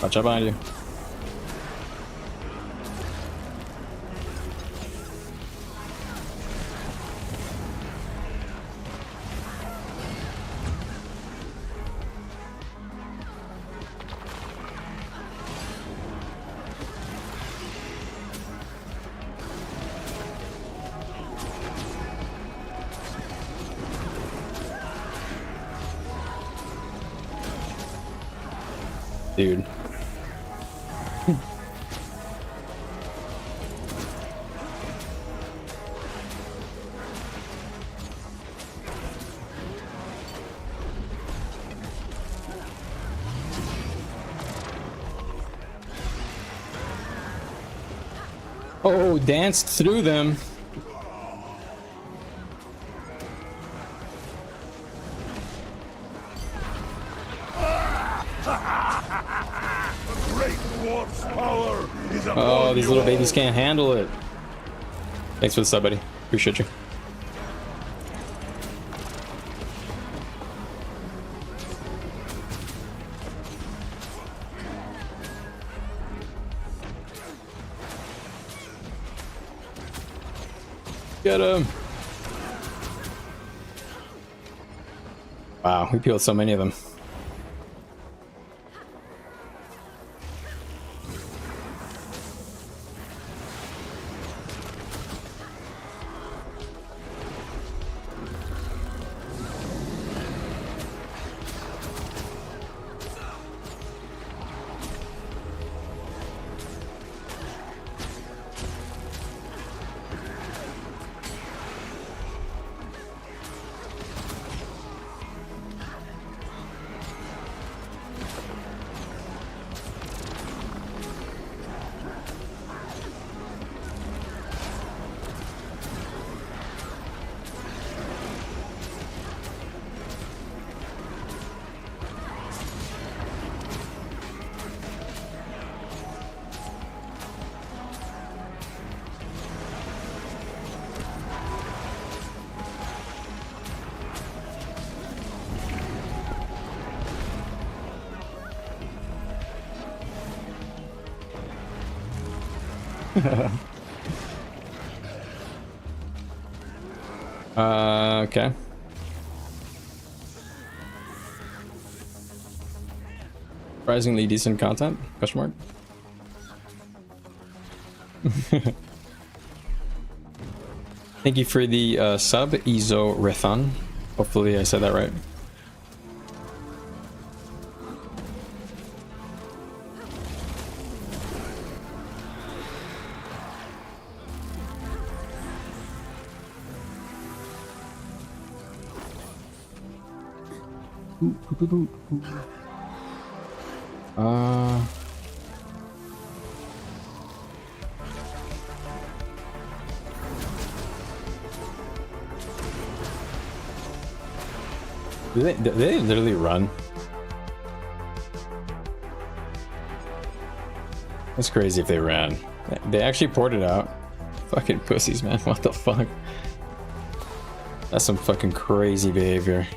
Watch out behind you. Dude. Oh, danced through them. Oh, these little babies can't handle it. Thanks for the sub, buddy. Appreciate you. Get him. Wow, we peeled so many of them. Okay. Surprisingly decent content? Question mark. Thank you for the sub, Izo Rethon. Hopefully I said that right. Do they literally run? That's crazy if they ran. They actually ported out. Fucking pussies, man. What the fuck? That's some fucking crazy behavior.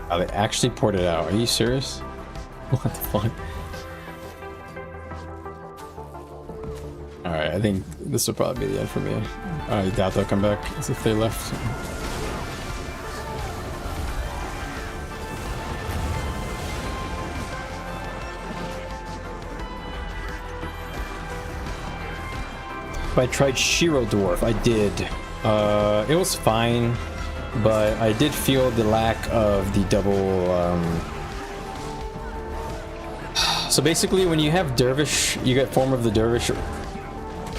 Oh, they actually ported out. Are you serious? What the fuck? Alright, I think this will probably be the end for me. I doubt they'll come back as if they left. I tried Shiro Dwarf. I did. It was fine, but I did feel the lack of the double. So basically, when you have Dervish, you get Form of the Dervish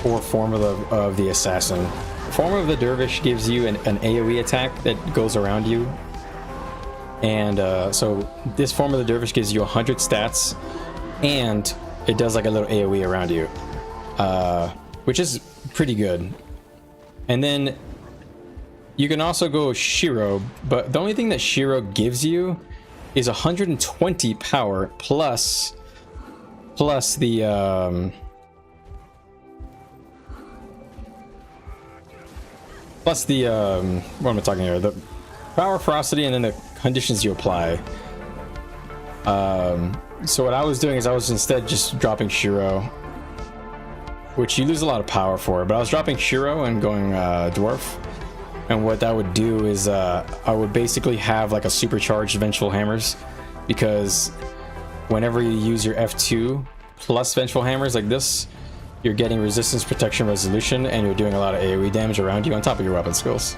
or Form of the Assassin. Form of the Dervish gives you an AoE attack that goes around you, and so this Form of the Dervish gives you 100 stats, and it does like a little AoE around you. Which is pretty good. And then you can also go Shiro, but the only thing that Shiro gives you is 120 power plus the what am I talking here? The power, ferocity, and then the conditions you apply. So what I was doing is I was instead just dropping Shiro, which you lose a lot of power for, but I was dropping Shiro and going dwarf, and what that would do is I would basically have like a supercharged Vengeful Hammers, because whenever you use your F2 plus Vengeful Hammers like this, you're getting resistance, protection, resolution, and you're doing a lot of AoE damage around you on top of your weapon skills.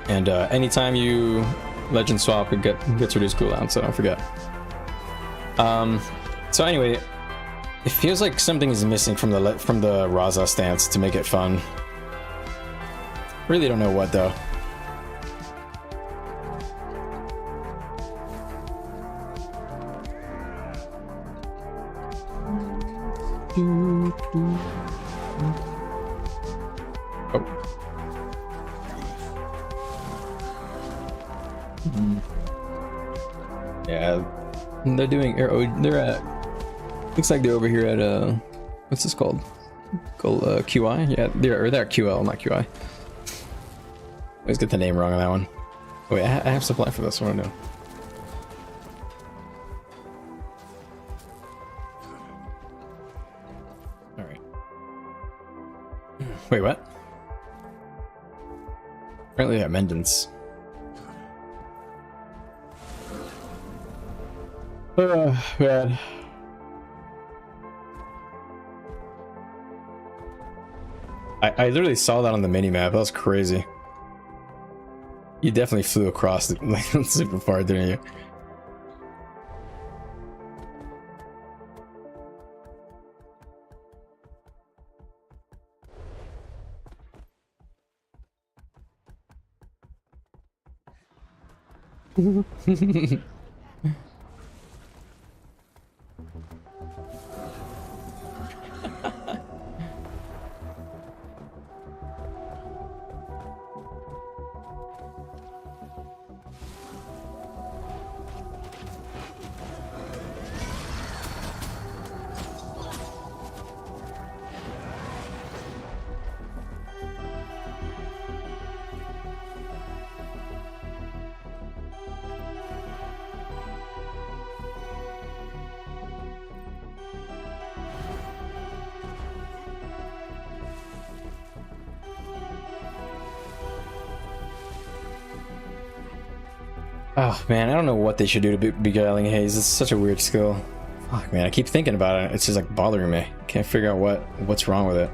And anytime you legend swap, it gets reduced cooldown, so don't forget. So anyway, it feels like something is missing from the Raza stance to make it fun. Really don't know what though. Oh. Yeah, they're doing. They're at. Looks like they're over here at what's this called? Called QI? Yeah, they're at QL, not QI. I always get the name wrong on that one. Wait, I have supply for this one. No. All right. Wait, what? Apparently at Mendon's. Man. I literally saw that on the mini-map. That was crazy. You definitely flew across it like super far, didn't you? Oh man, I don't know what they should do to Beguiling Haze. It's such a weird skill. Fuck man, I keep thinking about it. It's just like bothering me. Can't figure out what's wrong with it.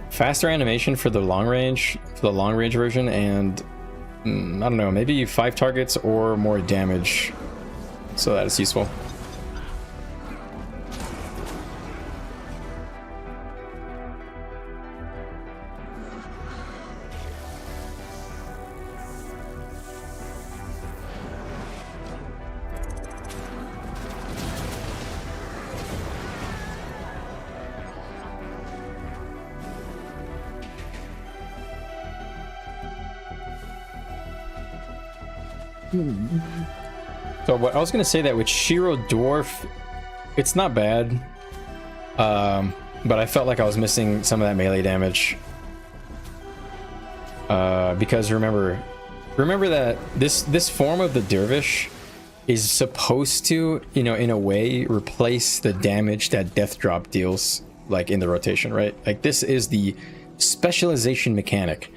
Faster animation for the long range version, and I don't know, maybe 5 targets or more damage. So that is useful. So what I was gonna say that with Shiro Dwarf, it's not bad, but I felt like I was missing some of that melee damage. Because remember that this form of the dervish is supposed to, you know, in a way replace the damage that Death Drop deals, like in the rotation, right? Like this is the specialization mechanic.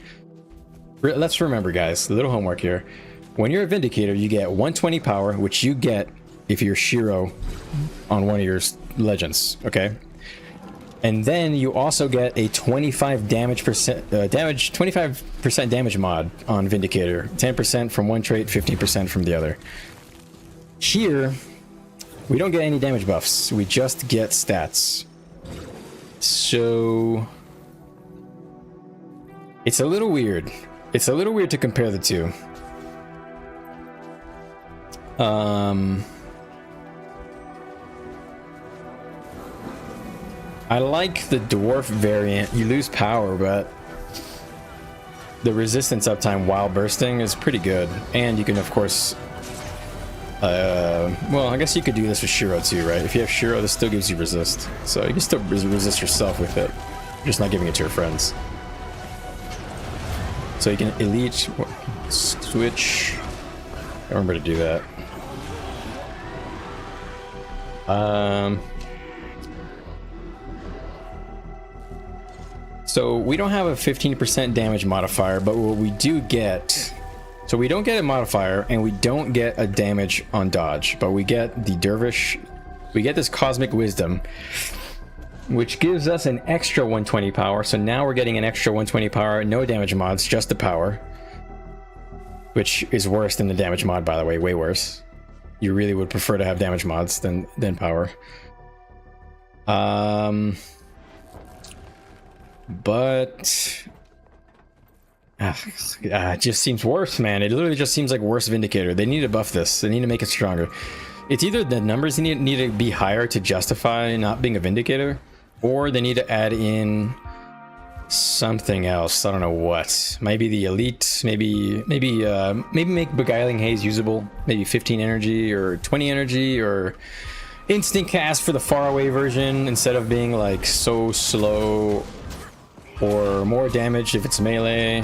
Let's remember, guys, a little homework here. When you're a Vindicator, you get 120 power, which you get if you're Shiro on one of your legends, okay? And then you also get a 25% damage mod on Vindicator. 10% from one trait, 15% from the other. Here, we don't get any damage buffs. We just get stats. So it's a little weird. It's a little weird to compare the two. I like the dwarf variant. You lose power, but the resistance uptime while bursting is pretty good. And you can, of course, well, I guess you could do this with Shiro too, right? If you have Shiro, this still gives you resist. So you can still resist yourself with it. You're just not giving it to your friends. So you can elite, switch. I remember to do that. So we don't have a 15% damage modifier, but what we do get, so we don't get a modifier and we don't get a damage on dodge, but we get the dervish, we get this cosmic wisdom, which gives us an extra 120 power. So now we're getting an extra 120 power, no damage mods, just the power, which is worse than the damage mod, by the way, way worse. You really would prefer to have damage mods than power. But it just seems worse, man. It literally just seems like worse Vindicator. They need to buff this. They need to make it stronger. It's either the numbers need to be higher to justify not being a Vindicator, or they need to add in something else. I don't know what. Maybe the elite. Maybe make Beguiling Haze usable. Maybe 15 energy or 20 energy, or instant cast for the faraway version instead of being like so slow, or more damage if it's melee.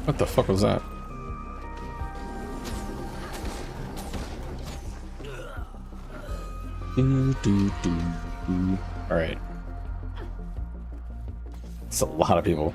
What the fuck was that? All right. It's a lot of people.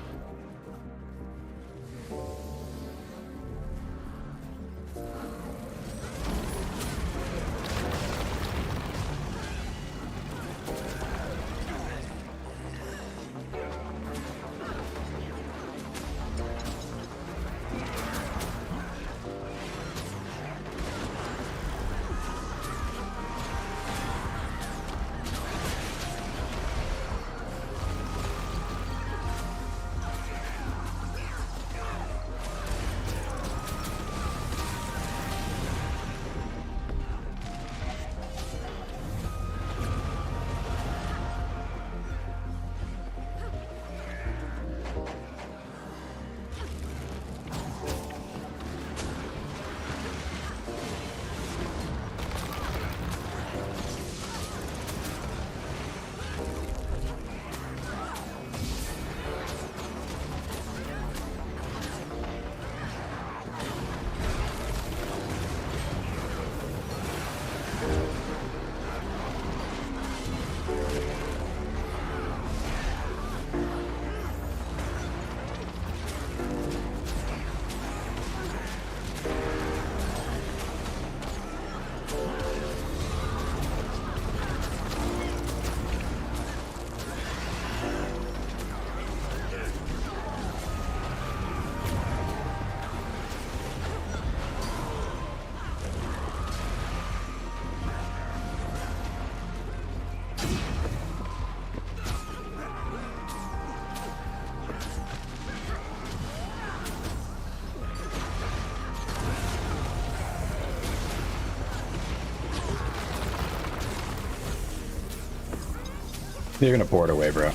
They're gonna pour it away, bro.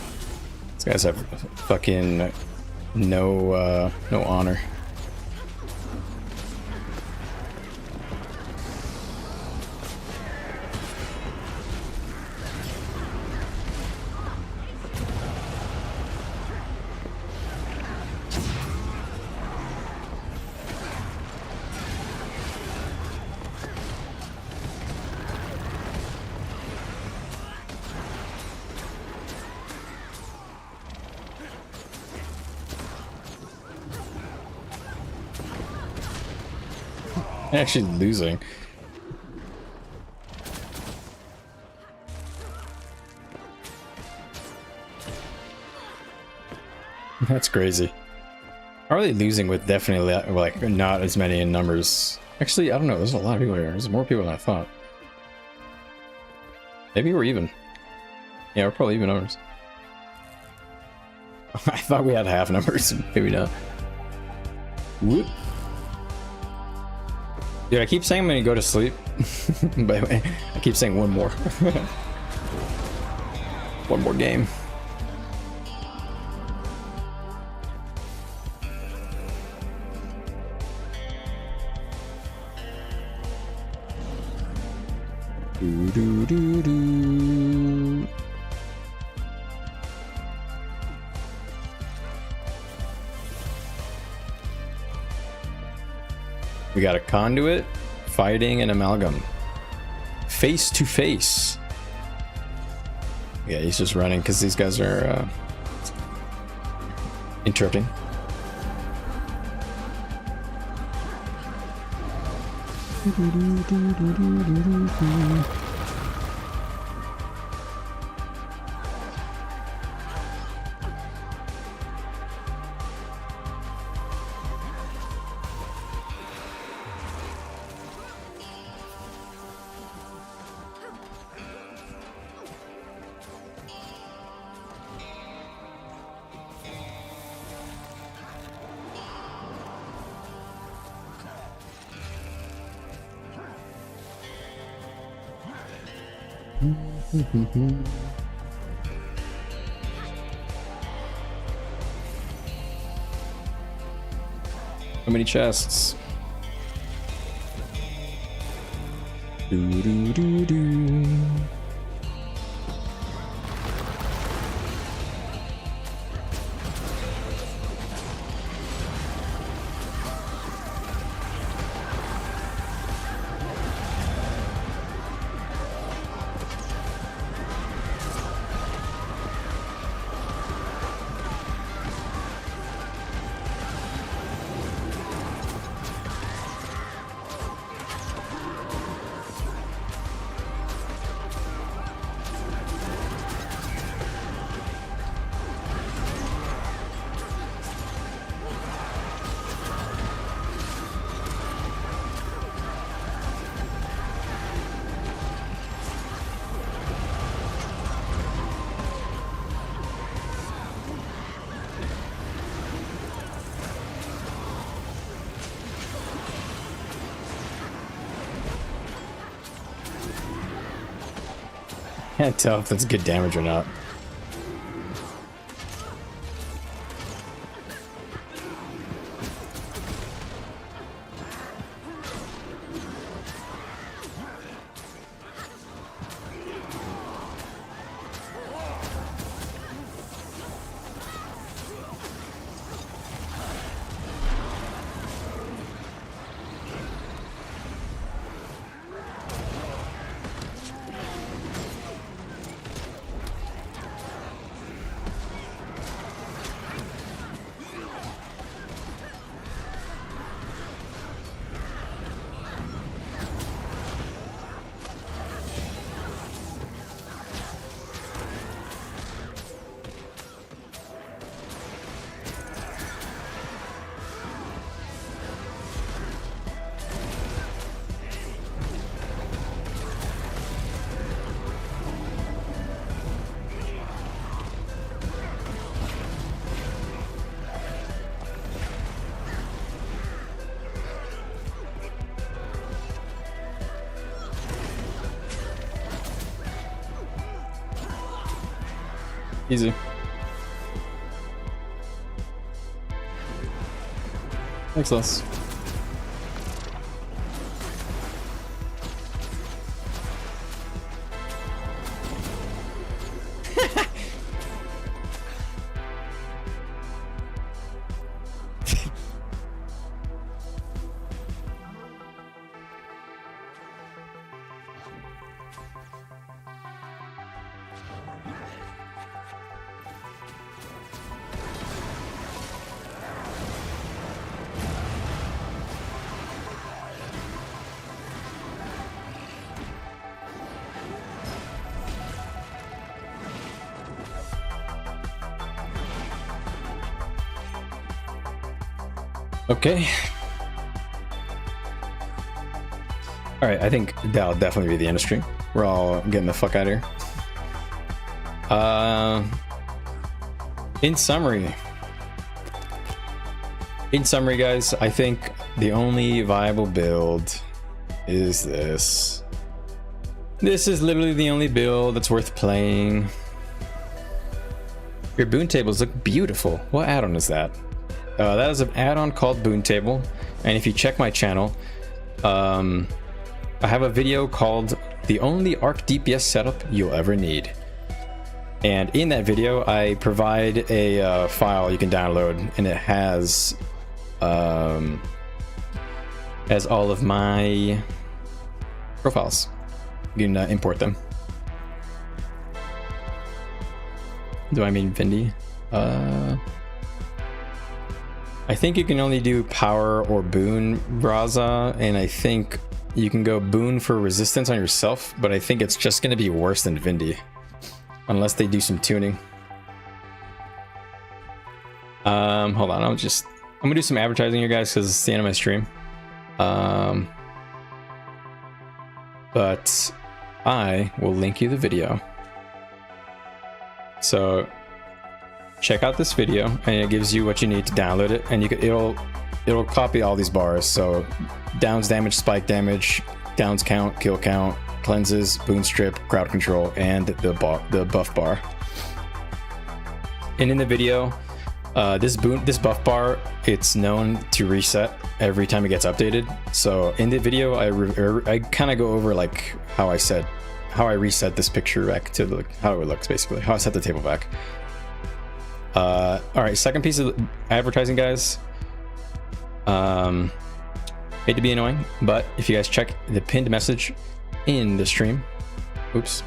These guys have fucking no honor. Actually losing. That's crazy. How are they losing with definitely like not as many in numbers? Actually, I don't know. There's a lot of people here. There's more people than I thought. Maybe we're even. Yeah, we're probably even numbers. I thought we had half numbers. Maybe not. Whoop. Dude, I keep saying I'm gonna go to sleep. By the way, I keep saying one more. One more game. Do, do, do, do. We got a Conduit fighting an amalgam. Face to face. Yeah, he's just running because these guys are interrupting. How many chests? Do, do, do, do. Can't tell if that's good damage or not. Easy. Thanks, Les. Okay. All right, I think that'll definitely be the end of stream. We're all getting the fuck out of here. In summary, guys, I think the only viable build is this. This is literally the only build that's worth playing. Your boon tables look beautiful. What add-on is that? That is an add-on called Boon Table, and if you check my channel, I have a video called The Only Arc DPS Setup You'll Ever Need. And in that video, I provide a file you can download, and it has all of my profiles. You can import them. Do I mean Vindy? I think you can only do power or boon Braza, and I think you can go boon for resistance on yourself, but I think it's just going to be worse than Vindy unless they do some tuning. Hold on, I'm gonna do some advertising here, guys, because it's the end of my stream. But I will link you the video, so check out this video, and it gives you what you need to download it, and it'll copy all these bars. So downs damage, spike damage, downs count, kill count, cleanses, boon strip, crowd control, and the buff bar. And in the video, this buff bar, it's known to reset every time it gets updated. So in the video, I kind of go over like how I reset this picture back to how it looks, basically how I set the table back. All right, second piece of advertising, guys. Hate to be annoying, but if you guys check the pinned message in the stream, if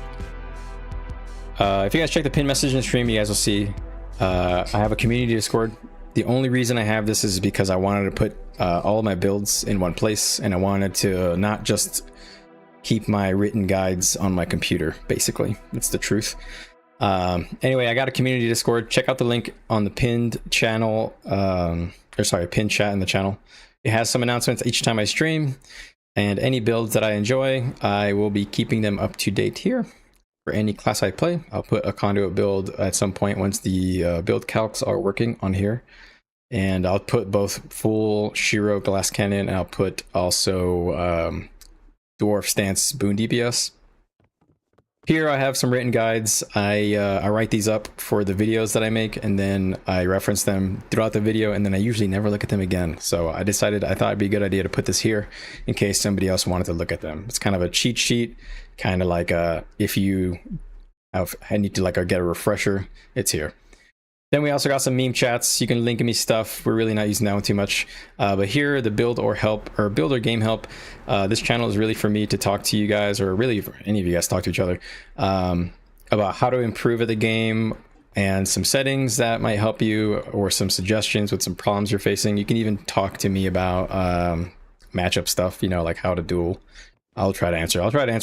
you guys check the pinned message in the stream, you guys will see I have a community Discord. The only reason I have this is because I wanted to put all of my builds in one place, and I wanted to not just keep my written guides on my computer. Basically, that's the truth. Anyway, I got a community Discord. Check out the link on the pinned channel, pinned chat in the channel. It has some announcements each time I stream, and any builds that I enjoy, I will be keeping them up to date here. For any class I play, I'll put a Conduit build at some point once the build calcs are working on here, and I'll put both full Shiro glass cannon, and I'll put also dwarf stance boon DPS. Here I have some written guides. I write these up for the videos that I make, and then I reference them throughout the video, and then I usually never look at them again. So I thought it'd be a good idea to put this here in case somebody else wanted to look at them. It's kind of a cheat sheet, kind of like if you need to get a refresher, it's here. Then we also got some meme chats. You can link me stuff. We're really not using that one too much. But here, the build or game help. This channel is really for me to talk to you guys, or really for any of you guys to talk to each other, about how to improve at the game and some settings that might help you, or some suggestions with some problems you're facing. You can even talk to me about matchup stuff, like how to duel. I'll try to answer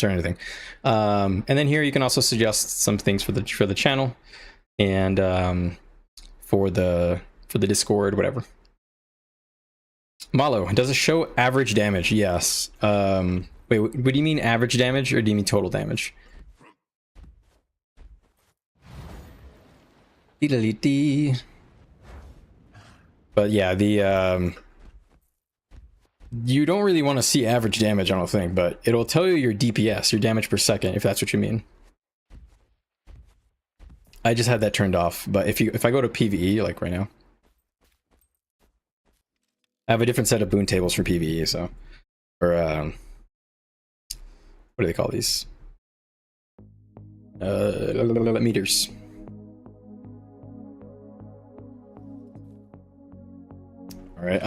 anything. And then here you can also suggest some things for the channel, and for the Discord, whatever. Malo, does it show average damage? Yes. Wait, what do you mean average damage, or do you mean total damage? But yeah, you don't really want to see average damage, I don't think, but it'll tell you your DPS, your damage per second, if that's what you mean. I just had that turned off. But if I go to PvE, like right now, I have a different set of boon tables for PvE, so, or what do they call these? Meters. All right.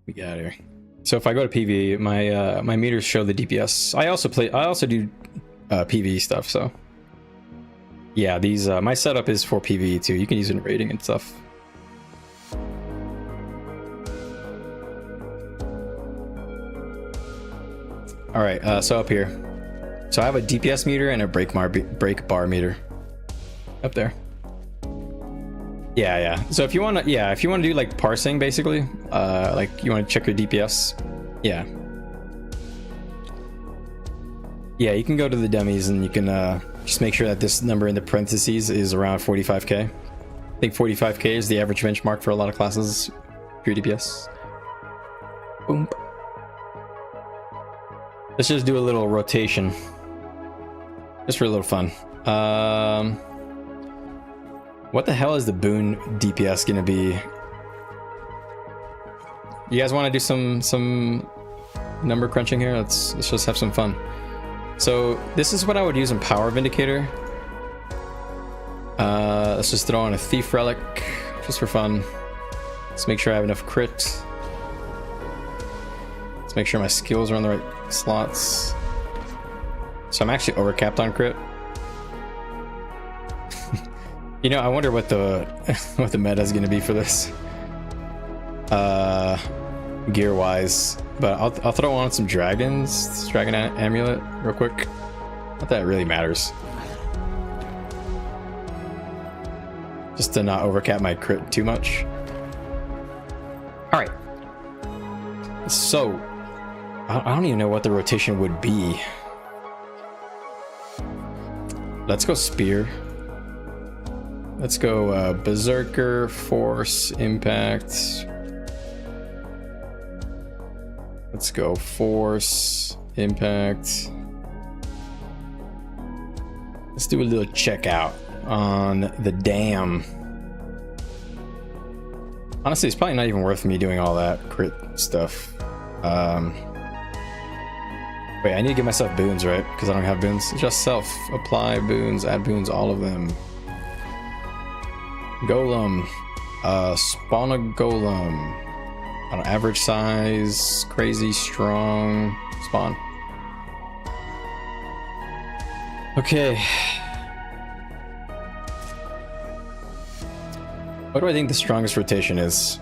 We got here. So if I go to PvE, my meters show the DPS. I also do PvE stuff. So yeah, these my setup is for PvE too. You can use it in raiding and stuff. All right, so up here. So I have a DPS meter and a break bar meter up there. Yeah. So if you want to do like parsing, basically, like you want to check your DPS, yeah, you can go to the dummies and you can just make sure that this number in the parentheses is around 45k. I think 45k is the average benchmark for a lot of classes, pure DPS. Boom. Let's just do a little rotation, just for a little fun. What the hell is the boon DPS gonna be? You guys want to do some number crunching here? Let's just have some fun. So this is what I would use in Power Vindicator. Let's just throw on a Thief Relic, just for fun. Let's make sure I have enough crit. Let's make sure my skills are on the right slots. So I'm actually overcapped on crit. You know, I wonder what the what the meta is going to be for this, gear wise. But I'll throw on some dragons, dragon amulet, real quick. Not that it really matters. Just to not overcap my crit too much. All right. So I don't even know what the rotation would be. Let's go spear. Let's go berserker, force, impact. Let's go force, impact. Let's do a little checkout on the dam. Honestly, it's probably not even worth me doing all that crit stuff. Wait, I need to give myself boons, right? Because I don't have boons. Just self. Apply boons, add boons, all of them. Golem. Spawn a golem. On average size, crazy strong. Spawn. Okay. What do I think the strongest rotation is?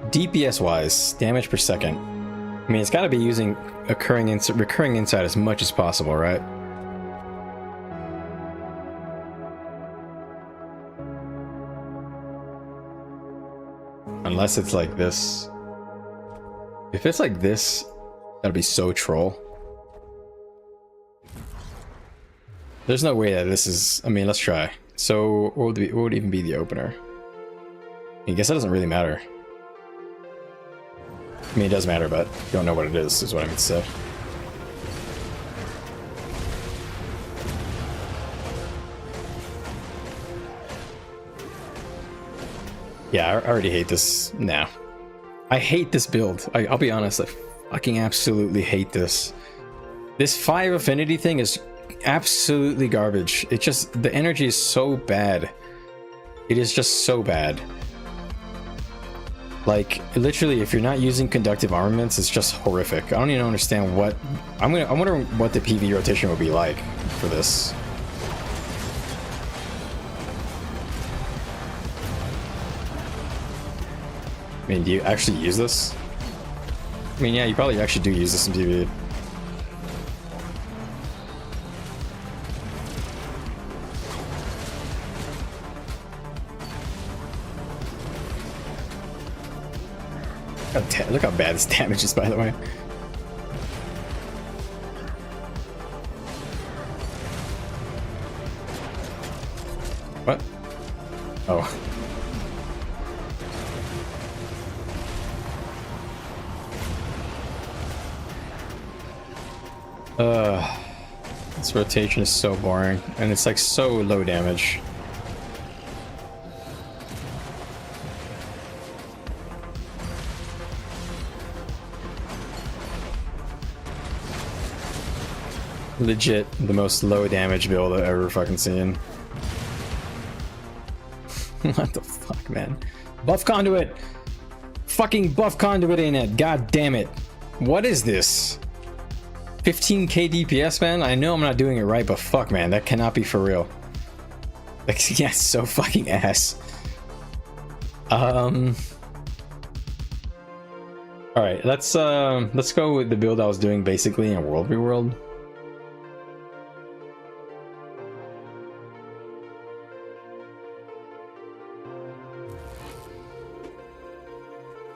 DPS wise, damage per second. I mean, it's got to be using recurring insight as much as possible, right? Unless it's like this. If it's like this, that'd be so troll. There's no way that this is... I mean, let's try. So, what would even be the opener? I guess that doesn't really matter. I mean, it does matter, but you don't know what it is what I mean to say. Yeah, I already hate this now. I hate this build. I'll be honest, I fucking absolutely hate this. This 5 affinity thing is absolutely garbage. It just, the energy is so bad. It is just so bad. Like, literally, if you're not using conductive armaments, it's just horrific. I don't even understand what... I wonder what the PV rotation would be like for this. I mean, do you actually use this? I mean, yeah, you probably actually do use this in PV. Look how bad this damage is, by the way. What? Oh. This rotation is so boring, and it's like so low damage. Legit the most low damage build I've ever fucking seen. What the fuck, man? Buff Conduit! Fucking buff Conduit in it, god damn it. What is this? 15k DPS, man? I know I'm not doing it right, but fuck, man, that cannot be for real. Like, yeah, it's so fucking ass. Alright, let's go with the build I was doing basically in World v World.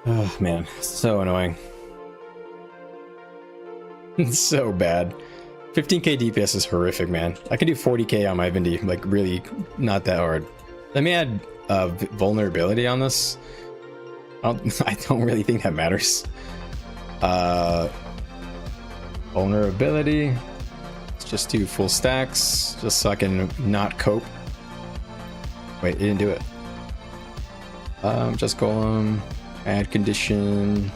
Oh man, so annoying. It's so bad. 15k DPS is horrific, man. I can do 40k on my Vindy, like really not that hard. Let me add vulnerability on this. I don't really think that matters. Vulnerability. Let's just do full stacks, just so I can not cope. Wait, it didn't do it. Just golem. Add condition.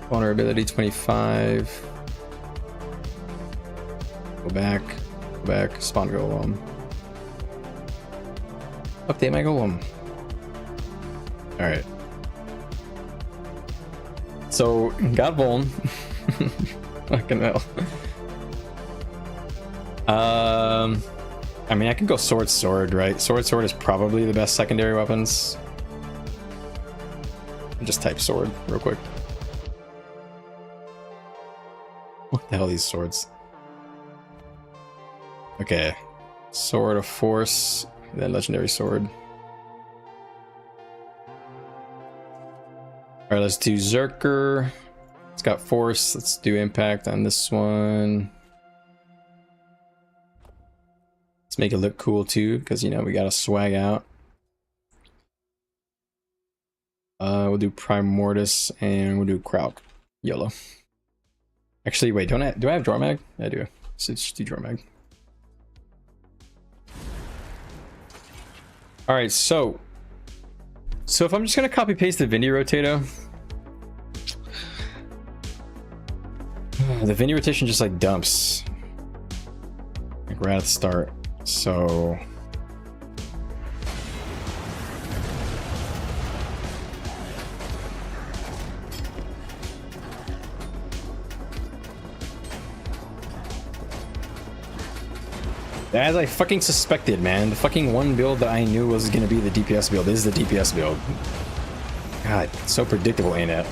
Vulnerability 25. Go back. Spawn golem. Update my golem. Alright. So, got vuln. Fucking hell. I mean, I can go sword, right? Sword is probably the best secondary weapons. Just type sword real quick. What the hell are these swords? Okay. Sword of Force, then legendary sword. Alright, let's do Zerker. It's got force. Let's do impact on this one. Let's make it look cool too, because you know we gotta swag out. We'll do Prime Mortis and we'll do Kraut. Yellow. Actually, wait, do I have Draw Mag? I do. So just do Draw Mag. Alright, so if I'm just gonna copy paste the Vindy Rotato, the Vindy rotation just like dumps like right at the start. So as I fucking suspected, man, the fucking one build that I knew was gonna be the DPS build is the DPS build. God, it's so predictable, ain't it?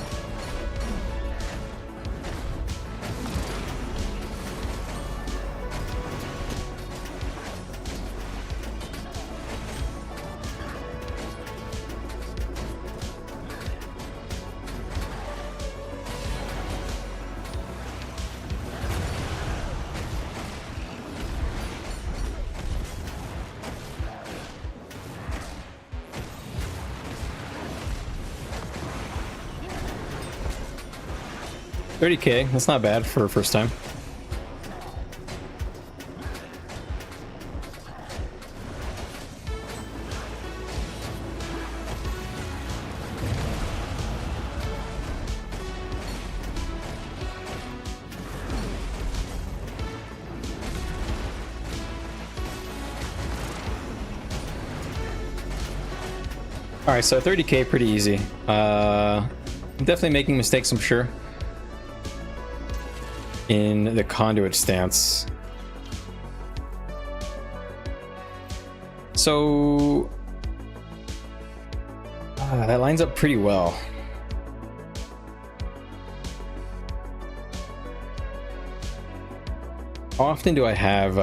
$30k, that's not bad for a first time. Alright, so 30k pretty easy. I'm definitely making mistakes, I'm sure, in the Conduit stance. So that lines up pretty well. How often do I have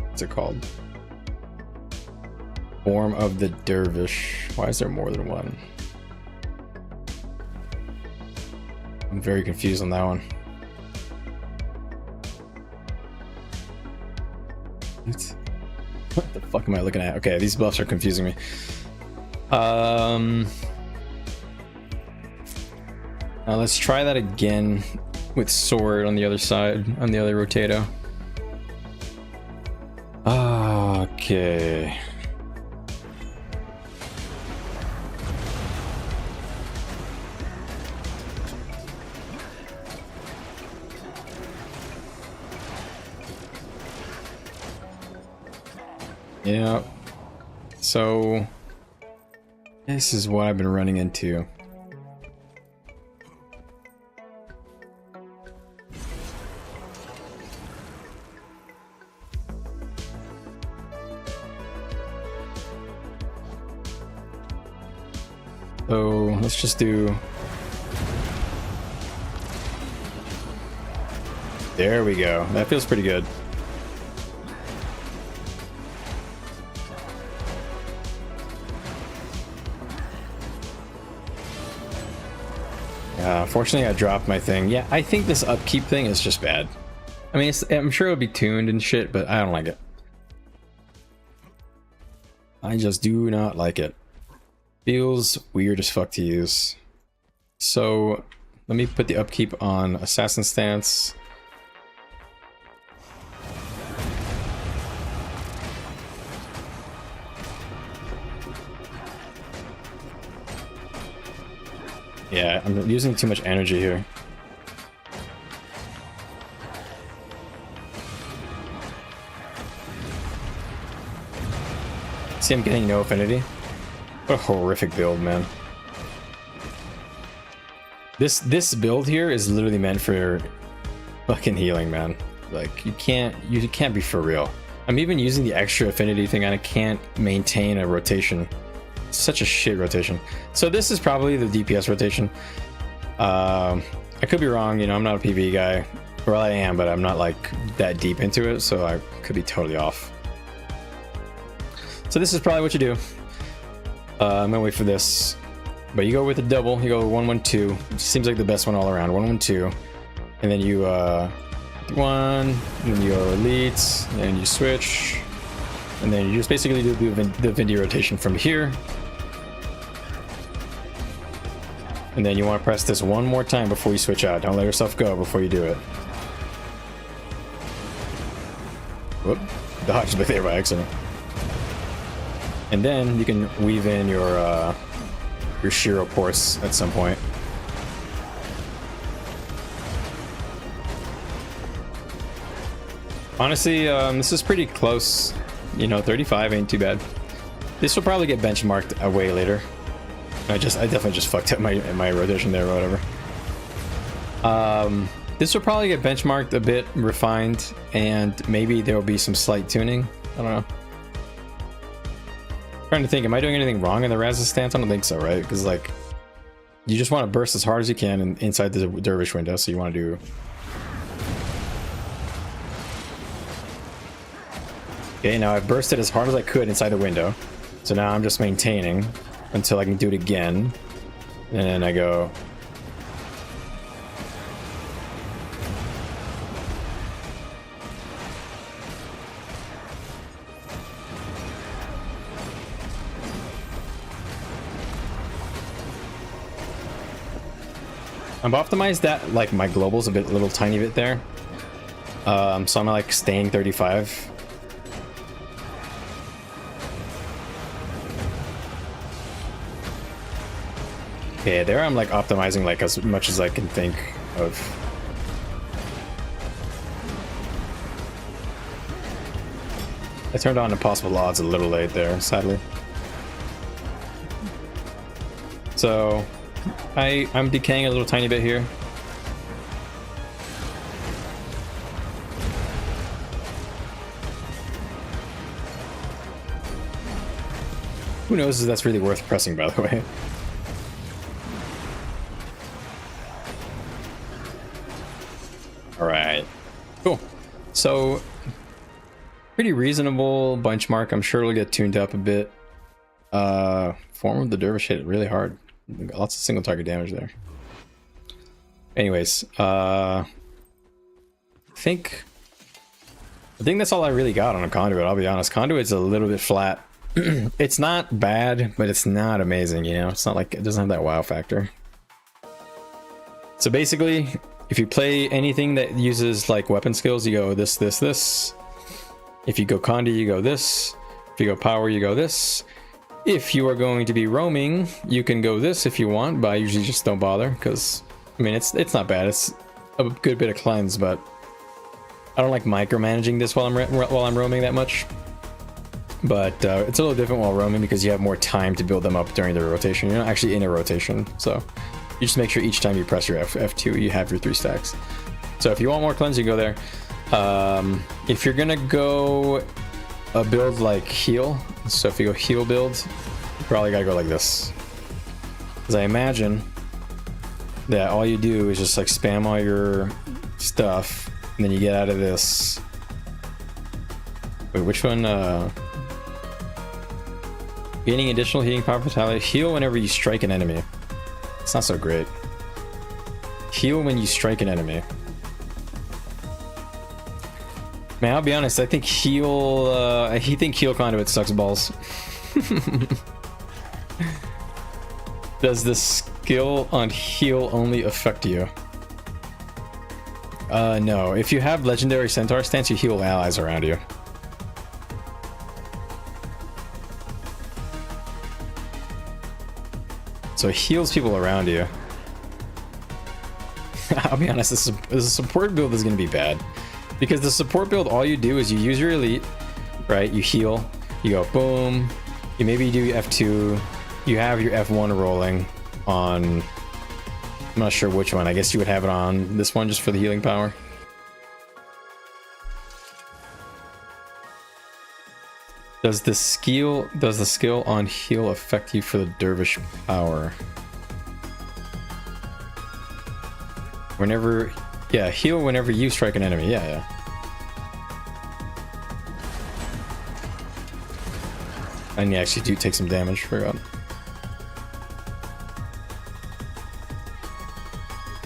what's it called? Form of the Dervish. Why is there more than one? I'm very confused on that one. What the fuck am I looking at? Okay, these buffs are confusing me. Let's try that again. with sword on the other side, on the other rotato. Okay. Yeah. So this is what I've been running into. So let's just do. There we go. That feels pretty good. Fortunately, I dropped my thing. Yeah, I think this upkeep thing is just bad. I mean, I'm sure it'll be tuned and shit, but I don't like it. I just do not like it. Feels weird as fuck to use. So let me put the upkeep on assassin stance. Yeah, I'm using too much energy here. See, I'm getting no affinity. What a horrific build, man. This build here is literally meant for fucking healing, man. Like you can't be for real. I'm even using the extra affinity thing and I can't maintain a rotation. Such a shit rotation. So this is probably the DPS rotation. I could be wrong, you know, I'm not a PvE guy. Well, I am, but I'm not like that deep into it, so I could be totally off. So this is probably what you do. I'm gonna wait for this, but you go with a double. You go 1-1-2. It seems like the best one all around. 1-1-2, and then you one, and then you go elites, and you switch, and then you just basically do the Vindy rotation from here. And then you want to press this one more time before you switch out. Don't let yourself go before you do it. Whoop, dodged there by accident. And then you can weave in your Shiro Porce at some point. Honestly, this is pretty close. You know, 35 ain't too bad. This will probably get benchmarked way later. I definitely just fucked up my rotation there or whatever. This will probably get benchmarked a bit refined, and maybe there will be some slight tuning. I don't know. I'm trying to think, am I doing anything wrong in the Raz's stance? I don't think so, right? Because like, you just want to burst as hard as you can inside the dervish window, so you want to do. Okay, now I've bursted as hard as I could inside the window, so now I'm just maintaining until I can do it again, and then I go. I've optimized that, like my globals a little tiny bit there, so I'm like staying 35. Okay, there I'm like optimizing like as much as I can think of. I turned on impossible odds a little late there, sadly. So I'm decaying a little tiny bit here. Who knows if that's really worth pressing, by the way. Alright, cool. So, pretty reasonable benchmark. I'm sure it'll get tuned up a bit. Form of the Dervish hit really hard. Lots of single target damage there. Anyways, I think that's all I really got on a Conduit, I'll be honest. Conduit's a little bit flat. It's not bad, but it's not amazing, you know? It's not like, it doesn't have that wow factor. So basically, If you play anything that uses like weapon skills, you go this, this, this. If you go Conduit, you go this. If you go power, you go this. If you are going to be roaming, you can go this if you want, but I usually just don't bother because, I mean, it's not bad. It's a good bit of cleanse, but I don't like micromanaging this while I'm roaming that much. But it's a little different while roaming because you have more time to build them up during the rotation. You're not actually in a rotation, so you just make sure each time you press your F2, you have your 3 stacks. So if you want more cleanse, you go there. If you're gonna go a build like heal, so if you go heal build, you probably gotta go like this. Because I imagine that all you do is just like spam all your stuff, and then you get out of this. Wait, which one? Gaining additional healing power vitality. Heal whenever you strike an enemy. It's not so great. Heal when you strike an enemy. Man, I'll be honest, I think heal Conduit sucks balls. Does the skill on heal only affect you? No. If you have legendary centaur stance, you heal allies around you. So it heals people around you. I'll be honest, this support build is going to be bad. Because the support build, all you do is you use your elite, right? You heal, you go boom, you maybe do F2, you have your F1 rolling on, I'm not sure which one. I guess you would have it on this one just for the healing power. Does the skill on heal affect you for the dervish power? Whenever, yeah, heal whenever you strike an enemy. Yeah. And you actually do take some damage. Forgot.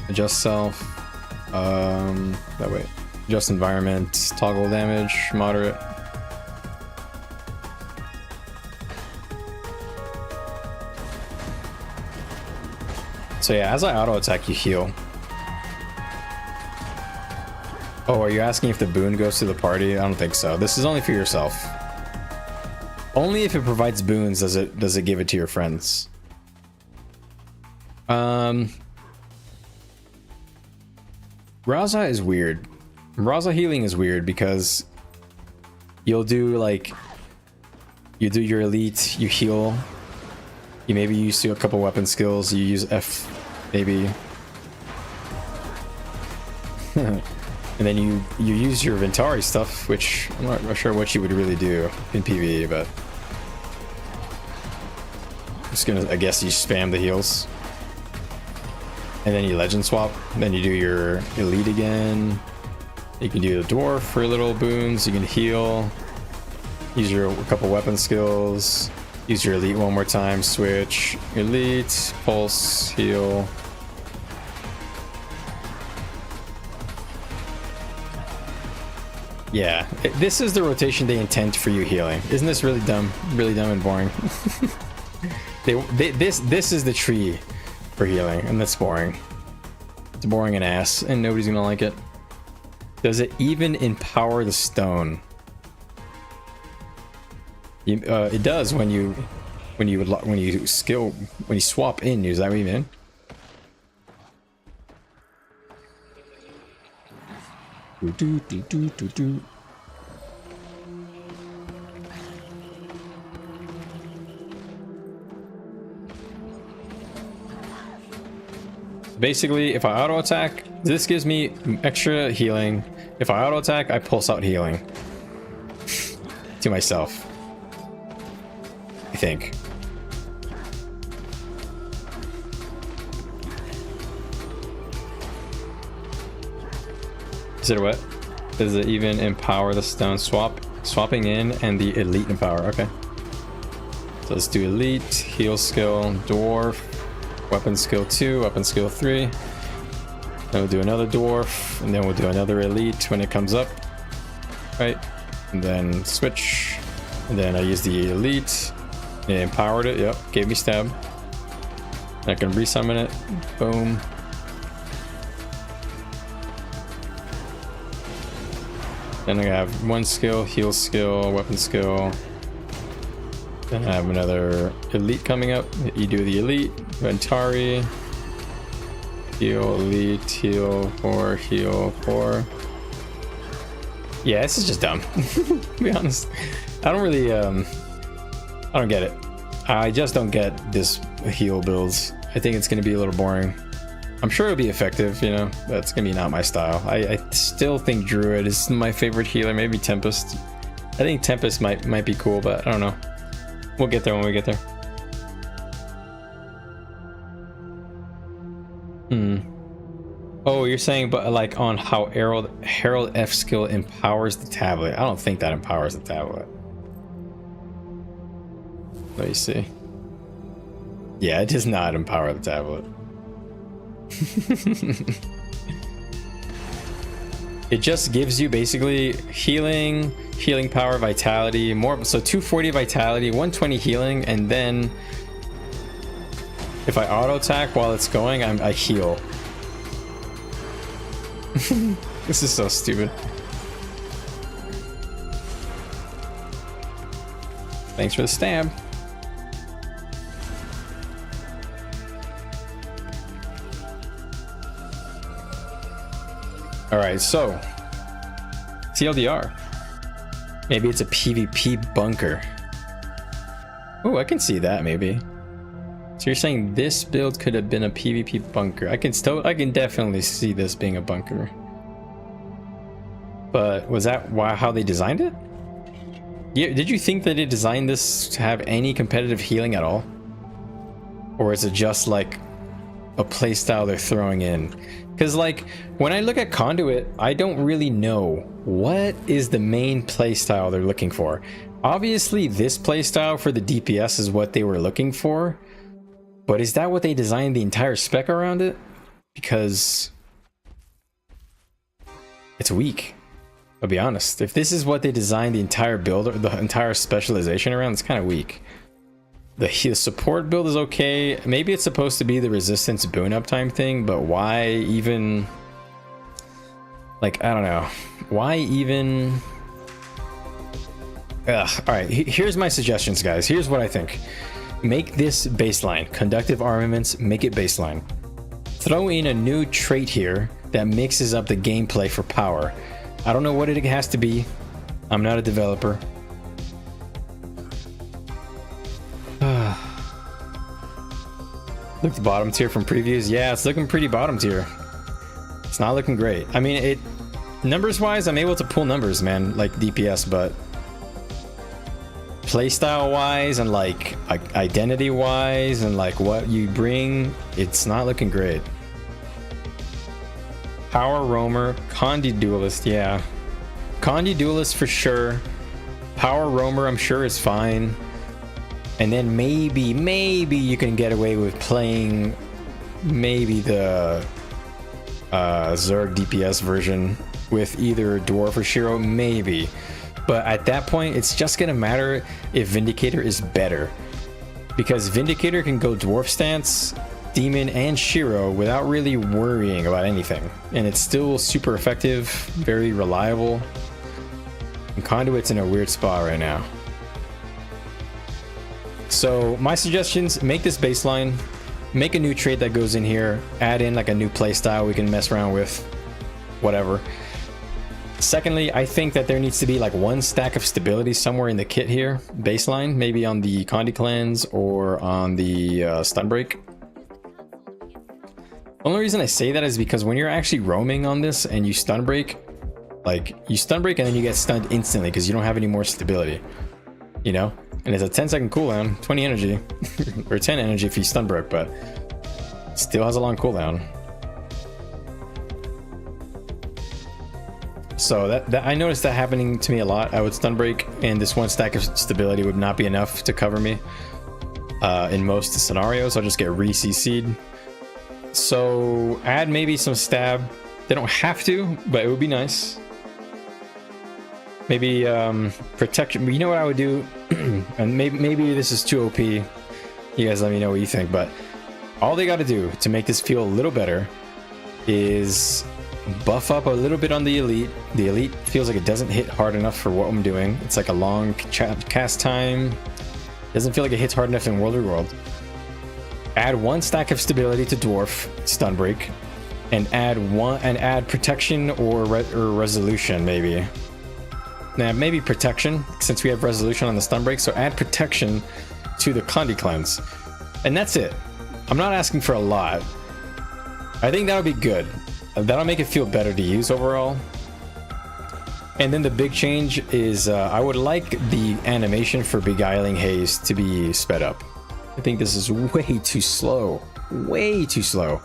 Adjust self. That way. Adjust environment. Toggle damage. Moderate. So yeah, as I auto attack, you heal. Oh, are you asking if the boon goes to the party? I don't think so. This is only for yourself. Only if it provides boons does it give it to your friends. Raza is weird. Raza healing is weird because you'll do like your elite, you heal. You maybe use a couple weapon skills, you use F maybe. And then you use your Ventari stuff, which I'm not sure what you would really do in PvE, but I'm just gonna, I guess you spam the heals. And then you legend swap, then you do your elite again. You can do the dwarf for little boons, you can heal, use your couple weapon skills, use your elite one more time, switch, elite, pulse, heal. Yeah, this is the rotation they intend for you healing. Isn't this really dumb? Really dumb and boring. This is the tree for healing, and that's boring. It's boring and ass, and nobody's gonna like it. Does it even empower the stone? It does when you swap in. Is that what you mean? Basically, if I auto attack, this gives me extra healing. If I auto attack, I pulse out healing to myself, I think. Is it what? Does it even empower the stone swapping in and the elite empower? Okay. So let's do elite, heal skill, dwarf, weapon skill 2, weapon skill 3. Then we'll do another dwarf, and then we'll do another elite when it comes up. Right? And then switch. And then I use the elite. It empowered it, yep, gave me stab. And I can resummon it. Boom. Then I have one skill, heal skill, weapon skill. Then I have another elite coming up. You do the elite, Ventari, heal, elite, heal 4, heal 4. Yeah, this is just dumb. To be honest, I don't really, I don't get it. I just don't get this heal builds. I think it's going to be a little boring. I'm sure it'll be effective, you know, but it's going to be not my style. I still think Druid is my favorite healer, maybe Tempest. I think Tempest might be cool, but I don't know. We'll get there when we get there. Oh, you're saying, but like on how Herald F skill empowers the tablet. I don't think that empowers the tablet. Let me see. Yeah, it does not empower the tablet. It just gives you basically healing power, vitality, more. So 240 vitality, 120 healing, and then if I auto attack while it's going, I heal. This is so stupid. Thanks for the stab. All right, so TLDR. Maybe it's a PvP bunker. Oh, I can see that maybe. So you're saying this build could have been a PvP bunker. I can definitely see this being a bunker. But was that how they designed it? Yeah, did you think that they designed this to have any competitive healing at all? Or is it just like a playstyle they're throwing in? Because like when I look at Conduit, I don't really know what is the main playstyle they're looking for. Obviously this playstyle for the DPS is what they were looking for, but is that what they designed the entire spec around it? Because it's weak, I'll be honest. If this is what they designed the entire build or the entire specialization around, it's kind of weak. The support build is okay. Maybe it's supposed to be the resistance boon uptime thing, but why even? Like, I don't know. Why even? Ugh. All right, here's my suggestions, guys. Here's what I think. Make this baseline. Conductive armaments, make it baseline. Throw in a new trait here that mixes up the gameplay for power. I don't know what it has to be. I'm not a developer. Look the bottom tier from previews. Yeah, it's looking pretty bottom tier. It's not looking great. I mean, numbers wise, I'm able to pull numbers, man, like DPS, but playstyle wise and like identity wise and like what you bring, it's not looking great. Power roamer, Conduit duelist, yeah. Conduit duelist for sure. Power roamer, I'm sure is fine. And then maybe you can get away with playing maybe the Zerg DPS version with either dwarf or Shiro, maybe. But at that point, it's just gonna matter if Vindicator is better, because Vindicator can go dwarf stance, demon, and Shiro without really worrying about anything, and it's still super effective, very reliable. And Conduit's in a weird spot right now. So my suggestions: make this baseline, make a new trait that goes in here, add in like a new playstyle we can mess around with, whatever. Secondly, I think that there needs to be like one stack of stability somewhere in the kit here, baseline, maybe on the Condi cleanse or on the stun break. The only reason I say that is because when you're actually roaming on this and you stun break, like you stun break and then you get stunned instantly because you don't have any more stability, you know? And it's a 10-second cooldown, 20 energy, or 10 energy if you stun break, but still has a long cooldown. So that I noticed that happening to me a lot. I would stun break and this one stack of stability would not be enough to cover me in most scenarios. I'll just get re-CC'd. So add maybe some stab. They don't have to, but it would be nice. Maybe protection. You know what I would do? And maybe this is too OP. You guys let me know what you think, but all they got to do to make this feel a little better is buff up a little bit on the elite. The elite feels like it doesn't hit hard enough for what I'm doing. It's like a long cast time. Doesn't feel like it hits hard enough in World of World. Add 1 stack of stability to dwarf stun break, and add protection or resolution maybe. Now maybe protection since we have resolution on the stun break. So add protection to the Conduit cleanse, and that's it. I'm not asking for a lot. I think that'll be good. That'll make it feel better to use overall. And then the big change is I would like the animation for Beguiling Haze to be sped up. I think this is way too slow. Way too slow.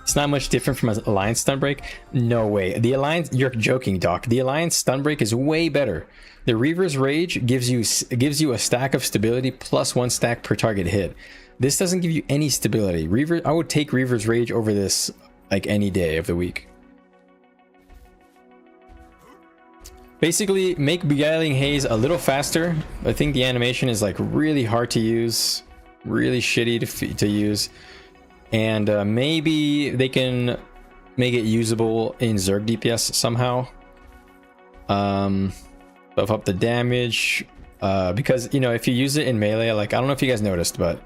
It's not much different from Alliance stun break. No way. The Alliance, you're joking, Doc. The Alliance stun break is way better. The Reaver's Rage gives you a stack of stability plus 1 stack per target hit. This doesn't give you any stability. I would take Reaver's Rage over this like any day of the week. Basically, make Beguiling Haze a little faster. I think the animation is like really hard to use, really shitty to use, and maybe they can make it usable in Zerg DPS somehow. Buff up the damage, because you know if you use it in melee, like I don't know if you guys noticed, but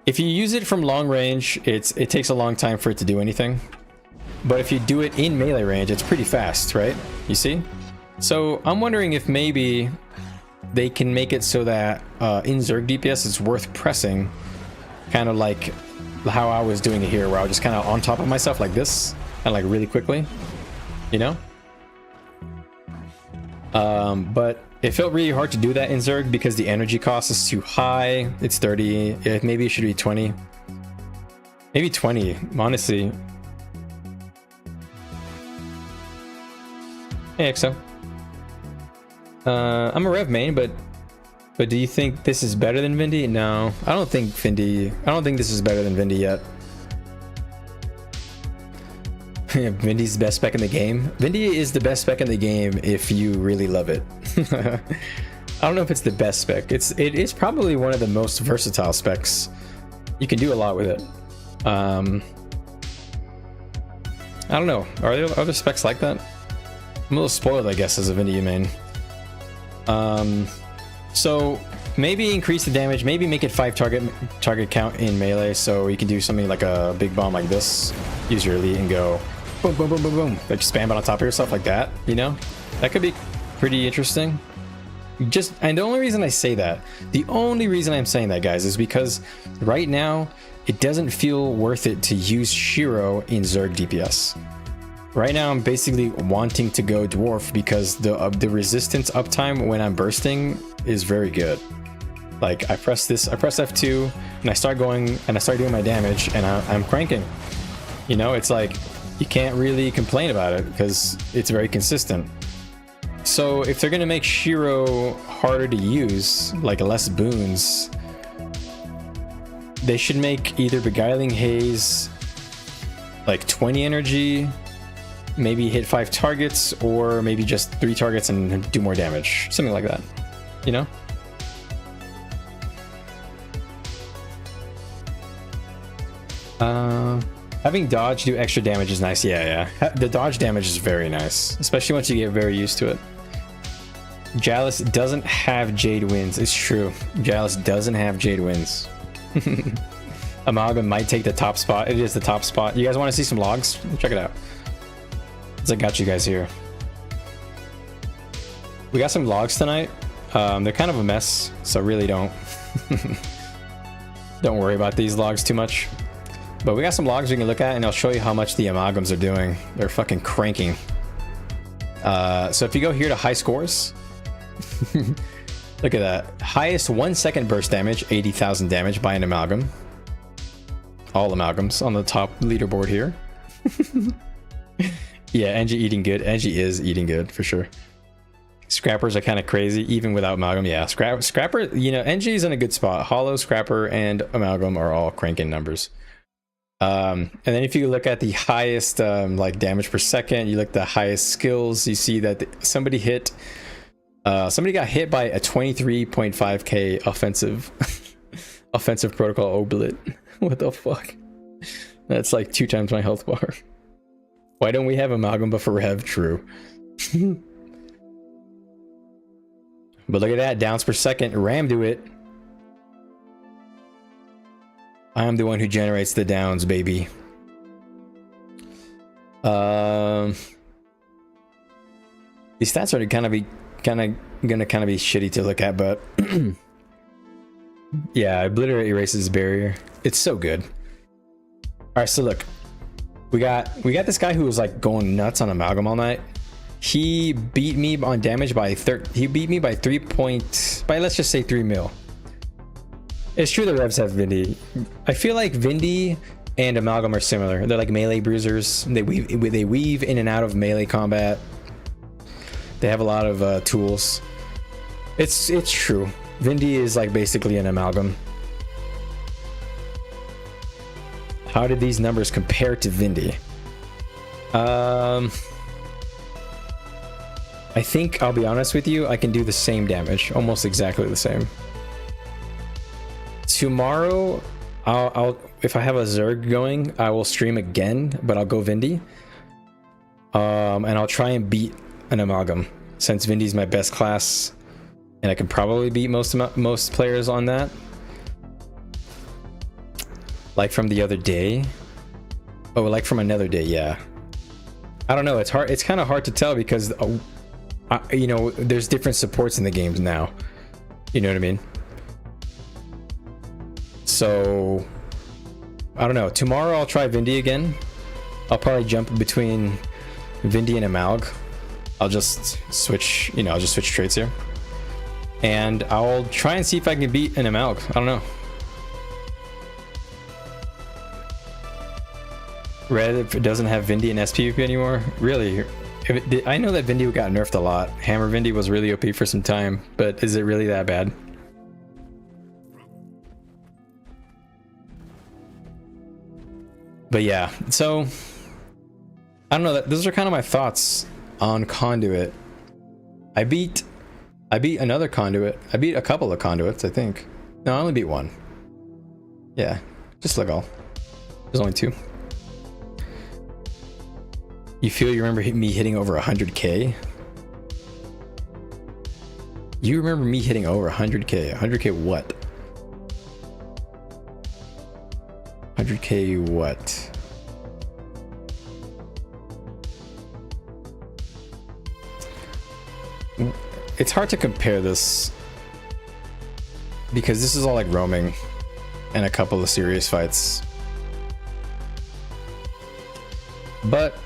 if you use it from long range, it takes a long time for it to do anything. But if you do it in melee range, it's pretty fast, right? You see? So I'm wondering if maybe they can make it so that in Zerg DPS it's worth pressing, kind of like how I was doing it here, where I was just kind of on top of myself like this, and like really quickly, you know? But it felt really hard to do that in Zerg because the energy cost is too high. It's 30. Maybe it should be 20. Maybe 20, honestly. Hey, Exo. I'm a Rev main, but do you think this is better than Vindy? No, I don't think this is better than Vindy yet. Vindy's the best spec in the game. Vindy is the best spec in the game if you really love it. I don't know if it's the best spec. It is probably one of the most versatile specs. You can do a lot with it. I don't know. Are there other specs like that? I'm a little spoiled, I guess, as a Vindy main. So maybe increase the damage, maybe make it 5 target count in melee, so you can do something like a big bomb like this, use your elite and go boom boom boom boom boom, like spam it on top of yourself like that, you know? That could be pretty interesting. And the only reason I say that, the only reason I'm saying that, guys, is because right now it doesn't feel worth it to use Shiro in Zerg DPS. Right now I'm basically wanting to go dwarf because the resistance uptime when I'm bursting is very good. Like I press F2 and I start going and I start doing my damage and I'm cranking. You know, it's like you can't really complain about it because it's very consistent. So if they're gonna make Shiro harder to use, like less boons, they should make either Beguiling Haze like 20 energy, maybe hit 5 targets, or maybe just 3 targets and do more damage, something like that, you know? Having dodge do extra damage is nice. Yeah. The dodge damage is very nice, especially once you get very used to it. Jalis doesn't have Jade Winds. It's true. Jalis doesn't have Jade Winds. Amalgam might take the top spot. It is the top spot. You guys want to see some logs? Check it out. I got you guys here. We got some logs tonight. They're kind of a mess, so really don't worry about these logs too much. But we got some logs we can look at, and I'll show you how much the amalgams are doing. They're fucking cranking. So if you go here to high scores, look at that. Highest 1 second burst damage, 80,000 damage by an amalgam. All amalgams on the top leaderboard here. Yeah, Angie eating good. Angie is eating good for sure. Scrappers are kind of crazy even without amalgam. Yeah, Scrapper, you know, Angie's in a good spot. Hollow, Scrapper, and amalgam are all cranking numbers. And then if you look at the highest like damage per second, you look at the highest skills, you see that somebody got hit by a 23.5k offensive protocol oblit. What the fuck? That's like 2 times my health bar. Why don't we have amalgam but for Rev? True. But look at that, downs per second. Ram do it. I am the one who generates the downs, baby. These stats are gonna be shitty to look at, but yeah, obliterate erases barrier. It's so good. All right, so look, we got this guy who was like going nuts on amalgam all night. He beat me on damage by he beat me by 3 let's just say 3 mil. It's true the Revs have Vindy. I feel like Vindy and amalgam are similar. They're like melee bruisers. They weave in and out of melee combat. They have a lot of tools. It's true. Vindy is like basically an amalgam. How did these numbers compare to Vindy? I think, I'll be honest with you, I can do the same damage, almost exactly the same. Tomorrow, I'll if I have a Zerg going, I will stream again, but I'll go Vindy. And I'll try and beat an amalgam, since Vindy's my best class, and I can probably beat most players on that. Like from the other day. Oh, like from another day, yeah. I don't know, it's hard. It's kind of hard to tell because, you know, there's different supports in the games now. You know what I mean? So, I don't know. Tomorrow I'll try Vindy again. I'll probably jump between Vindy and Amalg. I'll just switch, you know, I'll just switch traits here. And I'll try and see if I can beat an Amalg. I don't know. Red, if it doesn't have Vindy and SPVP anymore? Really? I know that Vindy got nerfed a lot. Hammer Vindy was really OP for some time, but is it really that bad? But yeah, so I don't know. Those are kind of my thoughts on Conduit. I beat another Conduit. I beat a couple of Conduits, I think. No, I only beat one. Yeah, just like all. There's only 2. You feel you remember me hitting over 100k? You remember me hitting over 100k? 100k what? 100k what? It's hard to compare this because this is all like roaming and a couple of serious fights. But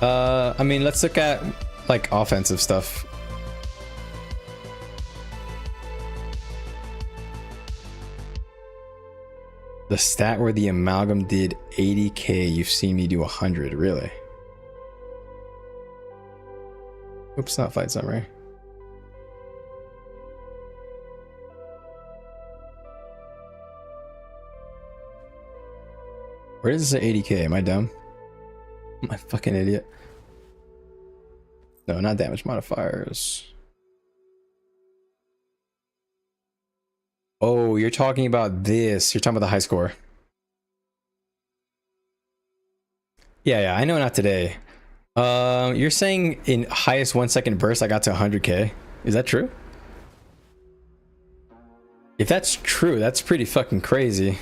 I mean, let's look at like offensive stuff. The stat where the amalgam did 80k, you've seen me do 100, really? Oops, not fight summary. Where does it say 80k? Am I dumb? Am I fucking idiot? No, not damage modifiers. Oh, you're talking about this. You're talking about the high score. Yeah, I know not today. You're saying in highest 1 second burst I got to 100k. Is that true? If that's true, that's pretty fucking crazy.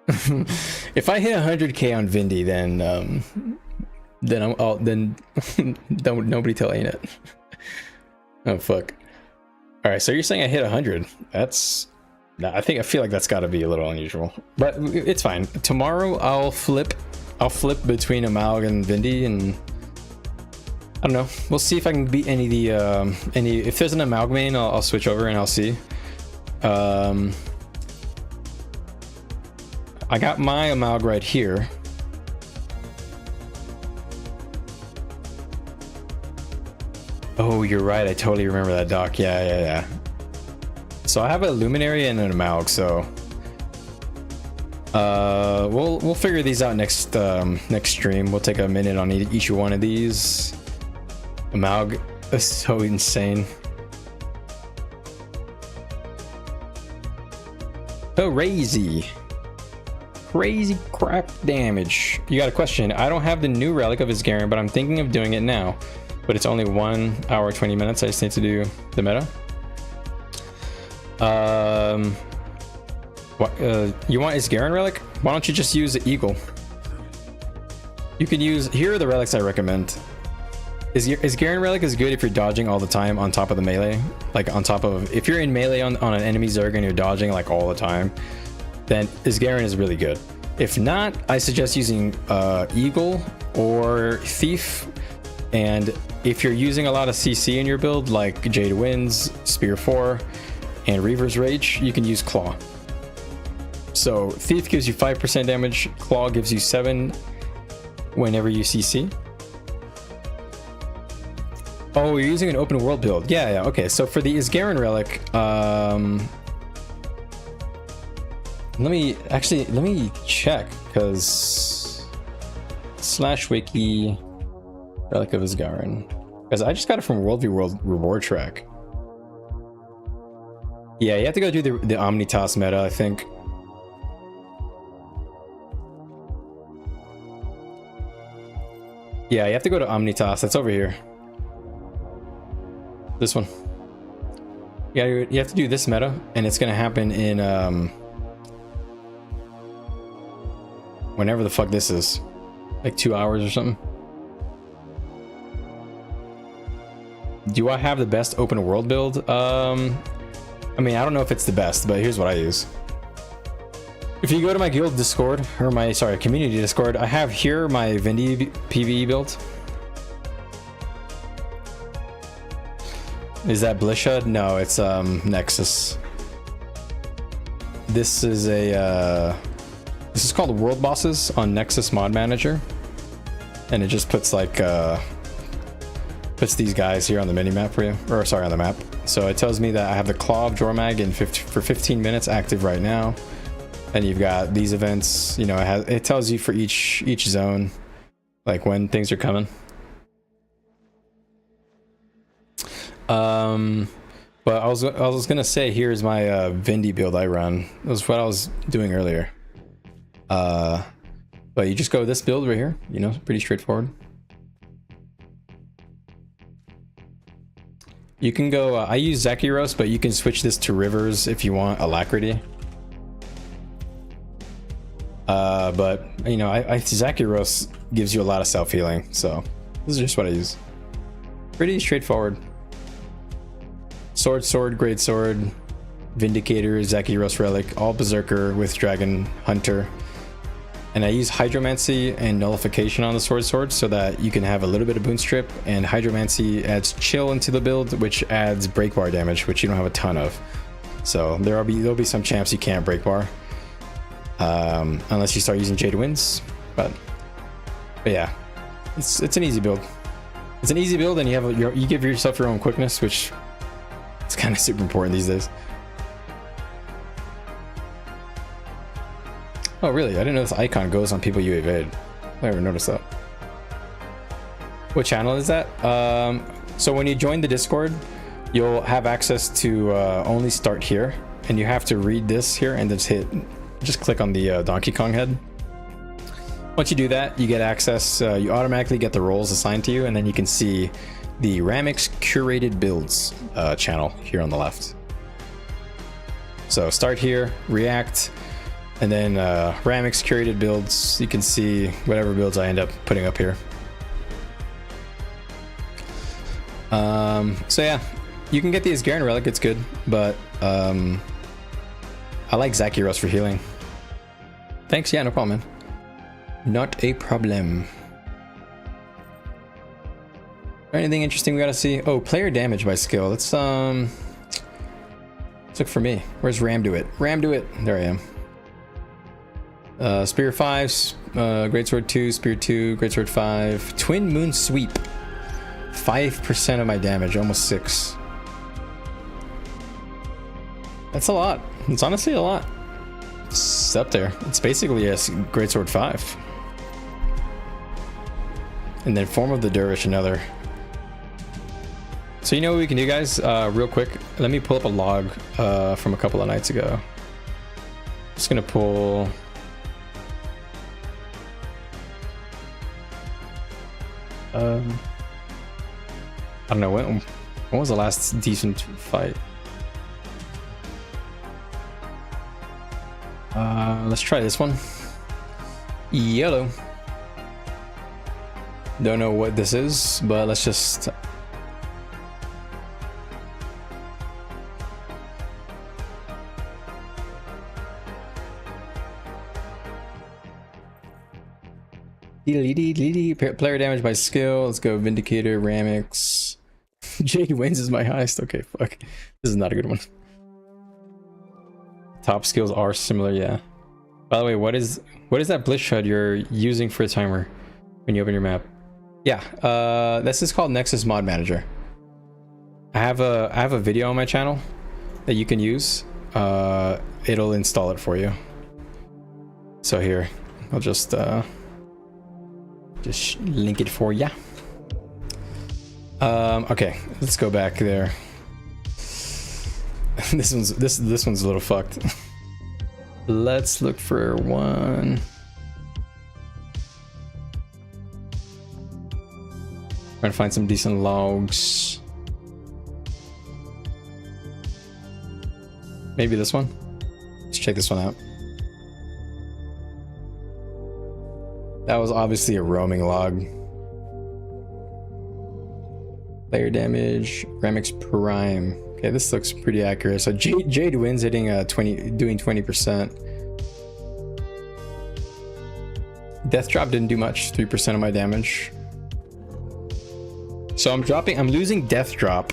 If I hit 100k on Vindy, then don't nobody tell Ain't it. Oh fuck. All right, so you're saying I hit 100? That's, I feel like that's got to be a little unusual, but it's fine. Tomorrow I'll flip between Amalg and Vindy, and I don't know. We'll see if I can beat any of the if there's an Amalg main, I'll switch over and I'll see. I got my Amalg right here. Oh, you're right. I totally remember that doc. Yeah. So I have a Luminary and an Amalg, so we'll figure these out next stream. We'll take a minute on each one of these. Amalg is so insane. Crazy. crazy crap damage. You got a question. I don't have the new relic of Isgarian, but I'm thinking of doing it now. But it's only 1 hour 20 minutes. I just need to do the meta. You want Isgarian relic? Why don't you just use the eagle? You could use, here are the relics I recommend. Isgarian relic is good if you're dodging all the time on top of the melee. Like on top of, if you're in melee on an enemy Zerg and you're dodging like all the time, then Isgarian is really good. If not, I suggest using eagle or thief. And if you're using a lot of CC in your build, like Jade Winds, Spear 4, and Reaver's Rage, you can use Claw. So Thief gives you 5% damage, Claw gives you 7 whenever you CC. Oh, you're using an open world build. Yeah, okay. So for the Isgarian relic, let me check, because /wiki relic of Isgarian, because I just got it from World v World reward track. Yeah, you have to go do the Omnitas meta, I think. Yeah, you have to go to Omnitas. That's over here. This one. Yeah, you have to do this meta, and it's gonna happen in whenever the fuck this is, like 2 hours or something. Do I have the best open world build? I mean, I don't know if it's the best, but here's what I use. If you go to my guild Discord, or my, sorry, community Discord, I have here my Vindy PvE build. Is that Blisha? No, it's Nexus. This is a this is called World Bosses on Nexus Mod Manager, and it just puts like puts these guys here on the minimap for you, or sorry, on the map. So it tells me that I have the Claw of Jormag for 15 minutes active right now, and you've got these events. You know, it tells you for each zone, like when things are coming. But I was gonna say, here's my Vindy build I run. That was what I was doing earlier. But you just go this build right here, you know, pretty straightforward. You can go, I use Zakiros, but you can switch this to Rivers if you want Alacrity. But you know, Zakiros gives you a lot of self-healing, so this is just what I use. Pretty straightforward. Sword, Great Sword, Vindicator, Zakiros Relic, all Berserker with Dragon Hunter. And I use Hydromancy and Nullification on the sword so that you can have a little bit of Boon Strip, and Hydromancy adds Chill into the build, which adds break bar damage, which you don't have a ton of. So there'll be some champs you can't break bar. Unless you start using Jade Winds. But yeah, it's an easy build. It's an easy build, and you give yourself your own quickness, which it's kind of super important these days. Oh really? I didn't know this icon goes on people you evade. I never noticed that. What channel is that? So when you join the Discord, you'll have access to only start here, and you have to read this here and just click on the Donkey Kong head. Once you do that, you get access, you automatically get the roles assigned to you, and then you can see the Ramix curated builds channel here on the left. So start here, react, and then Ramix curated builds. You can see whatever builds I end up putting up here. So yeah, you can get the Isgarian Relic, it's good, but I like Zakiros for healing. Thanks, yeah, no problem, man. Not a problem. Anything interesting we gotta see? Oh, player damage by skill. Let's look for me. Where's Ramduit? Ramduit. There I am. Spear 5, Greatsword 2, Spear 2, Greatsword 5, Twin Moon Sweep. 5% of my damage, almost 6. That's a lot. It's honestly a lot. It's up there. It's basically a Greatsword 5. And then Form of the Dervish, another. So you know what we can do, guys? Real quick, let me pull up a log from a couple of nights ago. Just gonna pull I don't know, when was the last decent fight? Let's try this one. Yellow. Don't know what this is, but let's just... Player damage by skill. Let's go Vindicator, Ramix. Jade wins is my highest. Okay, fuck. This is not a good one. Top skills are similar, yeah. By the way, what is that Blitz HUD you're using for a timer when you open your map? Yeah, this is called Nexus Mod Manager. I have a video on my channel that you can use. It'll install it for you. So here, I'll just link it for ya. Okay, let's go back there. this one's a little fucked. Let's look for one. Trying to find some decent logs. Maybe this one. Let's check this one out. That was obviously a roaming log. Player damage, Ramix Prime. Okay, this looks pretty accurate. So Jade wins hitting doing 20%. Death drop didn't do much, 3% of my damage. So I'm losing death drop,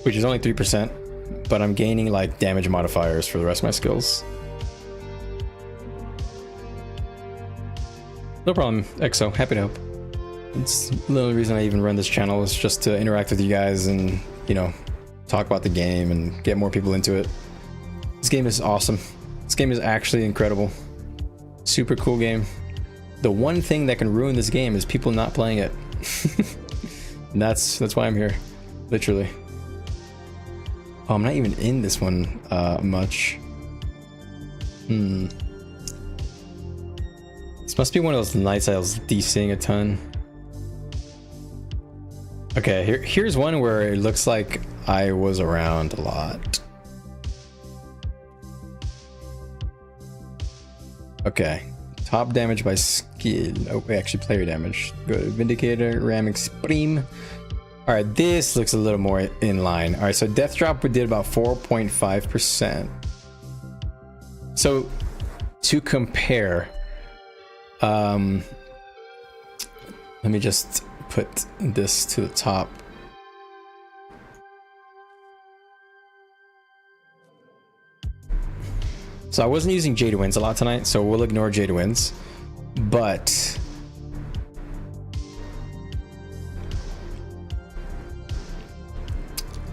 which is only 3%, but I'm gaining like damage modifiers for the rest of my skills. No problem, EXO, happy to help. It's the only reason I even run this channel is just to interact with you guys and, you know, talk about the game and get more people into it. This game is awesome. This game is actually incredible. Super cool game. The one thing that can ruin this game is people not playing it. And that's why I'm here, literally. Oh, I'm not even in this one much. This must be one of those nights I was DCing a ton. Okay, here's one where it looks like I was around a lot. Okay, top damage by skill. Oh, wait, actually player damage. Go to Vindicator, Ramix Prime. All right, this looks a little more in line. All right, so death drop we did about 4.5%. So to compare, let me just put this to the top. So I wasn't using Jade Wins a lot tonight, so we'll ignore Jade Wins. But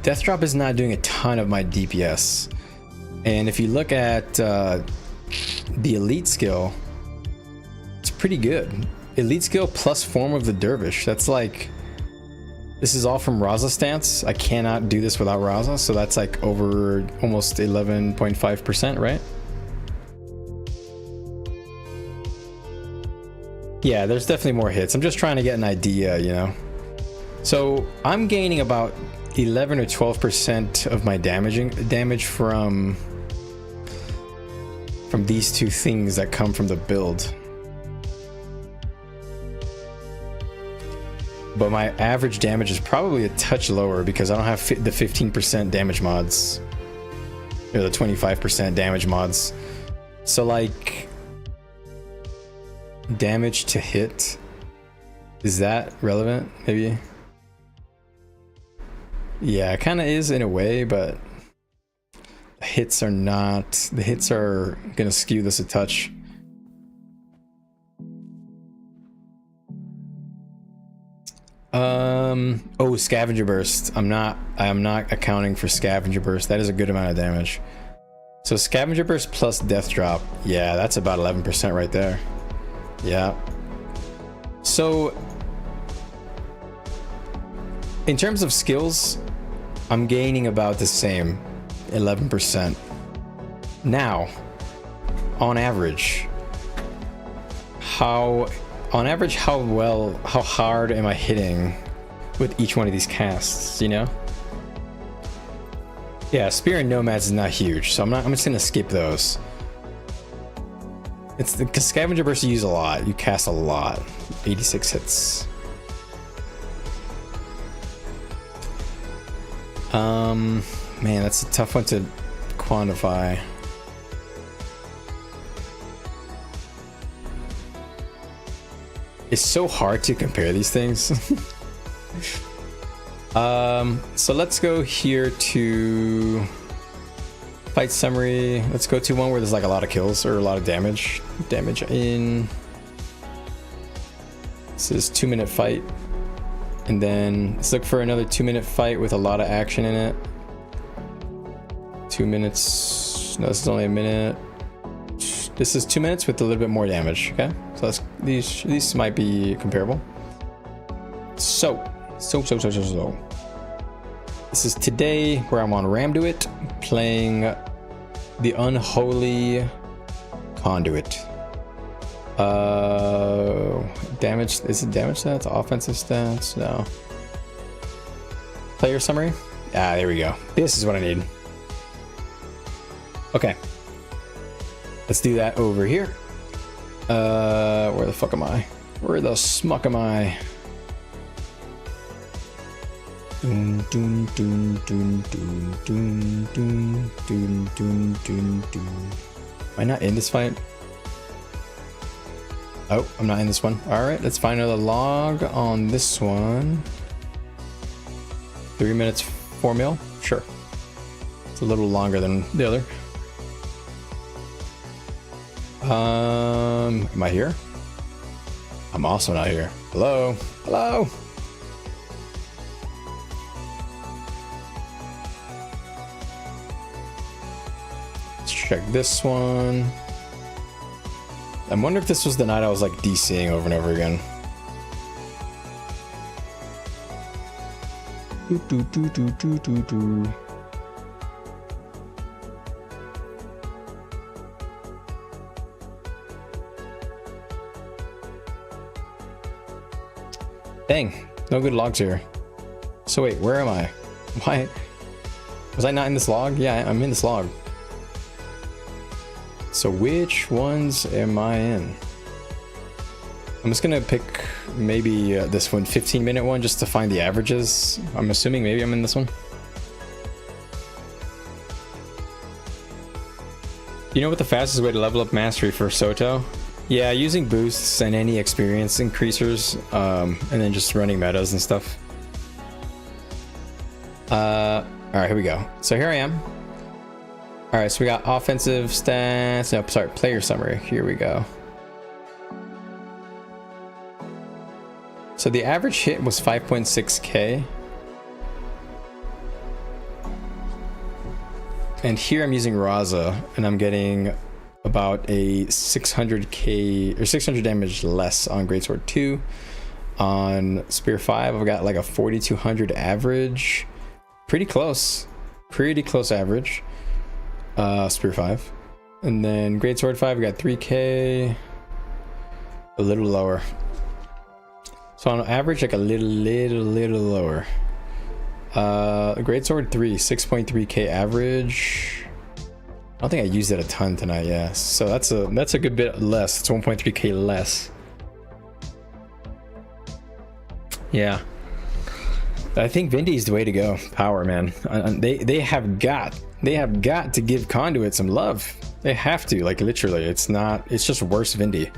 Death Drop is not doing a ton of my DPS. And if you look at the elite skill, it's pretty good. Elite skill plus form of the dervish. That's like, this is all from Raza stance. I cannot do this without Raza, so that's like over almost 11.5%, right? Yeah, there's definitely more hits. I'm just trying to get an idea, you know. So I'm gaining about 11 or 12% of my damage from these two things that come from the build. But my average damage is probably a touch lower because I don't have the 15% damage mods, or the 25% damage mods. So like, damage to hit, is that relevant? Maybe. Yeah, it kind of is in a way, but the hits are not. The hits are gonna skew this a touch. Oh, scavenger burst. I am not accounting for scavenger burst. That is a good amount of damage. So scavenger burst plus death drop. Yeah, that's about 11% right there. Yeah. So in terms of skills, I'm gaining about the same, 11%. Now, on average, how on average, how hard am I hitting with each one of these casts, you know? Yeah, Spear and Nomads is not huge, so I'm just gonna skip those. It's because Scavenger Burst you use a lot, you cast a lot. 86 hits. Man, that's a tough one to quantify. It's so hard to compare these things. So let's go here to fight summary. Let's go to one where there's like a lot of kills or a lot of damage. Damage in. This is 2-minute fight. And then let's look for another 2-minute fight with a lot of action in it. 2 minutes. No, this is only a minute. This is 2 minutes with a little bit more damage. Okay, so that's, these might be comparable. So this is today where I'm on Ramduit playing the unholy Conduit. Damage, is it damage stats? Offensive stats? No. Player summary? Ah, there we go. This is what I need. Okay. Let's do that over here. Where the fuck am I? Where the smuck am I? Am I not in this fight? Oh, I'm not in this one. All right, let's find another log on this one. 3 minutes, 4 mil? Sure. It's a little longer than the other. Am I here? I'm also not here. Hello? Hello? Let's check this one. I wonder if this was the night I was like DCing over and over again. Dang, no good logs here. So wait, where am I? Why? Was I not in this log? Yeah, I'm in this log. So which ones am I in? I'm just gonna pick maybe this one, 15-minute one, just to find the averages. I'm assuming maybe I'm in this one. You know what the fastest way to level up mastery for Soto? Yeah, using boosts and any experience increasers, and then just running metas and stuff. All right, here we go. So here I am. All right, so we got offensive stats. No, sorry, player summary. Here we go. So the average hit was 5.6k. And here I'm using Raza, and I'm getting about a 600k or 600 damage less on Greatsword 2. On Spear 5, I've got like a 4200 average. Pretty close average. Spear 5. And then Greatsword 5, we got 3k. A little lower. So on average, like a little lower. Greatsword 3, 6.3k average. I don't think I used it a ton tonight, yeah. So that's a good bit less. It's 1.3k less. Yeah. I think Vindy is the way to go. Power, man. They have got to give Conduit some love. They have to, like, literally. It's just worse Vindy.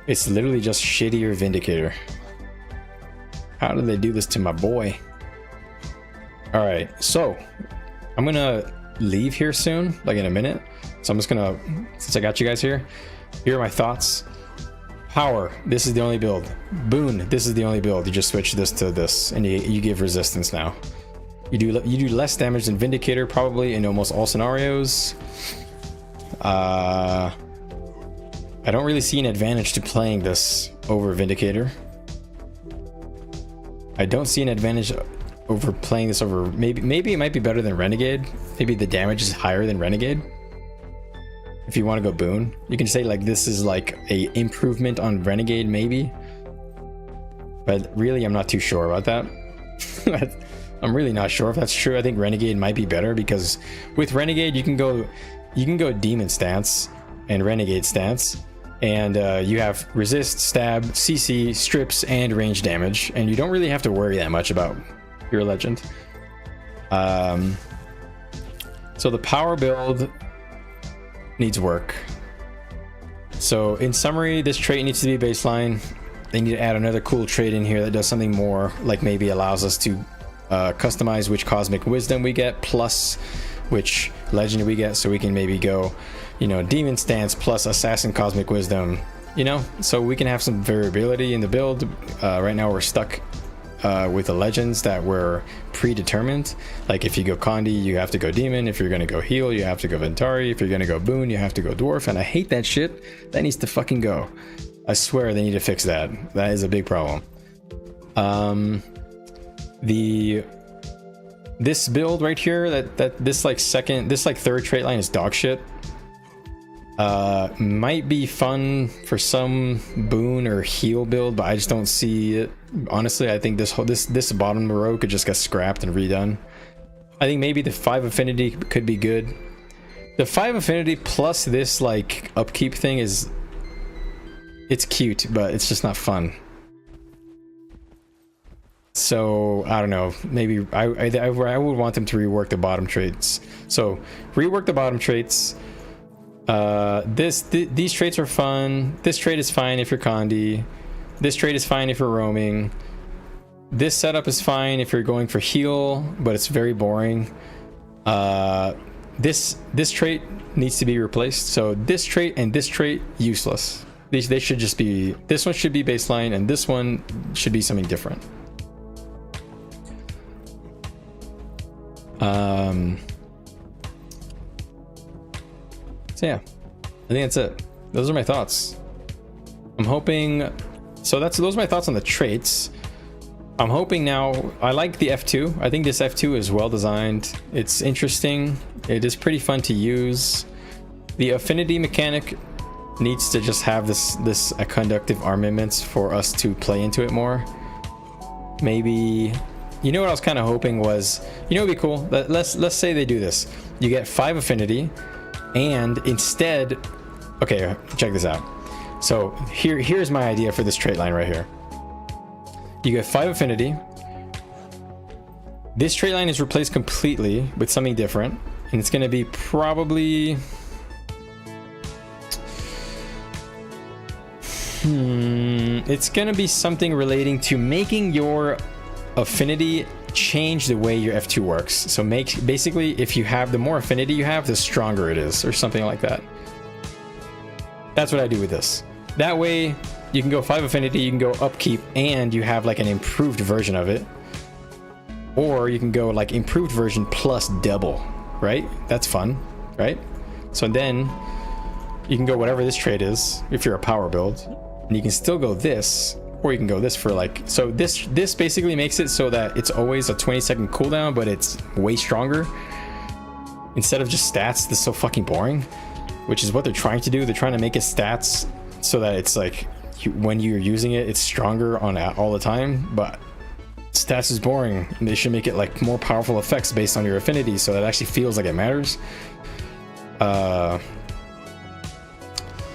It's literally just shittier Vindicator. How did they do this to my boy? All right, so I'm gonna leave here soon, like in a minute. So I'm just gonna, since I got you guys here are my thoughts. Power, this is the only build. Boon, this is the only build. You just switch this to this, and you give resistance now. You do less damage than Vindicator probably in almost all scenarios. I don't really see an advantage to playing this over Vindicator. I don't see an advantage over playing this over, maybe it might be better than Renegade. Maybe the damage is higher than Renegade. If you want to go boon, you can say like this is like a improvement on Renegade maybe, but really I'm not too sure about that. I'm really not sure if that's true. I think Renegade might be better because with Renegade you can go demon stance and Renegade stance, and you have resist, stab, CC, strips, and range damage, and you don't really have to worry that much about your legend. So the power build needs work. So in summary, this trait needs to be baseline. They need to add another cool trait in here that does something more, like maybe allows us to customize which cosmic wisdom we get plus which legend we get, so we can maybe go, you know, demon stance plus assassin cosmic wisdom, you know, so we can have some variability in the build. Right now we're stuck with the legends that were predetermined. Like if you go Conduit, you have to go demon. If you're gonna go heal, you have to go Ventari. If you're gonna go boon, you have to go dwarf, and I hate that shit. That needs to fucking go. I swear they need to fix that. That is a big problem. This build right here, this third trait line is dog shit. Might be fun for some boon or heal build, but I just don't see it. Honestly, I think this bottom row could just get scrapped and redone. I think maybe the 5 affinity could be good. The 5 affinity plus this like upkeep thing it's cute, but it's just not fun. So I don't know, maybe I would want them to rework the bottom traits. So rework the bottom traits. These traits are fun. This trait is fine if you're Conduit. This trait is fine if you're roaming. This setup is fine if you're going for heal, but it's very boring. This trait needs to be replaced. So this trait and this trait useless. They should just be, this one should be baseline and this one should be something different. So yeah, I think that's it. Those are my thoughts. I'm hoping, so those are my thoughts on the traits. I'm hoping now, I like the F2. I think this F2 is well designed. It's interesting. It is pretty fun to use. The affinity mechanic needs to just have this conductive armaments for us to play into it more. Maybe, you know what I was kind of hoping was, you know, it'd be cool. Let's say they do this. You get 5 affinity, and instead, okay, check this out. So here's my idea for this trait line right here. You get 5 affinity. This trait line is replaced completely with something different, and it's going to be probably it's going to be something relating to making your affinity change the way your F2 works. So basically if you have, the more affinity you have, the stronger it is, or something like that. That's what I do with this. That way you can go 5 affinity, you can go upkeep, and you have like an improved version of it. Or you can go like improved version plus double, right? That's fun, right? So then you can go whatever this trait is if you're a power build, and you can still go this, or you can go this for like, so this basically makes it so that it's always a 20-second cooldown, but it's way stronger. Instead of just stats, this is so fucking boring, which is what they're trying to do. They're trying to make it stats so that it's like, when you're using it, it's stronger on all the time, but stats is boring. They should make it like more powerful effects based on your affinity, so that it actually feels like it matters.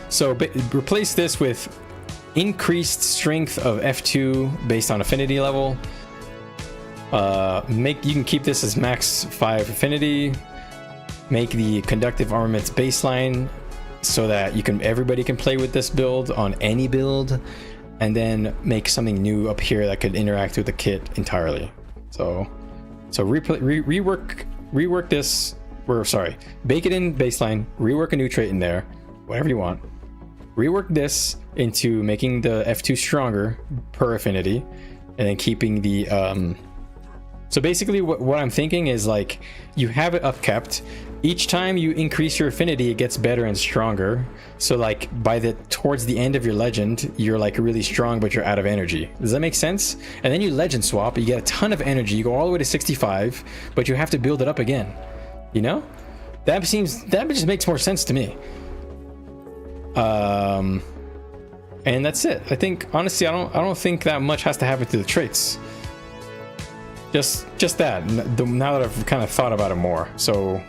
So replace this with increased strength of F2 based on affinity level. You can keep this as max 5 affinity. Make the conductive armaments baseline so that everybody can play with this build on any build, and then make something new up here that could interact with the kit entirely. So rework this, or sorry, bake it in baseline, rework a new trait in there, whatever you want. Rework this into making the F2 stronger per affinity, and then keeping the so basically what I'm thinking is like, you have it upkept. Each time you increase your affinity, it gets better and stronger. So like towards the end of your legend, you're like really strong, but you're out of energy. Does that make sense? And then you legend swap, you get a ton of energy, you go all the way to 65, but you have to build it up again. You know? That just makes more sense to me. And that's it. I think honestly, I don't think that much has to happen to the traits. Just that. Now that I've kind of thought about it more. So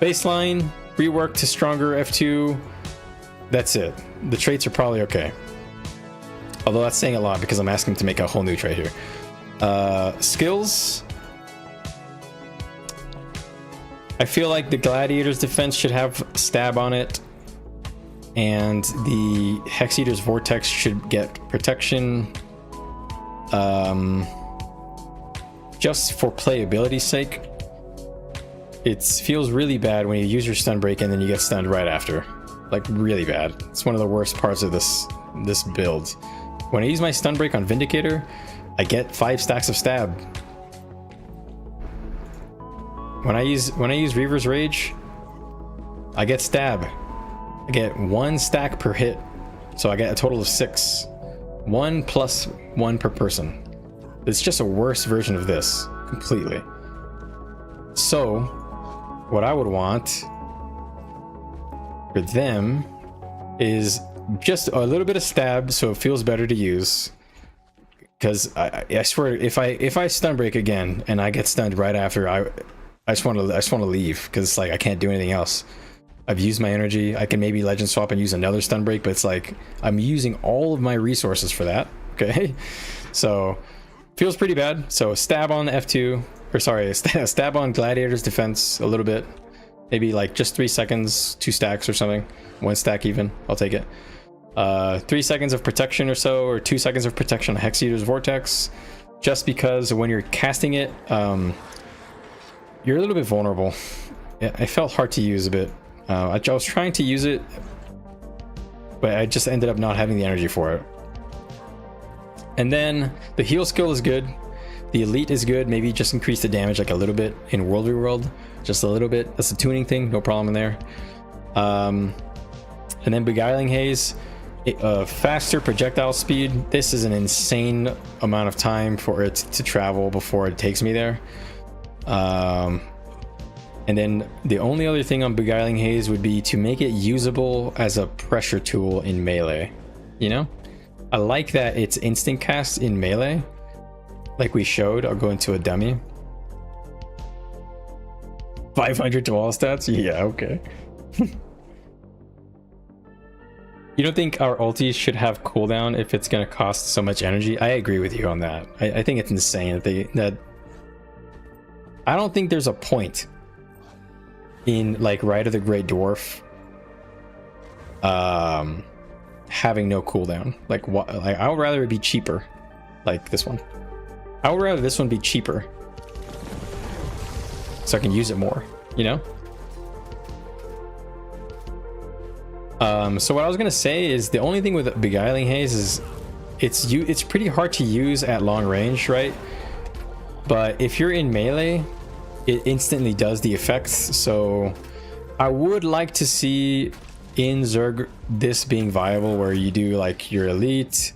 baseline, rework to stronger F2. That's it. The traits are probably okay. Although that's saying a lot because I'm asking to make a whole new trait here. Skills. I feel like the Gladiator's defense should have stab on it. And the Hex Eater's Vortex should get protection. Just for playability's sake. It feels really bad when you use your stun break and then you get stunned right after. Like really bad. It's one of the worst parts of this build. When I use my stun break on Vindicator, I get 5 stacks of stab. When I use Reaver's Rage, I get stab. I get 1 stack per hit, so I get a total of 6. 1 plus 1 per person. It's just a worse version of this, completely. So, what I would want for them is just a little bit of stab, so it feels better to use. Because I swear, if I stun break again and I get stunned right after, I just want to leave because it's like I can't do anything else. I've used my energy. I can maybe legend swap and use another stun break, but it's like I'm using all of my resources for that. Okay, so feels pretty bad. So stab on F2, or sorry, stab on Gladiator's defense a little bit. Maybe like just 3 seconds, 2 stacks or something. 1 stack even. I'll take it. 3 seconds of protection or so, or 2 seconds of protection on Hex Eater's Vortex. Just because when you're casting it, you're a little bit vulnerable. It felt hard to use a bit. I was trying to use it, but I just ended up not having the energy for it. And then the heal skill is good. The elite is good. Maybe just increase the damage like a little bit in World Reworld. Just a little bit. That's a tuning thing. No problem in there. And then Beguiling Haze. Faster projectile speed. This is an insane amount of time for it to travel before it takes me there. And then the only other thing on Beguiling Haze would be to make it usable as a pressure tool in melee. You know? I like that it's instant cast in melee. Like we showed. I'll go into a dummy. 500 to all stats? Yeah, okay. You don't think our ultis should have cooldown if it's going to cost so much energy? I agree with you on that. I think it's insane that I don't think there's a point in like Rite of the Great Dwarf having no cooldown. Like what? Like I would rather it be cheaper, like this one. I would rather this one be cheaper so I can use it more, you know? So what I was gonna say is the only thing with Beguiling Haze is it's pretty hard to use at long range, right? But if you're in melee, it instantly does the effects. So I would like to see in Zerg this being viable, where you do like your elite,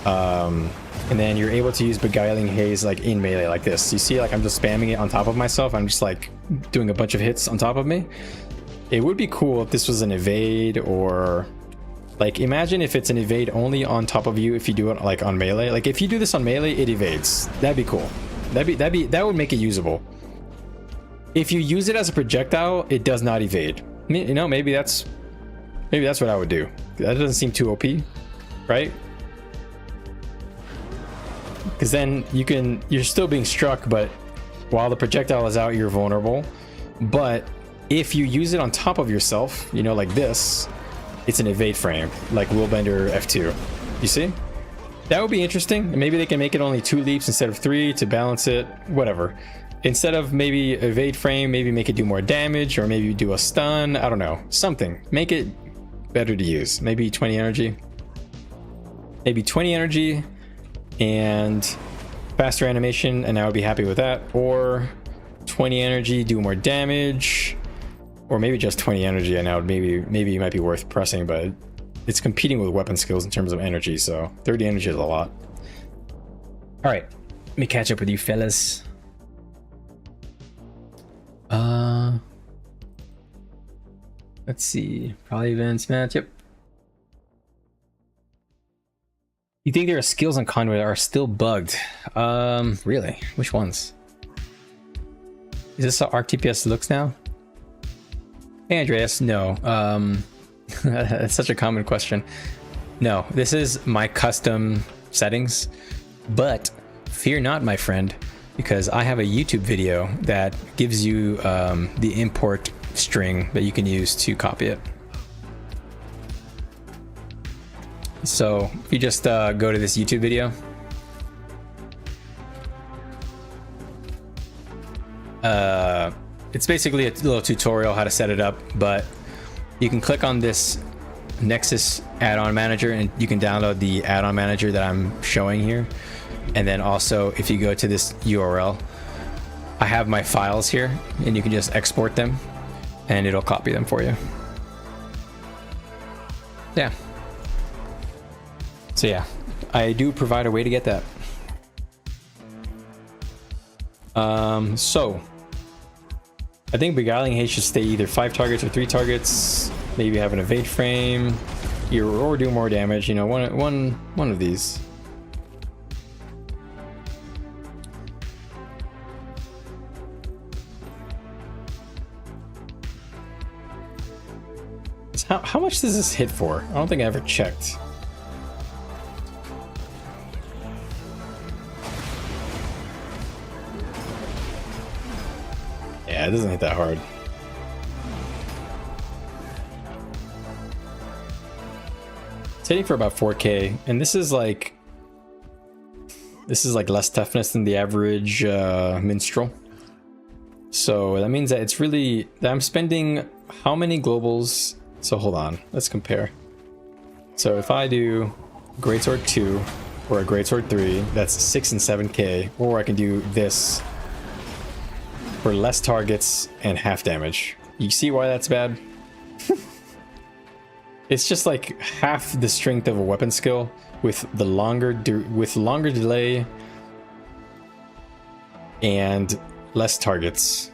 and then you're able to use Beguiling Haze like in melee like this. You see, like I'm just spamming it on top of myself. I'm just like doing a bunch of hits on top of me. It would be cool if this was an evade, or like imagine if it's an evade only on top of you if you do it like on melee. Like if you do this on melee, it evades. That'd be cool. That would make it usable. If you use it as a projectile, it does not evade. You know, maybe that's what I would do. That doesn't seem too OP, right? Because then you're still being struck, but while the projectile is out, you're vulnerable. But if you use it on top of yourself, you know, like this, it's an evade frame, like Willbender F2. You see? That would be interesting. Maybe they can make it only 2 leaps instead of 3 to balance it, whatever. Instead of maybe evade frame, maybe make it do more damage, or maybe do a stun. I don't know. Something. Make it better to use. Maybe 20 energy. Maybe 20 energy and faster animation, and I would be happy with that. Or 20 energy, do more damage. Or maybe just 20 energy, and now maybe it might be worth pressing, but it's competing with weapon skills in terms of energy, so 30 energy is a lot. All right, let me catch up with you fellas. Let's see, probably events match. Yep, You think there are skills on Conduit that are still bugged? Really? Which ones? Is this how ArcTPS looks now? Hey, Andreas. No. That's such a common question. No, this is my custom settings, but fear not, my friend, because I have a YouTube video that gives you the import string that you can use to copy it. So if you just go to this YouTube video, it's basically a little tutorial how to set it up, but you can click on this Nexus add-on manager and you can download the add-on manager that I'm showing here. And then also if you go to this URL, I have my files here and you can just export them and it'll copy them for you. Yeah. So yeah, I do provide a way to get that. So I think Beguiling Haste should stay either 5 targets or 3 targets. Maybe have an evade frame, or do more damage. You know, one of these. How much does this hit for? I don't think I ever checked. Yeah, it doesn't hit that hard. It's hitting for about 4K, and this is like less toughness than the average minstrel. So that means that it's really that I'm spending how many globals? So hold on, let's compare. So if I do Greatsword 2 or a Greatsword 3, that's 6 and 7K, or I can do this for less targets and half damage. You see why that's bad? It's just like half the strength of a weapon skill with the longer delay and less targets.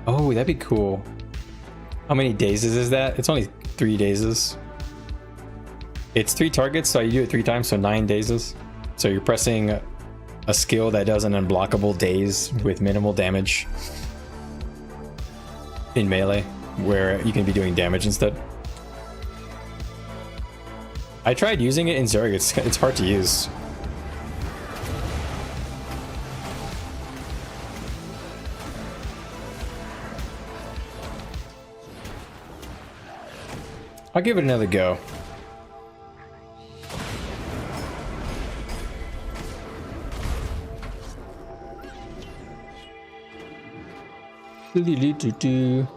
Oh, that'd be cool. How many dazes is that? It's only 3 dazes. It's 3 targets, so you do it 3 times, so 9 dazes. So you're pressing a skill that does an unblockable daze with minimal damage in melee, where you can be doing damage instead. I tried using it in Zerg. It's hard to use. I'll give it another go. Do-do-do-do-do.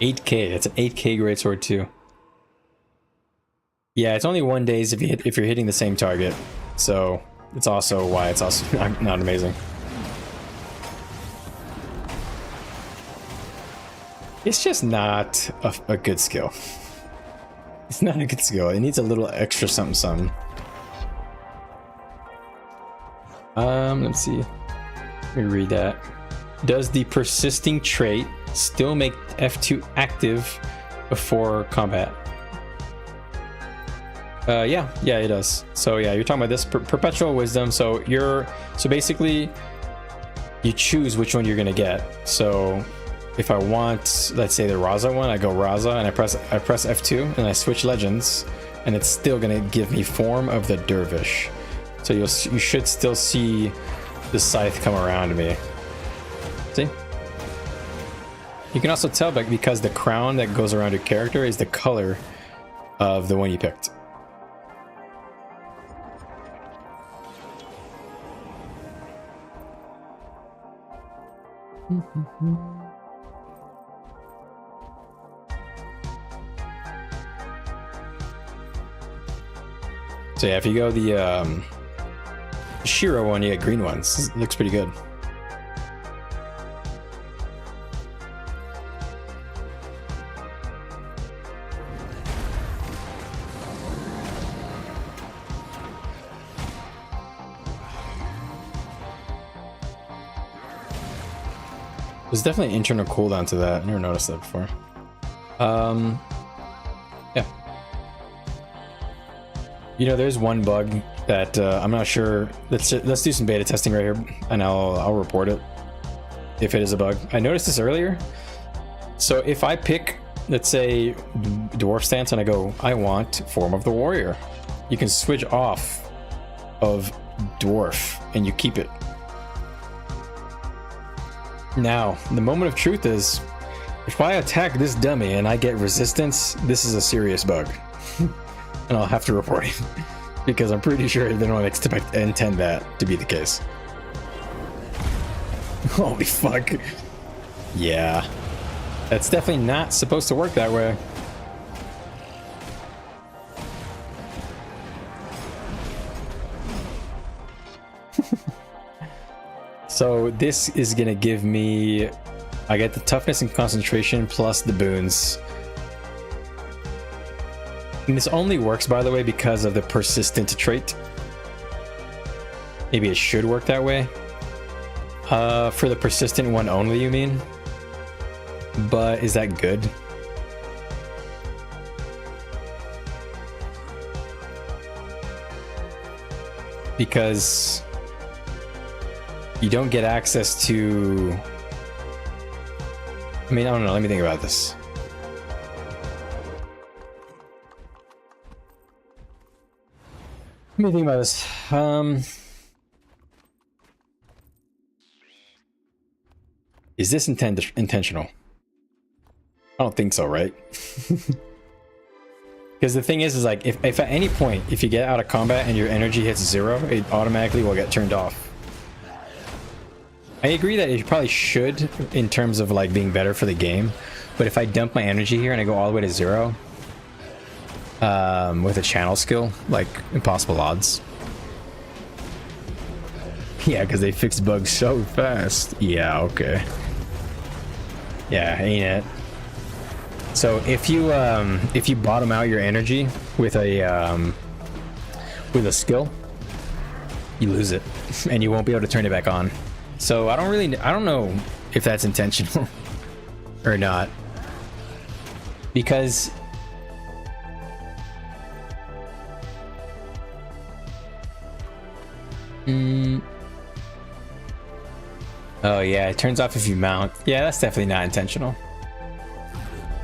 8K. That's an 8K greatsword too. Yeah, it's only 1 days if you're hitting the same target. So it's also why it's also not amazing. It's just not a good skill. It's not a good skill. It needs a little extra something something. Let's see. Let me read that. Does the persisting trait still make F2 active before combat? Yeah, it does. So yeah, you're talking about this perpetual wisdom. So basically you choose which one you're gonna get. So if I want, let's say the Raza one, I go Raza and I press F2 and I switch legends, and it's still gonna give me form of the dervish. So you should still see the scythe come around me. See? You can also tell because the crown that goes around your character is the color of the one you picked. So yeah, if you go the Shiro one, you get green ones. It looks pretty good. There's definitely an internal cooldown to that. I never noticed that before. Yeah. You know, there's one bug that I'm not sure. Let's do some beta testing right here, and I'll report it if it is a bug. I noticed this earlier. So if I pick, let's say, dwarf stance, and I go, I want form of the warrior, you can switch off of dwarf, and you keep it. Now, the moment of truth is, if I attack this dummy and I get resistance, this is a serious bug. And I'll have to report it. Because I'm pretty sure they don't intend that to be the case. Holy fuck. Yeah. That's definitely not supposed to work that way. So this is gonna give me, I get the toughness and concentration plus the boons. And this only works, by the way, because of the persistent trait. Maybe it should work that way. For the persistent one only, you mean? But is that good? Because you don't get access to... I mean, I don't know. Let me think about this. Let me think about this. Is this intentional? I don't think so, right? Because the thing is like, if at any point, if you get out of combat and your energy hits 0, it automatically will get turned off. I agree that it probably should in terms of like being better for the game, but if I dump my energy here and I go all the way to 0, with a channel skill, like impossible odds. Yeah, because they fixed bugs so fast. Yeah, okay. Yeah, ain't it? So if you bottom out your energy with a skill, you lose it, and you won't be able to turn it back on. So I don't know if that's intentional or not, because oh yeah, it turns off if you mount. Yeah, that's definitely not intentional.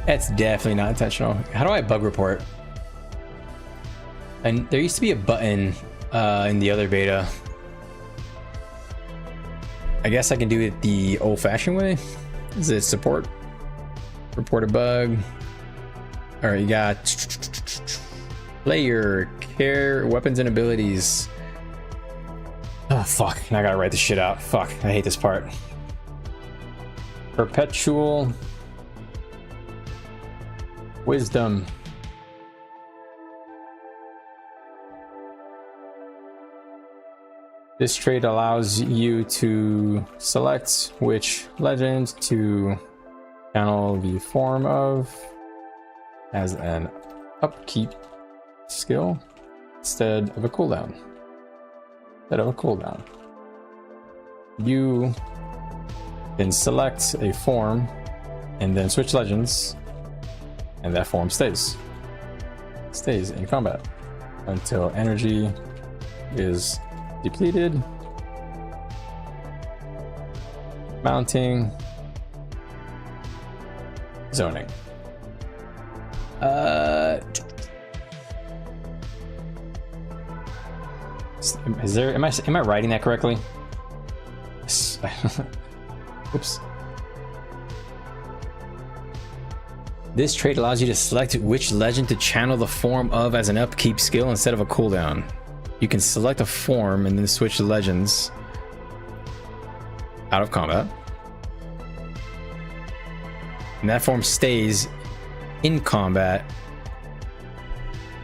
That's definitely not intentional. How do I bug report? And there used to be a button in the other beta. I guess I can do it the old-fashioned way. Is it support? Report a bug. All right, you got player, care, weapons and abilities. Oh fuck, now I gotta write this shit out. Fuck, I hate this part. Perpetual wisdom. This trait allows you to select which legend to channel the form of as an upkeep skill instead of a cooldown. You can select a form and then switch legends, and that form stays in combat until energy is depleted. Mounting. Zoning. Is there, am I writing that correctly? Oops. This trait allows you to select which legend to channel the form of as an upkeep skill instead of a cooldown. You can select a form and then switch legends out of combat. And that form stays in combat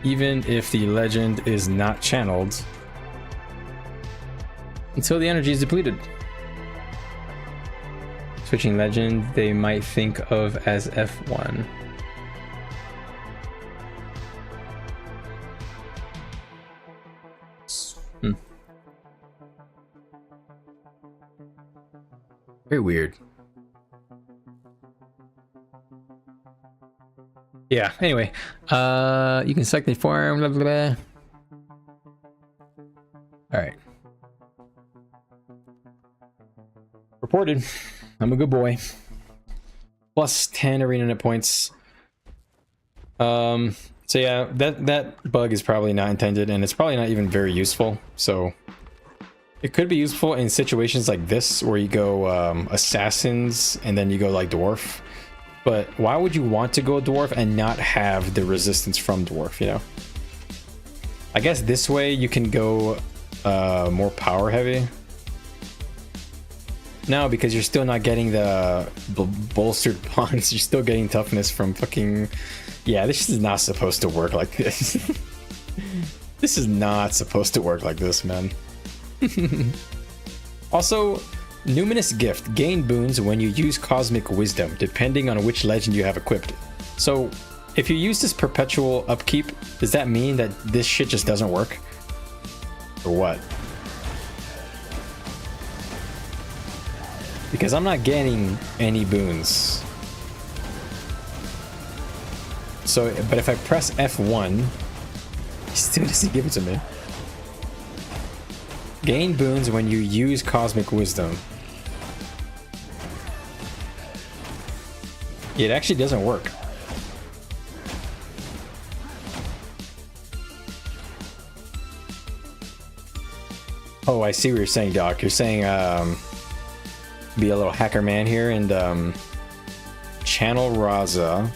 even if the legend is not channeled until the energy is depleted. Switching legend they might think of as F1. Very weird. Yeah, anyway. You can select the form, blah, blah, blah. Alright. Reported. I'm a good boy. Plus 10 arena net points. So yeah, that bug is probably not intended, and it's probably not even very useful. So it could be useful in situations like this where you go assassins and then you go like dwarf. But why would you want to go dwarf and not have the resistance from dwarf, you know? I guess this way you can go more power heavy. No, because you're still not getting the bolstered pawns. You're still getting toughness from fucking... Yeah, this is not supposed to work like this. This is not supposed to work like this, man. Also, Numinous Gift. Gain boons when you use Cosmic Wisdom, depending on which legend you have equipped. So, if you use this perpetual upkeep, does that mean that this shit just doesn't work? Or what? Because I'm not getting any boons. So, but if I press F1, he still doesn't give it to me. Gain boons when you use Cosmic Wisdom. It actually doesn't work. Oh, I see what you're saying, Doc. You're saying, be a little hacker man here and, channel Raza.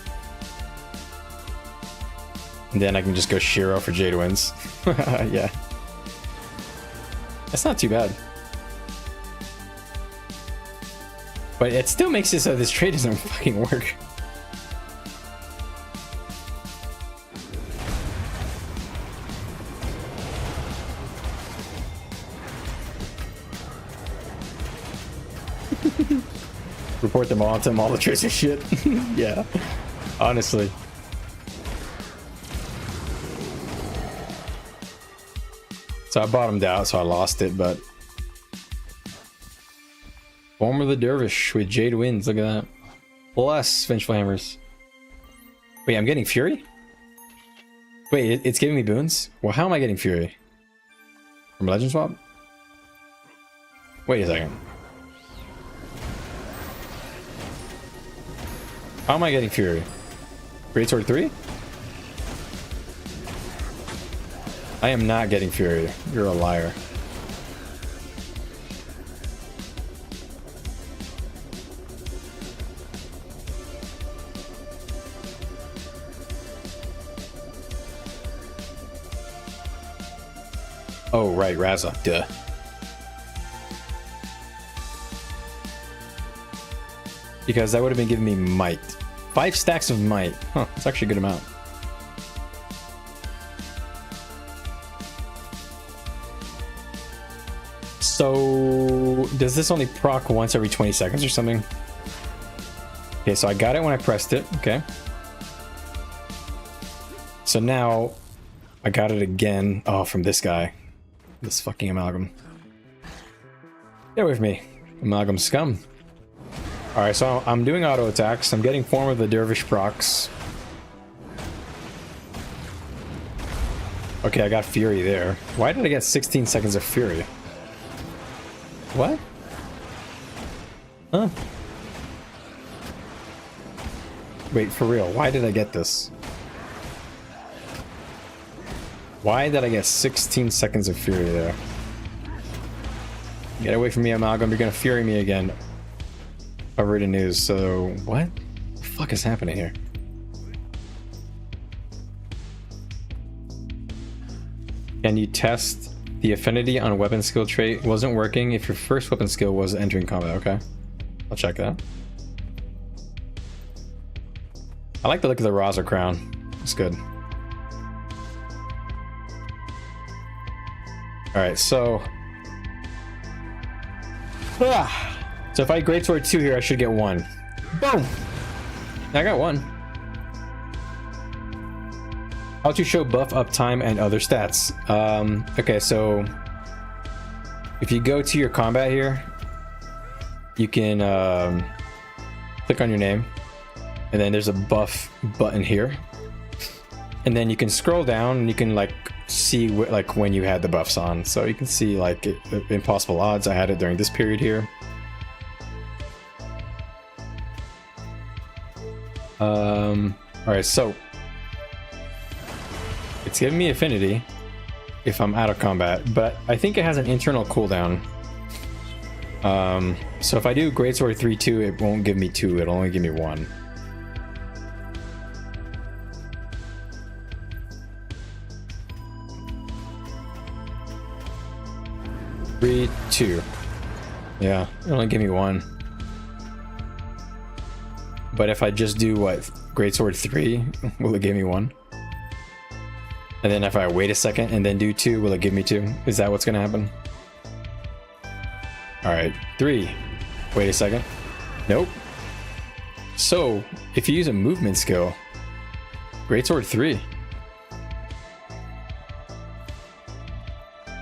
And then I can just go Shiro for Jade Winds. Yeah. That's not too bad. But it still makes it so this trade doesn't fucking work. Report them all, tell them all the trades are shit. Yeah. Honestly. So I bottomed out, so I lost it, but... Form of the Dervish with Jade Winds, look at that. Plus Vengeful Hammers. Wait, I'm getting Fury? Wait, it's giving me boons? Well, how am I getting Fury? From Legend Swap? Wait a second. How am I getting Fury? Greatsword 3? I am not getting Fury. You're a liar. Oh, right, Raza. Duh. Because that would have been giving me might. 5 stacks of might. Huh, that's actually a good amount. So, does this only proc once every 20 seconds or something? Okay, so I got it when I pressed it. Okay. So now, I got it again. Oh, from this guy. This fucking amalgam. Get away from me, amalgam scum. Alright, so I'm doing auto attacks. I'm getting Form of the Dervish procs. Okay, I got Fury there. Why did I get 16 seconds of Fury? What? Huh? Wait, for real, why did I get this? Why did I get 16 seconds of Fury there? Get away from me, Amalgam, you're gonna Fury me again. Over the news, so... What the fuck is happening here? Can you test the affinity on a weapon skill trait? Wasn't working if your first weapon skill was entering combat. Okay, I'll check that. I like the look of the Raza crown. It's good. Alright, so... So if I Greatsword 2 here, I should get 1. Boom! I got 1. How to show buff uptime and other stats. Okay, so... If you go to your combat here, you can click on your name, And then there's a buff button here. And then you can scroll down and you can like see like when you had the buffs on. So you can see like impossible odds. I had it during this period here. Alright, so it's giving me affinity if I'm out of combat, but I think it has an internal cooldown. So if I do Greatsword 3-2, it won't give me 2, it'll only give me 1. Three, 2. Yeah, it'll only give me 1. But if I just do what, Greatsword 3, will it give me 1? And then if I wait a second and then do 2, will it give me 2? Is that what's gonna happen? Alright, 3. Wait a second. Nope. So, if you use a movement skill, Greatsword 3.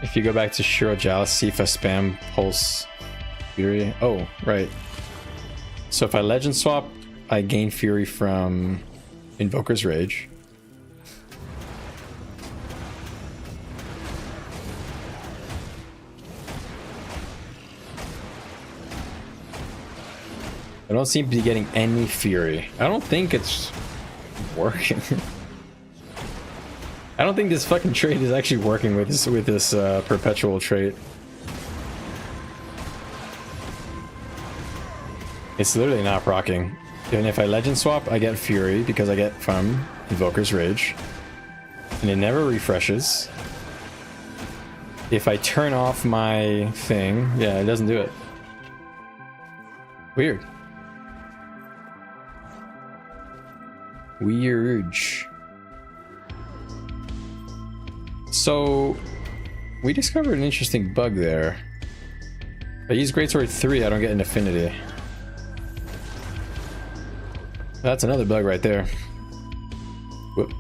If you go back to Shiro Jalis, Sifa, Spam, Pulse, Fury. Oh, right. So if I legend swap, I gain Fury from Invoker's Rage. I don't seem to be getting any Fury. I don't think it's working. I don't think this fucking trait is actually working with this perpetual trait. It's literally not rocking. And if I legend swap, I get Fury because I get from Invoker's Rage. And it never refreshes. If I turn off my thing, yeah, it doesn't do it. Weird. Weird. So, we discovered an interesting bug there. If I use Greatsword 3, I don't get an affinity. That's another bug right there. Whoop.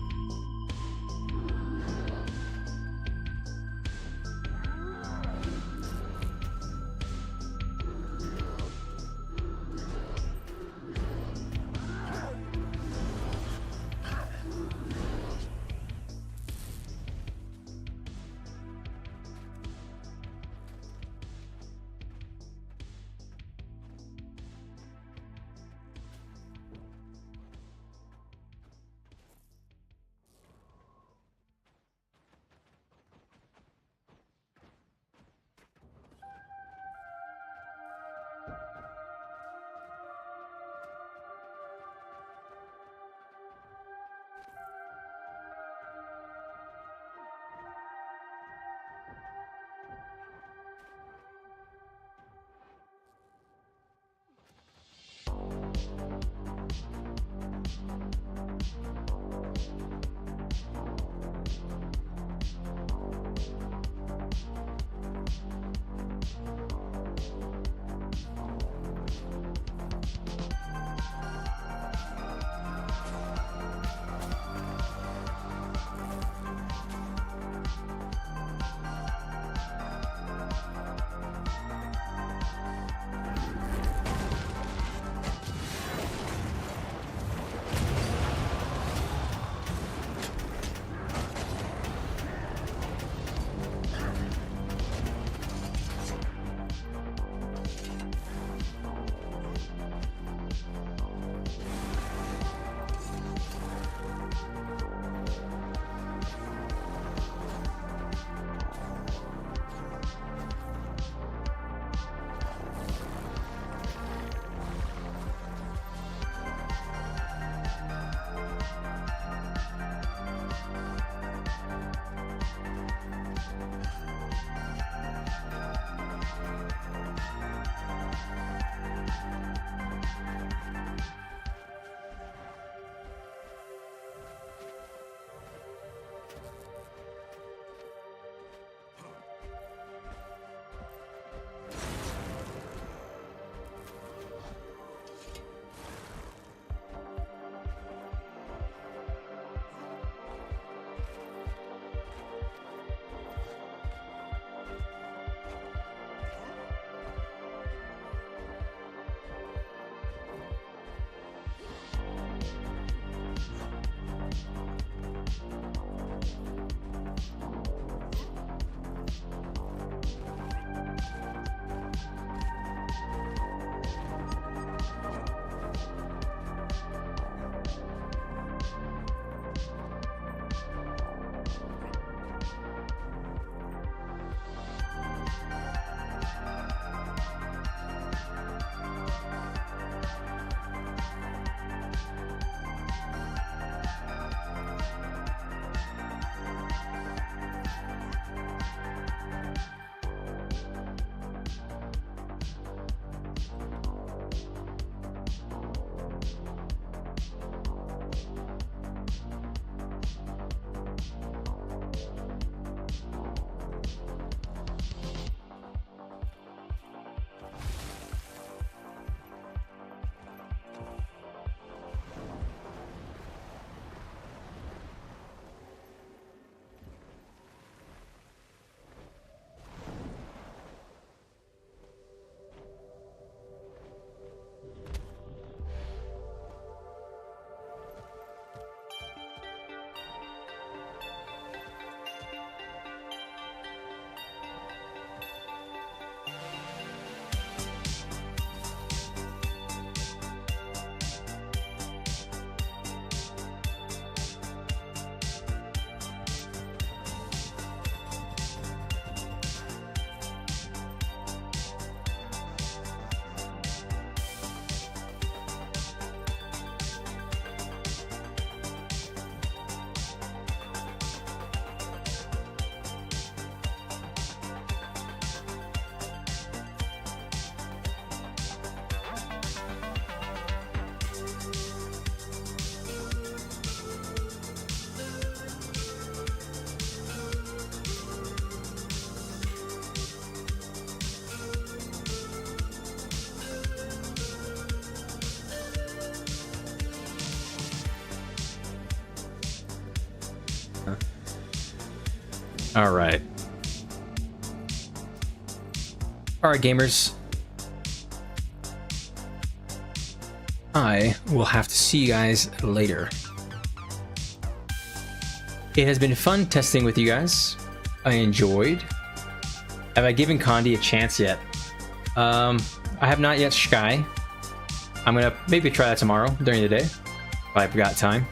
All right. All right, gamers. I will have to see you guys later. It has been fun testing with you guys. I enjoyed. Have I given Conduit a chance yet? I have not yet, Sky. I'm gonna maybe try that tomorrow during the day if I've got time.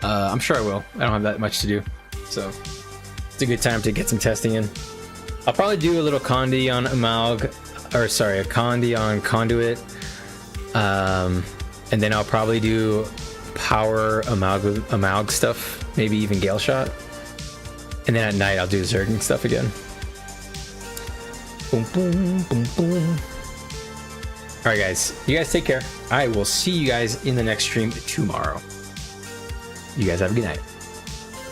I'm sure I will. I don't have that much to do, so it's a good time to get some testing in. I'll probably do a little Conduit on a Conduit on Conduit, and then I'll probably do power Amalg stuff, maybe even Gale Shot, and then at night I'll do Zerging stuff again. Boom, boom, boom, boom. All right, guys. You guys take care. I will see you guys in the next stream tomorrow. You guys have a good night.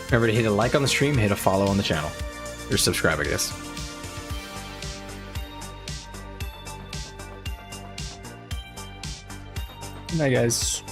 Remember to hit a like on the stream, hit a follow on the channel, or subscribe, I guess. Good night, guys.